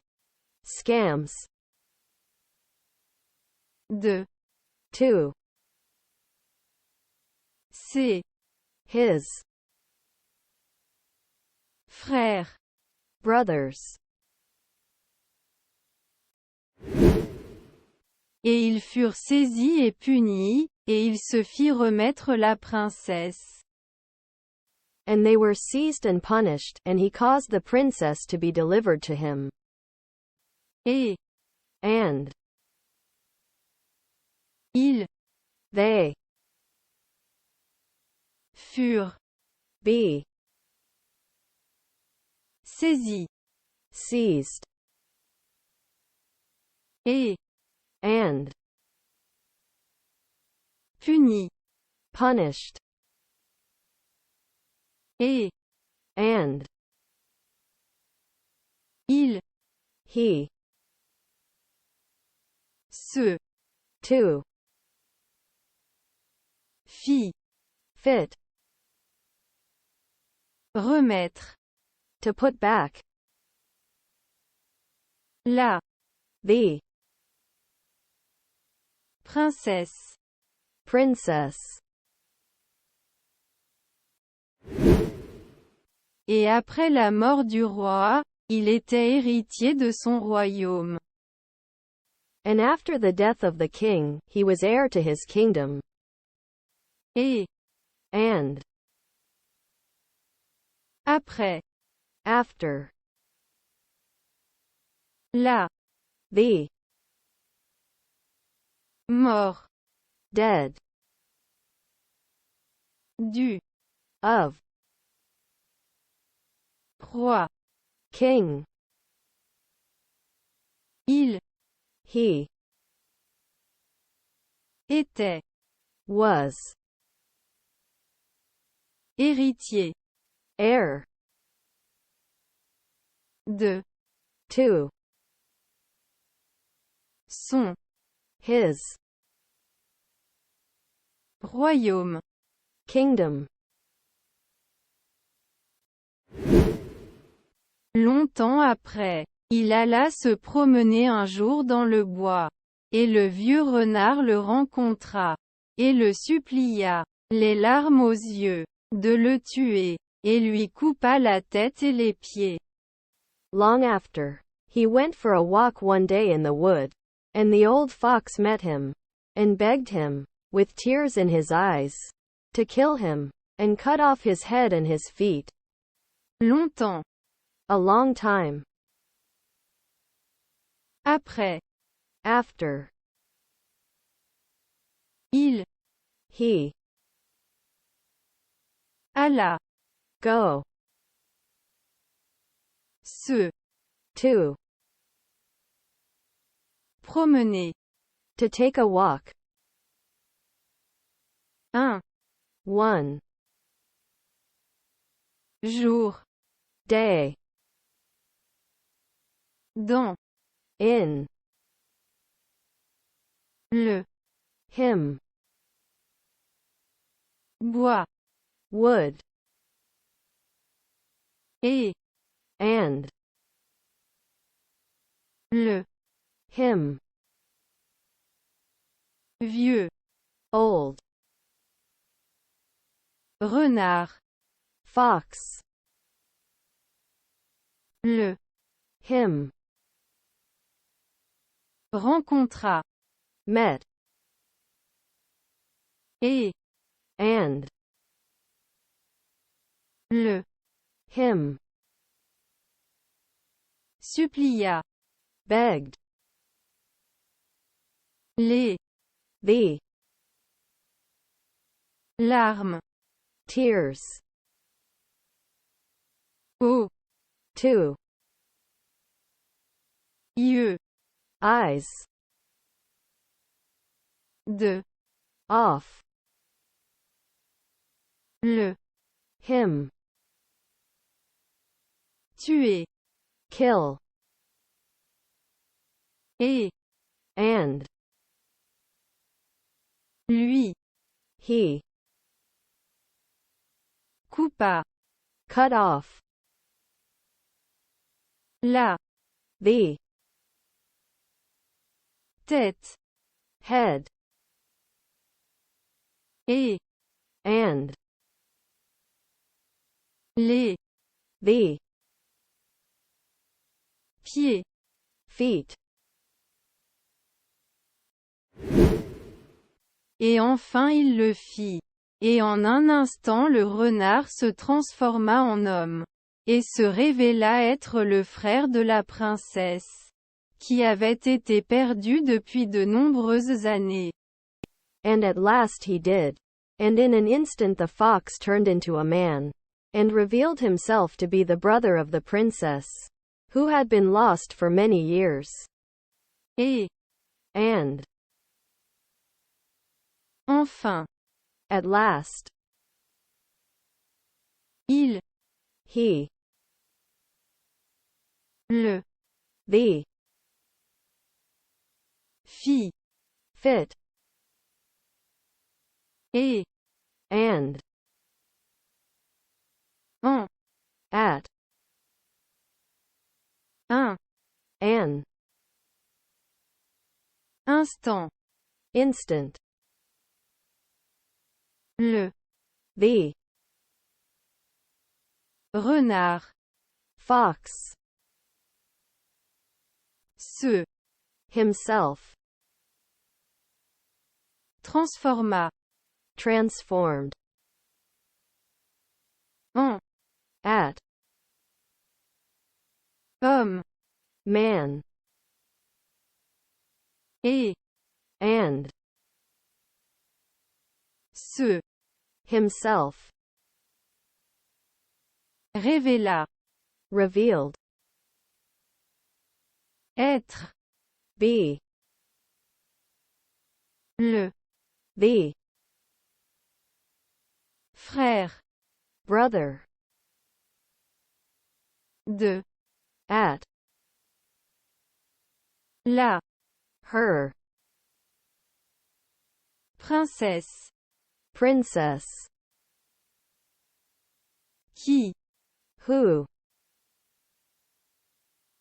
scams, de, to, ses, his, frères. brothers. Et ils furent saisis et punis, et il se fit remettre la princesse. And they were seized and punished, and he caused the princess to be delivered to him. Et, And, ils, they, furent, be, saisis, seized, et, and, punis, punished, et, and, il, he, se, to, fit, fit, remettre, to put back, la, the, princesse. princess. Et après la mort du roi, il était héritier de son royaume. And after the death of the king, he was heir to his kingdom. Et, And, après, after, la, the, mort, dead, du, of, roi, king, il, he, était, was, héritier, heir, de, to, son, his, royaume. kingdom. Longtemps après, il alla se promener un jour dans le bois. Et le vieux renard le rencontra, et le supplia, les larmes aux yeux, de le tuer, et lui coupa la tête et les pieds. Long after, he went for a walk one day in the wood, and the old fox met him, and begged him, with tears in his eyes, to kill him. and cut off his head and his feet. Longtemps. A long time. Après. After. Il. He. Alla. Go. Se. To. Promener. To take a walk. Un. One. Jour. Day. Dans. In. Le. Him. Bois. Wood. Et. And. Le. Him. Vieux. Old. Renard. Fox. Le. Him. Rencontra. Met. Et. And. Le. Him. Supplia. Begged. Les. The. Larmes. Tears. Au. To. Yeux. Eyes. De. Off. Le. Him. Tuer. Kill. Et. And. Lui. He. Coupa. Cut off. La. The. Tête. Head. Et. And. Les. The. Pieds. Feet. Et enfin il le fit. Et en un instant le renard se transforma en homme. Et se révéla être le frère de la princesse, qui avait été perdue depuis de nombreuses années. And at last he did. And in an instant the fox turned into a man, and revealed himself to be the brother of the princess, who had been lost for many years. Et. And. Enfin. At last. Il. He. Le. The. Fit. Fit. Et. And. En. At. Un. An. Instant. Instant. Le. The. Renard. Fox. Se. Himself. Transforma. Transformed. En. At. Homme. Man. Et. And. Se. Himself. Révéla. Revealed. Être. Be. Le. The. Frère. Brother. De. At. La. Her. Princesse. Princess. Qui. Who.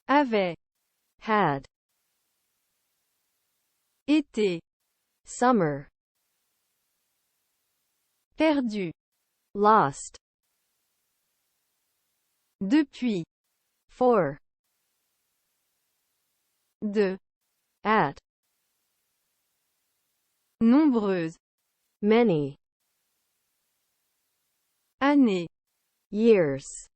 Avait. Had. Été. Summer. Perdu. Lost. Depuis. For. De. At. Nombreuse. Many. Année. years,